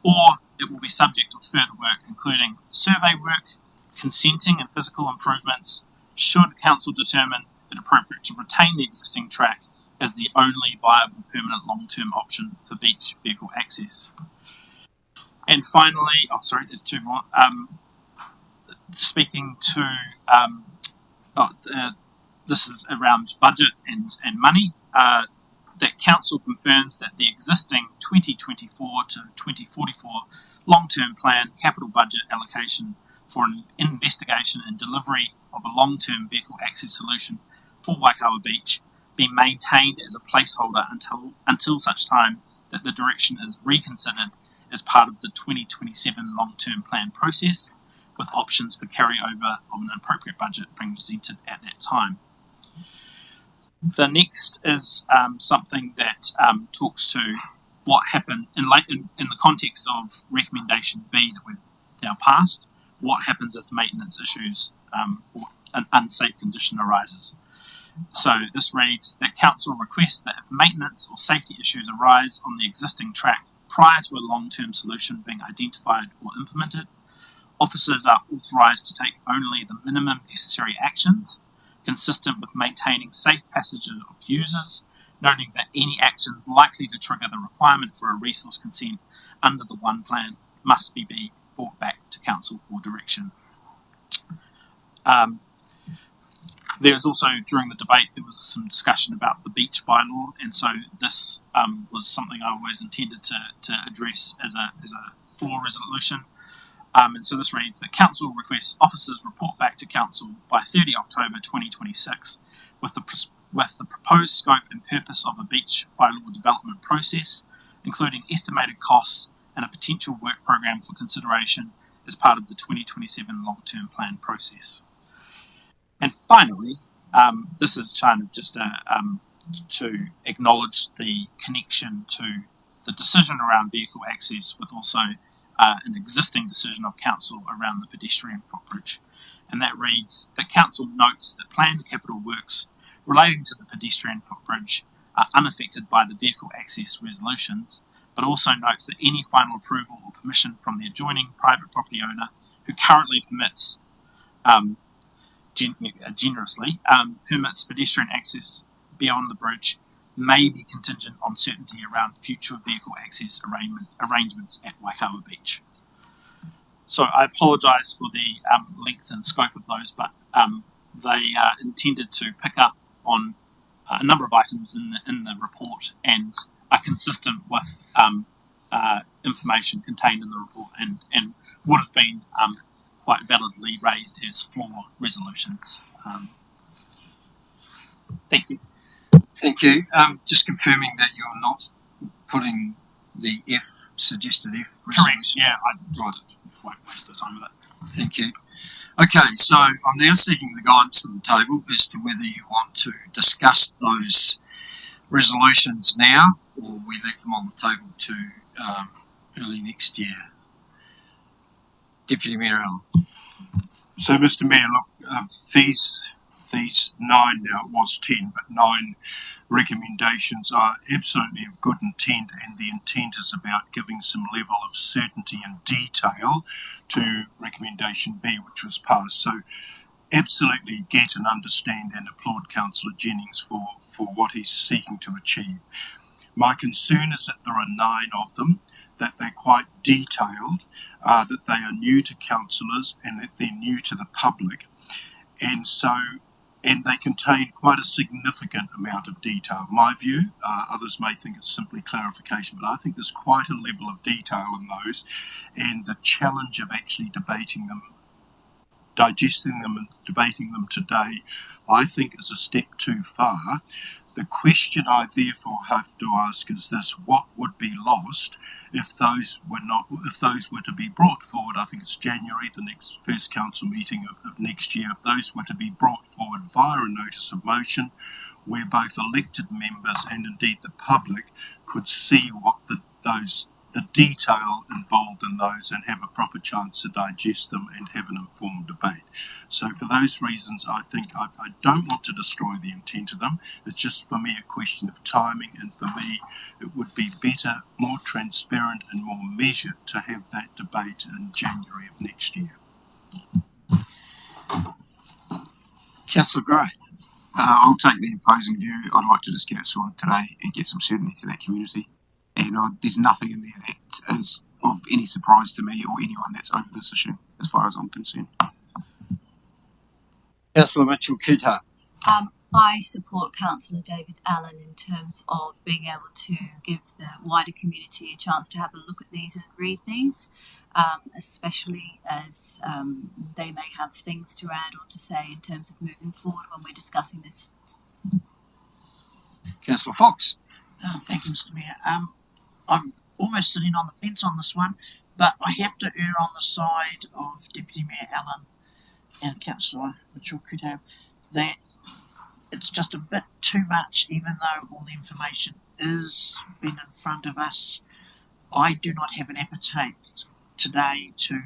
or it will be subject to further work, including survey work, consenting and physical improvements, should Council determine it appropriate to retain the existing track as the only viable permanent long-term option for beach vehicle access. And finally, there's two more. Speaking to, this is around budget and money, that Council confirms that the existing 2024 to 2044 long-term plan capital budget allocation for an investigation and delivery of a long-term vehicle access solution for Waikawa Beach be maintained as a placeholder until such time that the direction is reconsidered as part of the 2027 long-term plan process, with options for carryover of an appropriate budget being presented at that time. The next is something that talks to what happened in the context of recommendation B that we've now passed. What happens if maintenance issues or an unsafe condition arises? So this reads that Council requests that if maintenance or safety issues arise on the existing track prior to a long-term solution being identified or implemented, officers are authorised to take only the minimum necessary actions consistent with maintaining safe passages of users, noting that any actions likely to trigger the requirement for a resource consent under the One Plan must be brought back to Council for direction. There's also, during the debate, there was some discussion about the beach bylaw, and so this was something I always intended to address as a floor resolution. And so this reads that Council requests officers report back to Council by 30 October 2026 with the proposed scope and purpose of a beach bylaw development process, including estimated costs and a potential work program for consideration as part of the 2027 long-term plan process. And finally, this is kind of just to acknowledge the connection to the decision around vehicle access with also an existing decision of Council around the pedestrian footbridge. And that reads that Council notes that planned capital works relating to the pedestrian footbridge are unaffected by the vehicle access resolutions, but also notes that any final approval or permission from the adjoining private property owner who currently permits generously permits pedestrian access beyond the bridge may be contingent on certainty around future vehicle access arrangements at Waikawa Beach. So I apologise for the length and scope of those, but they are intended to pick up on a number of items in the report and are consistent with information contained in the report and would have been quite validly raised as floor resolutions. Thank you. Thank you. Just confirming that you're not putting the suggested F resolution. Correct, yeah, I won't waste the time with it. Thank you. Okay, so I'm now seeking the guidance on the table as to whether you want to discuss those resolutions now or we leave them on the table to early next year. Deputy Mayor Allen. So, Mr. Mayor, look, these 9, now it was 10, but 9 recommendations are absolutely of good intent, and the intent is about giving some level of certainty and detail to recommendation B, which was passed. So absolutely get and understand and applaud Councillor Jennings for what he's seeking to achieve. My concern is that there are 9 of them, that they're quite detailed, that they are new to councillors and that they're new to the public. And they contain quite a significant amount of detail. My view, others may think it's simply clarification, but I think there's quite a level of detail in those, and the challenge of actually debating them, digesting them and debating them today, I think is a step too far. The question I therefore have to ask is this: what would be lost if those were to be brought forward? I think it's January, the first council meeting of next year. If those were to be brought forward via a notice of motion, where both elected members and indeed the public could see what the detail involved in those and have a proper chance to digest them and have an informed debate. So for those reasons, I think I don't want to destroy the intent of them. It's just for me a question of timing, and for me it would be better, more transparent and more measured to have that debate in January of next year. Councillor Gray. I'll take the opposing view. I'd like to just get it sorted today and get some certainty to that community. And there's nothing in there that is of any surprise to me or anyone that's over this issue, as far as I'm concerned. Councillor Mitchell-Kutar. I support Councillor David Allen in terms of being able to give the wider community a chance to have a look at these and read these, especially as they may have things to add or to say in terms of moving forward when we're discussing this. Councillor Fox. Thank you, Mr. Mayor. I'm almost sitting on the fence on this one, but I have to err on the side of Deputy Mayor Allen and Councillor Mitchell-Kutar that it's just a bit too much, even though all the information is been in front of us. I do not have an appetite today to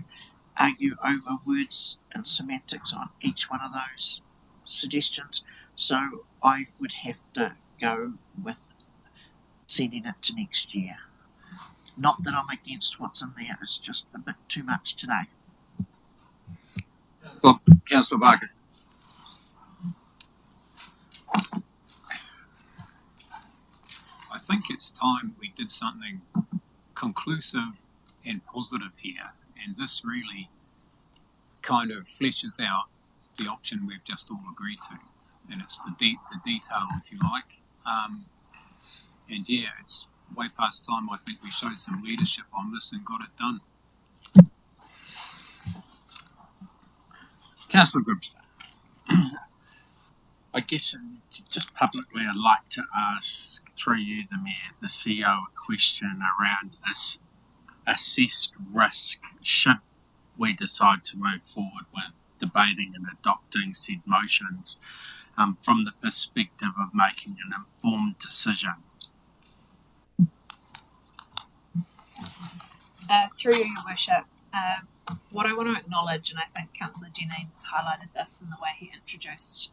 argue over words and semantics on each one of those suggestions, so I would have to go with sending it to next year. Not that I'm against what's in there, it's just a bit too much today. Councillor Barker. I think it's time we did something conclusive and positive here, and this really kind of fleshes out the option we've just all agreed to, and it's the detail, if you like. And yeah, it's way past time. I think we showed some leadership on this and got it done. Councillor Gribbs. I guess just publicly I'd like to ask, through you, the Mayor, the CEO, a question around assessed risk should we decide to move forward with debating and adopting said motions from the perspective of making an informed decision. Through you, Your Worship, what I want to acknowledge, and I think Councillor Jennings highlighted this in the way he introduced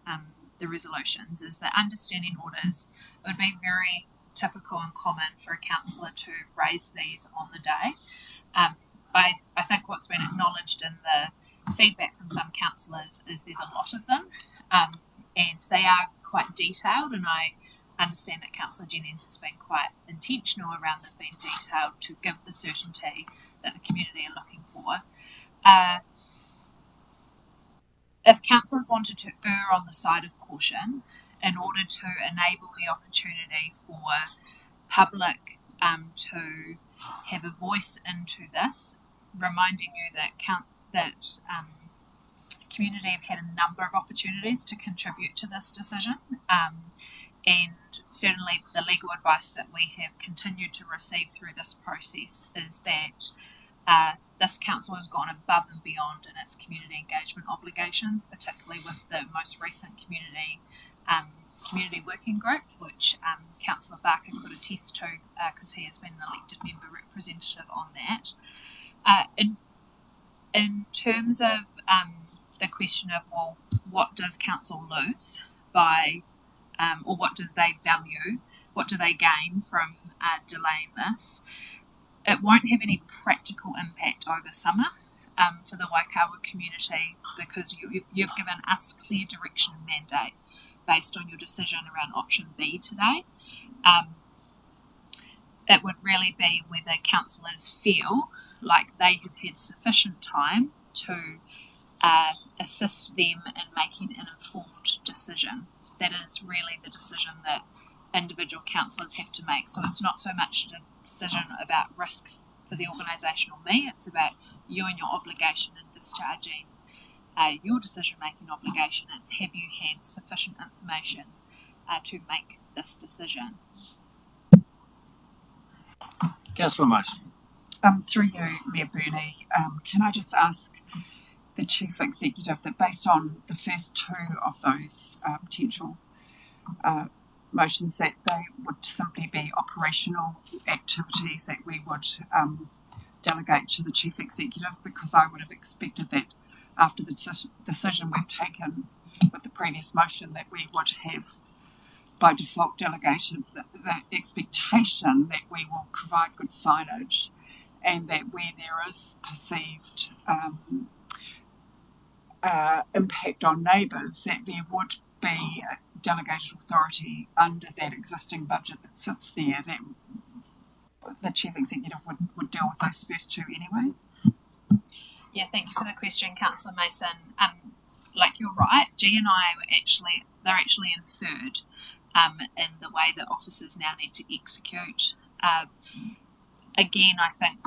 the resolutions, is that understanding orders would be very typical and common for a councillor to raise these on the day. I think what's been acknowledged in the feedback from some councillors is there's a lot of them, and they are quite detailed, and I understand that Councillor Jennings has been quite intentional around them being detailed to give the certainty that the community are looking for. If councillors wanted to err on the side of caution in order to enable the opportunity for public to have a voice into this, reminding you that community have had a number of opportunities to contribute to this decision, and certainly the legal advice that we have continued to receive through this process is that this council has gone above and beyond in its community engagement obligations, particularly with the most recent community working group, which Councillor Barker could attest to because he has been an elected member representative on that. In terms of the question of, well, what does council lose by, or what does they value, what do they gain from delaying this? It won't have any practical impact over summer for the Waikawa community, because you've given us clear direction and mandate based on your decision around option B today. It would really be whether councillors feel like they have had sufficient time to assist them in making an informed decision. That is really the decision that individual councillors have to make. So it's not so much a decision about risk for the organisation or me, it's about you and your obligation in discharging your decision-making obligation. It's, have you had sufficient information to make this decision? Councillor Mason. Through you, Mayor Burney, can I just ask the Chief Executive that based on the first two of those potential motions, that they would simply be operational activities that we would delegate to the Chief Executive, because I would have expected that after the decision we've taken with the previous motion that we would have by default delegated the expectation that we will provide good signage, and that where there is perceived impact on neighbours, that there would be delegated authority under that existing budget that sits there, that the Chief Executive would deal with those first two anyway. Yeah, thank you for the question, Councillor Mason. Like, you're right, G and I they're actually inferred in the way that officers now need to execute. Again, I think,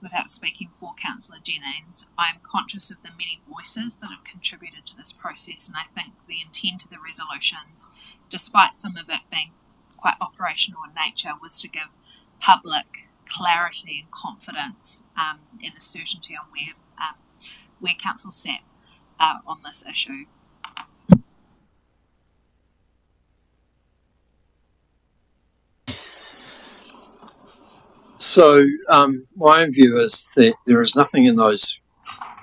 without speaking for Councillor Jennings, I'm conscious of the many voices that have contributed to this process, and I think the intent of the resolutions, despite some of it being quite operational in nature, was to give public clarity and confidence and a certainty on where council sat on this issue. So my own view is that there is nothing in those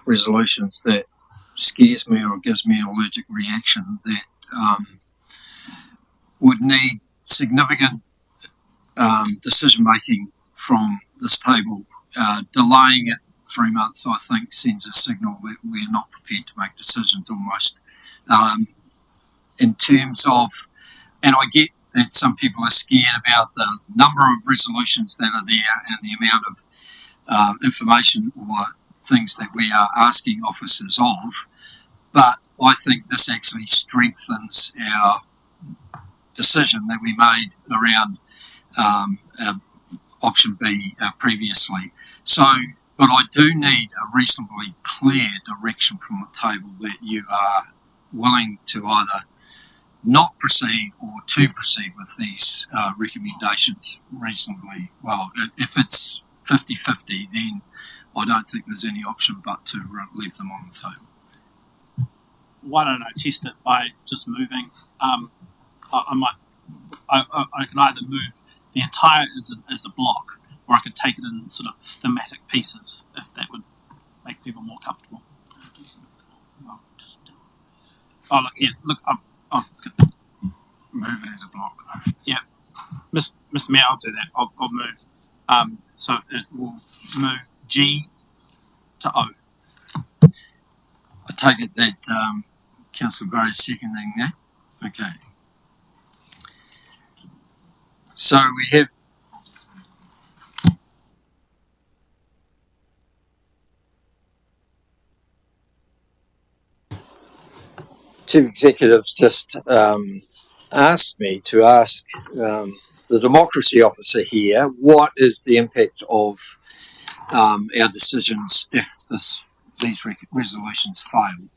resolutions that scares me or gives me an allergic reaction that would need significant decision making from this table. Delaying it 3 months, I think, sends a signal that we're not prepared to make decisions almost. In terms of, and I get that some people are scared about the number of resolutions that are there and the amount of information or things that we are asking officers of, but I think this actually strengthens our decision that we made around option B previously. So, but I do need a reasonably clear direction from the table that you are willing to either not proceed or to proceed with these recommendations reasonably well. If it's 50-50, then I don't think there's any option but to leave them on the table. Why don't I test it by just moving? I can either move the entire as a block, or I could take it in sort of thematic pieces, if that would make people more comfortable. Oh, look, yeah, look, I'll move it as a block. Yeah, Mr. Mayor, I'll do that. I'll move. So it will move G to O. I take it that Councillor Barry is seconding that. Okay. So we have Chief Executives just asked me to ask the Democracy Officer here, what is the impact of our decisions if these resolutions fail?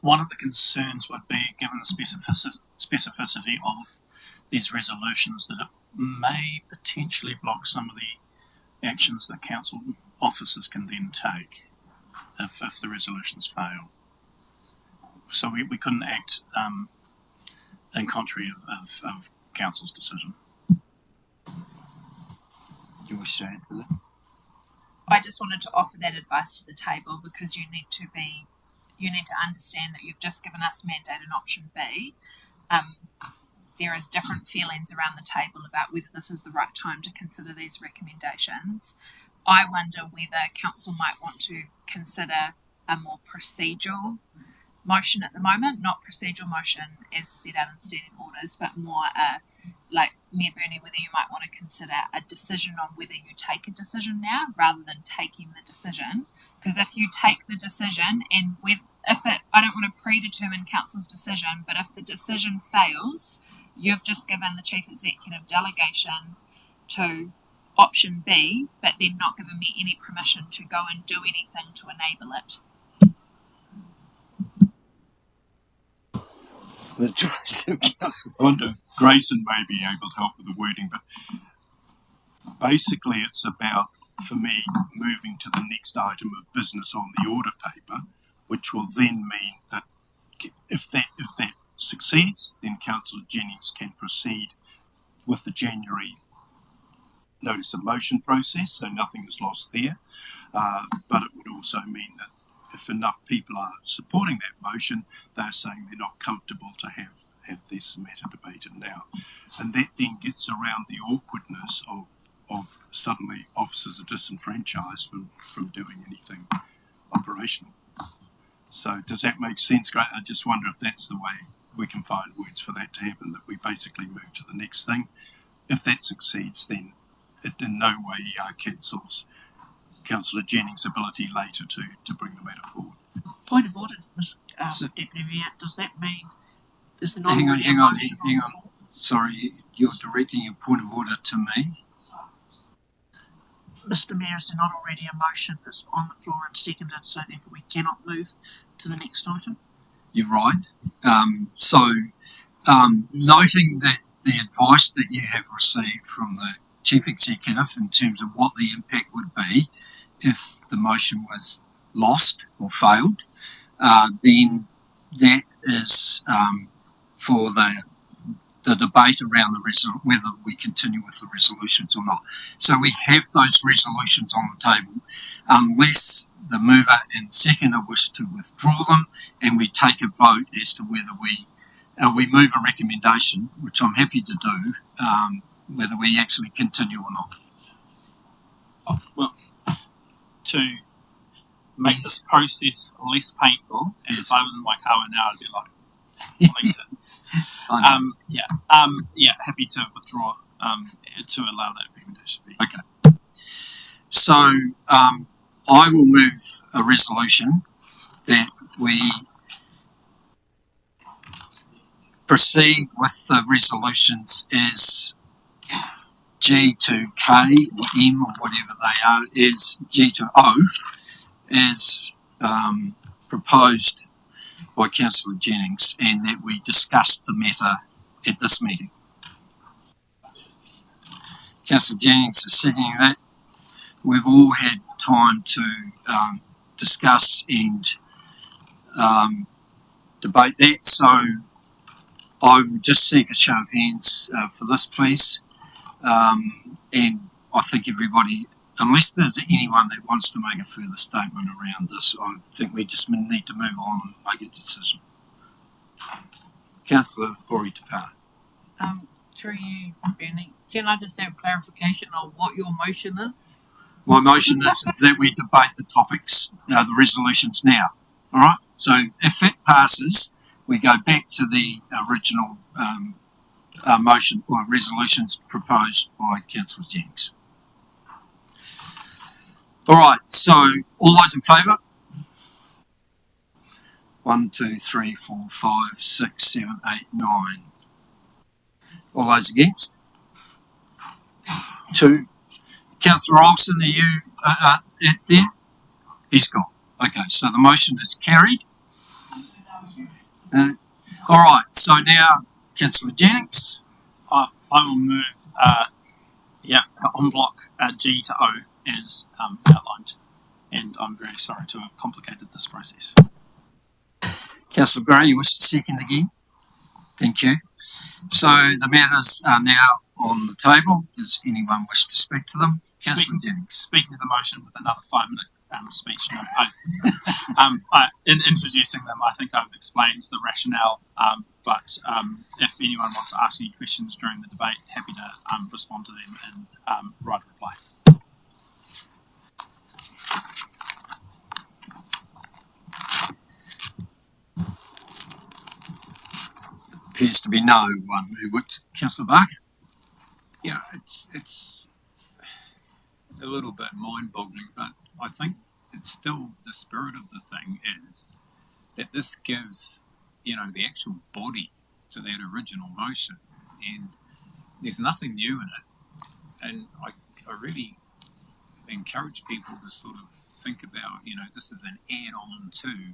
One of the concerns would be, given the specificity of these resolutions, that it may potentially block some of the actions that council officers can then take if the resolutions fail. So we couldn't act in contrary of council's decision. You wish to add to that? I just wanted to offer that advice to the table because you need to understand that you've just given us mandate in option B. There is different feelings around the table about whether this is the right time to consider these recommendations. I wonder whether council might want to consider a more procedural motion at the moment, not procedural motion as set out in standing orders, but more like Mayor Burney, whether you might want to consider a decision on whether you take a decision now rather than taking the decision. Because if you take the decision and I don't want to predetermine council's decision, but if the decision fails, you've just given the chief executive delegation to option B, but then not given me any permission to go and do anything to enable it. The choice of council. I wonder, Grayson may be able to help with the wording, but basically it's about, for me, moving to the next item of business on the order paper, which will then mean that if that succeeds, then Councillor Jennings can proceed with the January notice of motion process, so nothing is lost there. But it would also mean that if enough people are supporting that motion, they're saying they're not comfortable to have this matter debated now. And that then gets around the awkwardness of suddenly officers are disenfranchised from doing anything operational. So does that make sense? Great. I just wonder if that's the way we can find words for that to happen, that we basically move to the next thing. If that succeeds, then it in no way cancels Councillor Jennings' ability later to bring the matter forward. Point of order, Deputy Mayor, does that mean is there not Hang already a on. motion Sorry, you're directing your point of order to me. Mr. Mayor, is there not already a motion that's on the floor and seconded, so therefore we cannot move to the next item? You're right. Noting that the advice that you have received from the Chief Executive in terms of what the impact would be if the motion was lost or failed, then that is for the debate around whether we continue with the resolutions or not. So we have those resolutions on the table, unless the mover and seconder wish to withdraw them, and we take a vote as to whether we move a recommendation, which I'm happy to do, whether we actually continue or not. Oh, well, to make this process less painful, and if I was in my car now, I'd be like, please. Happy to withdraw to allow that recommendation to be. Okay. So I will move a resolution that we proceed with the resolutions as G to K or M or whatever they are, is G to O, as proposed by Councillor Jennings, and that we discussed the matter at this meeting. Councillor Jennings is seconding that. We've all had time to discuss and debate that, so I will just seek a show of hands for this, please. And I think everybody, unless there's anyone that wants to make a further statement around this, I think we just need to move on and make a decision. Councillor Hori Tapau. Through you, Bernie, can I just have clarification on what your motion is? My motion is that we debate the topics, the resolutions now. All right? So if it passes, we go back to the original motion or resolutions proposed by Councillor Jennings. All right, so all those in favour? 1, 2, 3, 4, 5, 6, 7, 8, 9. All those against? 2. Councillor Olsen, are you there? He's gone. Okay, so the motion is carried. All right, so now Councillor Jennings. I will move, en bloc G to O as outlined, and I'm very sorry to have complicated this process. Councillor Gray, you wish to second again? Thank you. So the matters are now on the table. Does anyone wish to speak to them? Councillor Jennings. Speaking of the motion with another 5-minute speech. No, in introducing them, I think I've explained the rationale, but if anyone wants to ask any questions during the debate, happy to respond to them and write a reply. Appears to be no one who would. Councillor Barker? Yeah, it's a little bit mind-boggling, but I think it's still the spirit of the thing is that this gives, the actual body to that original motion, and there's nothing new in it. And I really encourage people to sort of think about, this is an add-on to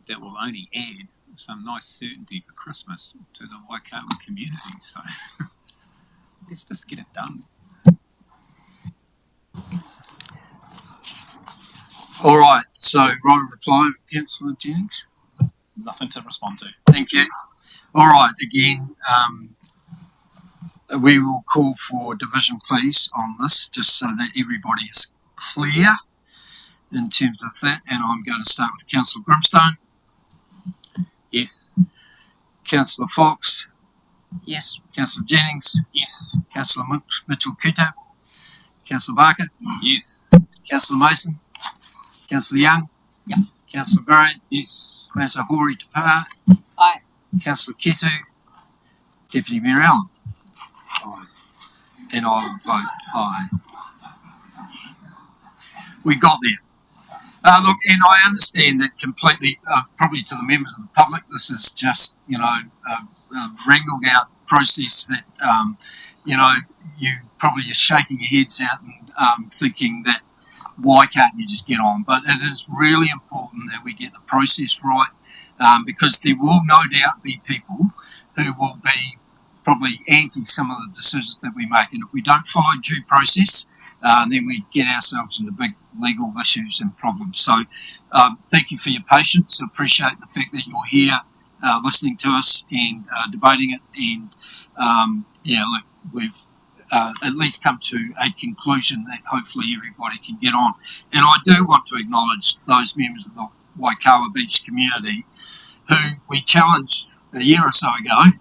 that will only add some nice certainty for Christmas to the Waikawa community. So let's just get it done. All right, so write a reply, Councillor Jennings. Nothing to respond to. Thank you. All right, again, we will call for division, please, on this, just so that everybody is clear in terms of that. And I'm going to start with Councillor Grimstone. Yes. Councillor Fox. Yes. Councillor Jennings. Yes. Councillor Mitchell-Kuta. Councillor Barker. Yes. Councillor Mason. Councillor Young. Yeah. Councillor Barry. Yes. Councillor Hori Tapa. Aye. Councillor Ketu. Deputy Mayor Allen. Aye. And I'll vote aye. We got there. Look, and I understand that completely, probably to the members of the public, this is just, wrangled out process that, you probably are shaking your heads out and thinking that why can't you just get on? But it is really important that we get the process right, because there will no doubt be people who will be probably anti some of the decisions that we make. And if we don't follow due process, then we get ourselves into big legal issues and problems. So thank you for your patience. I appreciate the fact that you're here listening to us and debating it. And look, we've at least come to a conclusion that hopefully everybody can get on. And I do want to acknowledge those members of the Waikawa Beach community who we challenged a year or so ago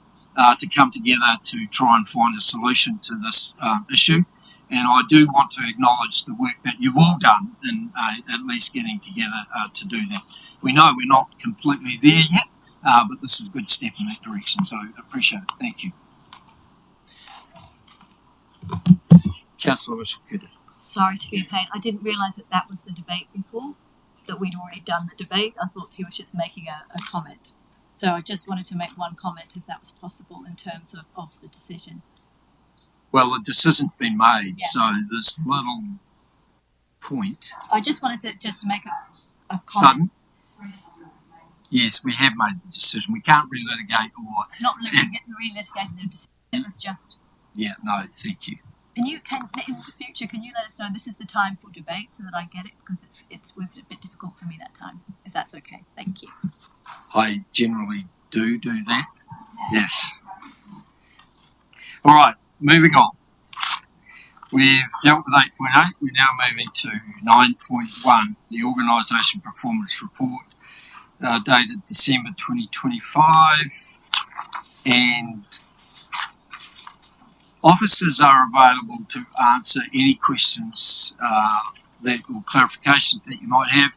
to come together to try and find a solution to this issue. And I do want to acknowledge the work that you've all done in at least getting together to do that. We know we're not completely there yet, but this is a good step in that direction, so I appreciate it. Thank you. Councillor Mitchell-Kuta. Sorry to be a pain. I didn't realise that was the debate before, that we'd already done the debate. I thought he was just making a comment. So I just wanted to make one comment, if that was possible, in terms of the decision. Well, the decision's been made, so there's little point. I just wanted to make a comment. Pardon? Yes, we have made the decision. We can't relitigate or... It's not relitigating the decision. It was just... Yeah, no, thank you. And you can, in the future, can you let us know this is the time for debate so that I get it? Because it was a bit difficult for me that time, if that's okay. Thank you. I generally do that. Yes. All right, moving on. We've dealt with 8.8. We're now moving to 9.1, the Organisation Performance Report, dated December 2025. And officers are available to answer any questions or clarifications that you might have.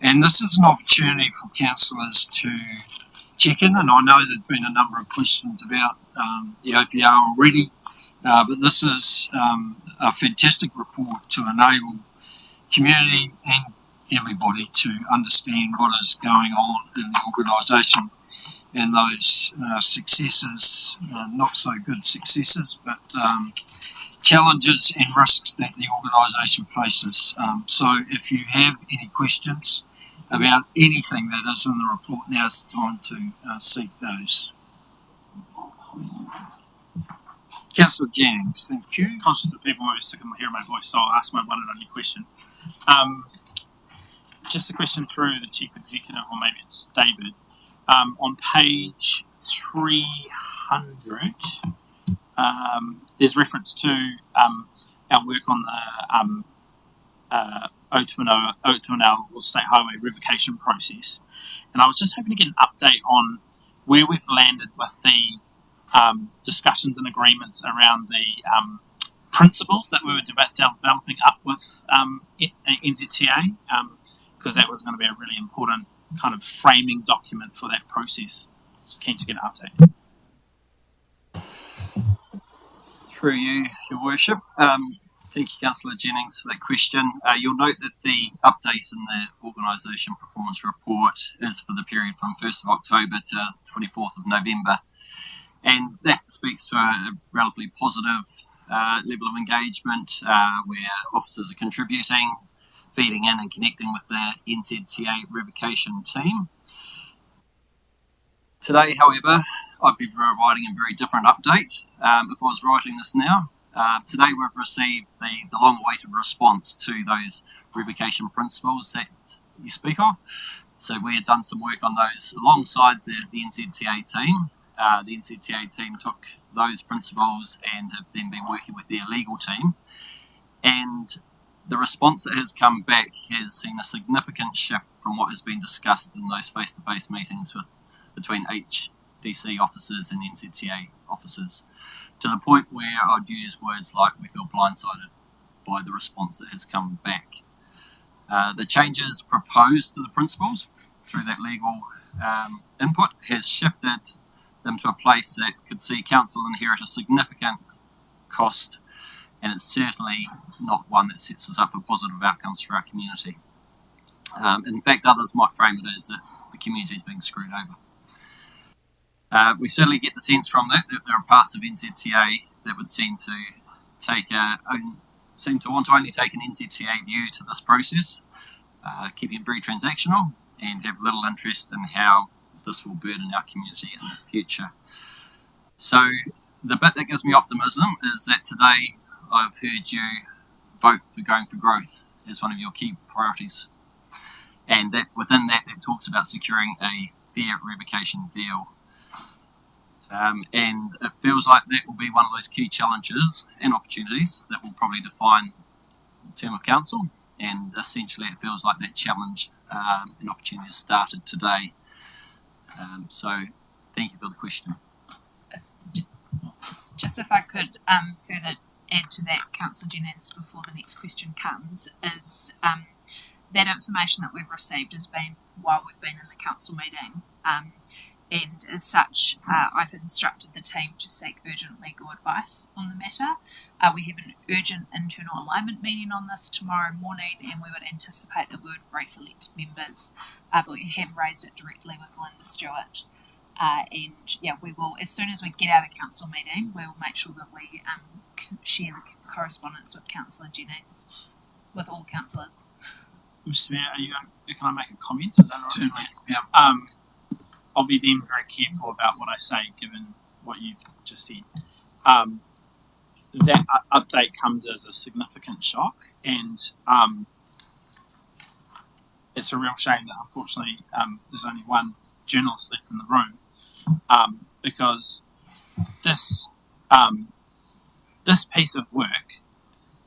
And this is an opportunity for councillors to check in. And I know there's been a number of questions about the OPR already, but this is a fantastic report to enable community and everybody to understand what is going on in the organisation and those successes, not so good successes, but challenges and risks that the organisation faces. So if you have any questions about anything that is in the report, now's the time to seek those. Councillor Jennings, thank you. Conscious that people might be sick of hearing my voice, so I'll ask my one and only question. Just a question through the Chief Executive, or maybe it's David. On page 300, 100, there's reference to our work on the Otuanau State Highway revocation process. And I was just hoping to get an update on where we've landed with the discussions and agreements around the principles that we were developing up with NZTA, because that was going to be a really important kind of framing document for that process. Just keen to get an update. Through you, Your Worship. Thank you, Councillor Jennings, for that question. You'll note that the update in the organisation performance report is for the period from 1st of October to 24th of November. And that speaks to a relatively positive level of engagement where officers are contributing, feeding in and connecting with the NZTA revocation team. Today, however, I'd be providing a very different update if I was writing this now. Today we've received the long-awaited response to those revocation principles that you speak of. So we had done some work on those alongside the NZTA team. The NZTA team took those principles and have then been working with their legal team. And the response that has come back has seen a significant shift from what has been discussed in those face-to-face meetings between HDC officers and NZTA officers, to the point where I'd use words like we feel blindsided by the response that has come back. The changes proposed to the principles through that legal input has shifted them to a place that could see council inherit a significant cost, and it's certainly not one that sets us up for positive outcomes for our community. In fact, others might frame it as that the community is being screwed over. We certainly get the sense from that there are parts of NZTA that would seem to want to only take an NZTA view to this process, keeping it very transactional and have little interest in how this will burden our community in the future. So the bit that gives me optimism is that today I've heard you vote for going for growth as one of your key priorities, and that within that it talks about securing a fair revocation deal. And it feels like that will be one of those key challenges and opportunities that will probably define the term of council, and essentially it feels like that challenge and opportunity has started today. So thank you for the question. Just if I could further add to that, Councillor Jennings, before the next question comes, is that information that we've received has been while we've been in the council meeting. And as such, I've instructed the team to seek urgent legal advice on the matter. We have an urgent internal alignment meeting on this tomorrow morning, and we would anticipate that we would brief elected members, but we have raised it directly with Linda Stewart. And yeah, we will, as soon as we get out of council meeting, we will make sure that we share the correspondence with Councillor Jennings, with all councillors. Mr. Mayor, can I make a comment? Is that right? Certainly, yeah. I'll be then very careful about what I say, given what you've just said. That update comes as a significant shock, and it's a real shame that unfortunately there's only one journalist left in the room, because this piece of work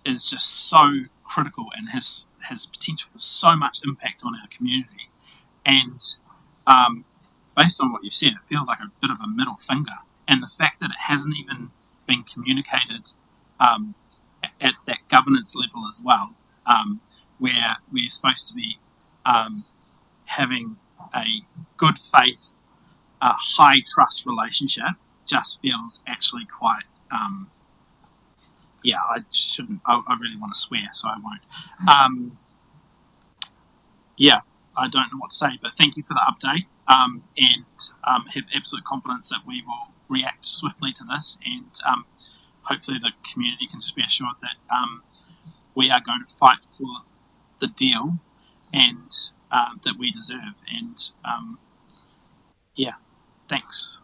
is just so critical and has potential for so much impact on our community, and based on what you've said, it feels like a bit of a middle finger. And the fact that it hasn't even been communicated at that governance level as well, where we're supposed to be having a good faith, high trust relationship, just feels actually quite, I really want to swear, so I won't. I don't know what to say, but thank you for the update. And have absolute confidence that we will react swiftly to this, and hopefully the community can just be assured that we are going to fight for the deal and that we deserve. And thanks.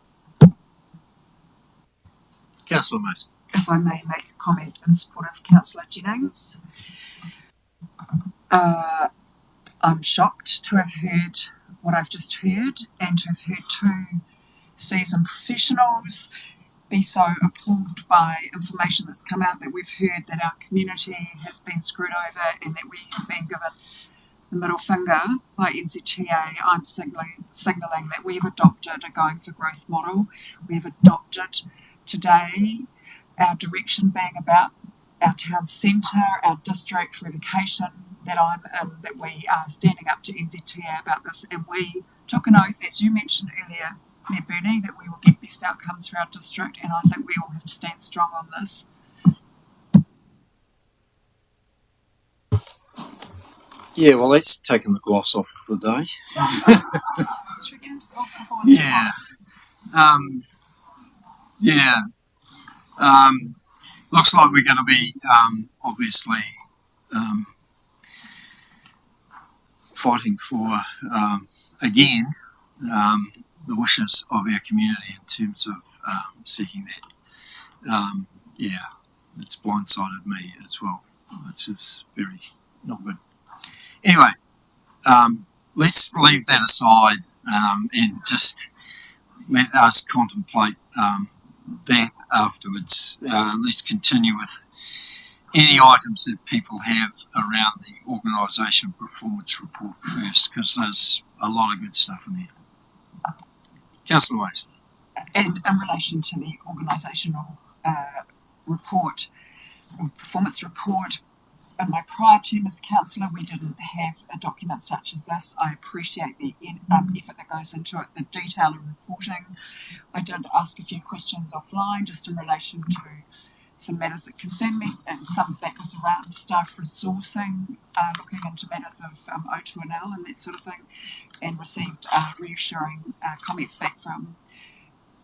Councillor Mason. If I may make a comment in support of Councillor Jennings. I'm shocked to have heard what I've just heard, and to have heard two seasoned professionals be so appalled by information that's come out that we've heard that our community has been screwed over and that we have been given the middle finger by NZTA. I'm signalling that we've adopted a going for growth model. We've adopted today our direction being about our town centre, our district revocation that I'm in, that we are standing up to NZTA about this, and we took an oath, as you mentioned earlier, Mayor Bernie, that we will get best outcomes for our district, and I think we all have to stand strong on this. Yeah, well, that's taken the gloss off the day. Should we get into the performance? Looks like we're going to be obviously fighting for again the wishes of our community in terms of seeking that. It's blindsided me as well, which is very not good. Anyway, let's leave that aside and just let us contemplate that afterwards. Let's continue with any items that people have around the organisation performance report first, because there's a lot of good stuff in there. Councillor Mason. And in relation to the organisational report, performance report, in my prior term as councillor, we didn't have a document such as this. I appreciate the effort that goes into it, the detail of reporting. I did ask a few questions offline just in relation to some matters that concern me and some factors around staff resourcing, looking into matters of O2NL and that sort of thing, and received reassuring comments back from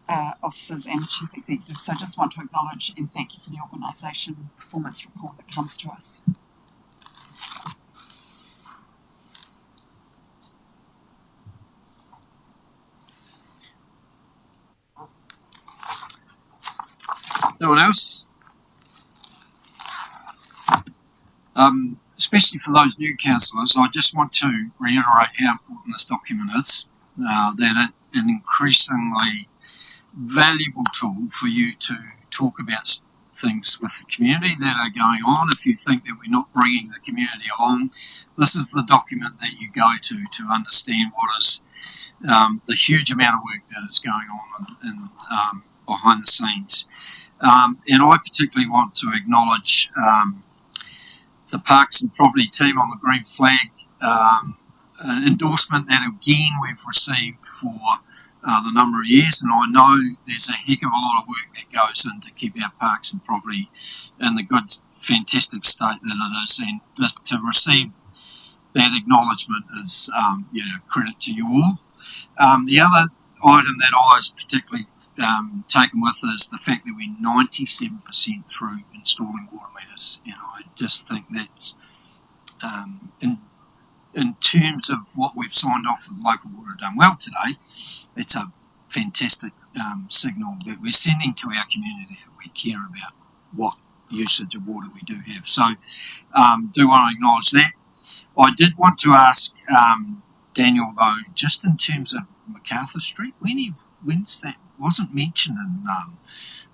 officers and the chief executive. So I just want to acknowledge and thank you for the organisation performance report that comes to us. No one else? Especially for those new councillors, I just want to reiterate how important this document is, that it's an increasingly valuable tool for you to talk about things with the community that are going on. If you think that we're not bringing the community along, this is the document that you go to understand what is the huge amount of work that is going on in behind the scenes. And I particularly want to acknowledge the Parks and Property team on the green flag endorsement that again we've received for the number of years, and I know there's a heck of a lot of work that goes in to keep our parks and property in the good, fantastic state that it is, and just to receive that acknowledgement is credit to you all. The other item that I was particularly taken with is the fact that we're 97% through installing water meters. I just think that's in terms of what we've signed off with local water done well today, it's a fantastic signal that we're sending to our community that we care about what usage of water we do have. So do want to acknowledge that. I did want to ask Daniel though, just in terms of MacArthur Street, when's that wasn't mentioned in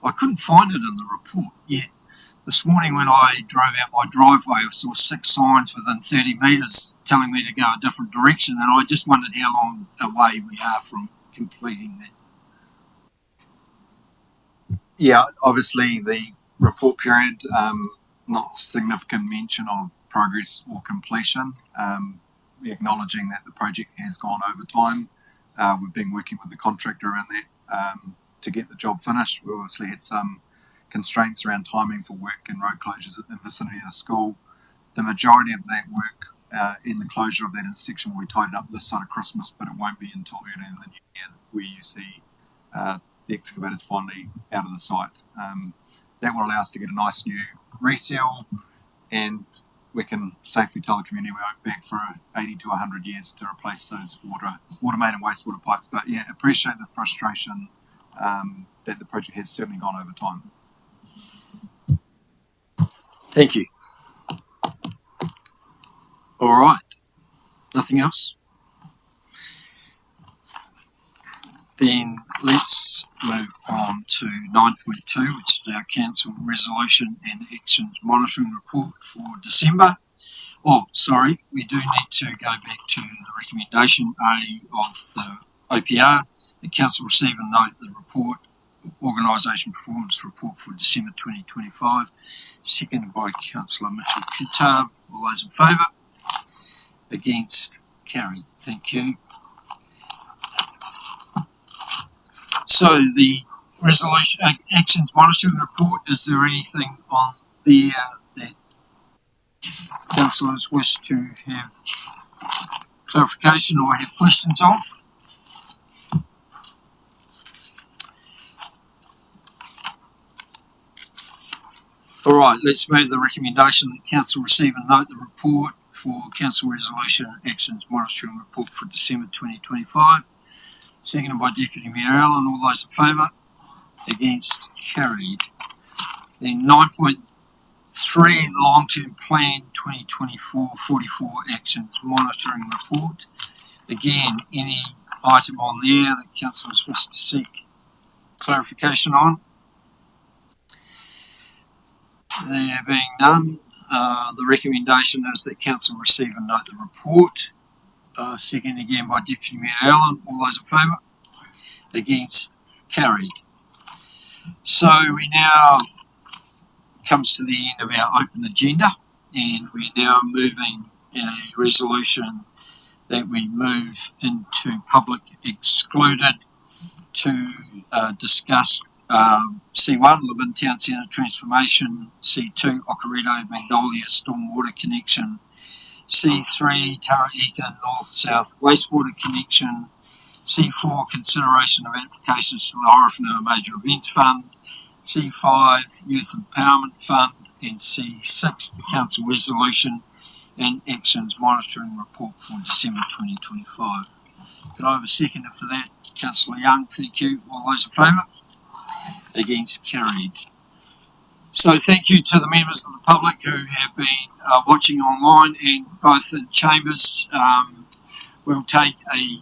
I couldn't find it in the report yet. This morning when I drove out my driveway, I saw 6 signs within 30 metres telling me to go a different direction, and I just wondered how long away we are from completing that. Yeah, obviously the report period, not significant mention of progress or completion. We're acknowledging that the project has gone over time. We've been working with the contractor around that to get the job finished. We obviously had some constraints around timing for work and road closures in the vicinity of the school. The majority of that work in the closure of that intersection will be tidied up this side of Christmas, but it won't be until early in the new year where you see the excavators finally out of the site. That will allow us to get a nice new resale, and we can safely tell the community we won't beg for 80 to 100 years to replace those water main and wastewater pipes. But yeah, appreciate the frustration that the project has certainly gone over time. Thank you. All right. Nothing else? Then let's move on to 9.2, which is our council resolution and actions monitoring report for December. Oh, sorry, we do need to go back to the recommendation A of the OPR. The council receive and note the report, organisation performance report for December 2025, seconded by Councillor Mitchell-Kintab. All those in favour? Against? Carried. Thank you. So the resolution actions monitoring report, is there anything on there that councillors wish to have clarification or have questions of? All right, let's move the recommendation that council receive and note the report for council resolution actions monitoring report for December 2025. Seconded by Deputy Mayor Allen. All those in favour? Against? Carried. Then 9.3, the long-term plan 2024-44 actions monitoring report. Again, any item on there that councillors wish to seek clarification on? There being none, the recommendation is that council receive and note the report. Second again by Deputy Mayor Allen. All those in favour? Against? Carried. So we now comes to the end of our open agenda, and we're now moving a resolution that we move into public excluded to discuss C1, Levin Town Centre transformation, C2, Okarito Magnolia stormwater connection, C3, Taraika North-South wastewater connection, C4, consideration of applications to the Horowhenua Major Events Fund, C5, Youth Empowerment Fund, and C6, the Council Resolution and Actions Monitoring Report for December 2025. Could I have a seconder for that? Councillor Young, thank you. All those in favour? Against? Carried. So thank you to the members of the public who have been watching online and both in chambers. We'll take a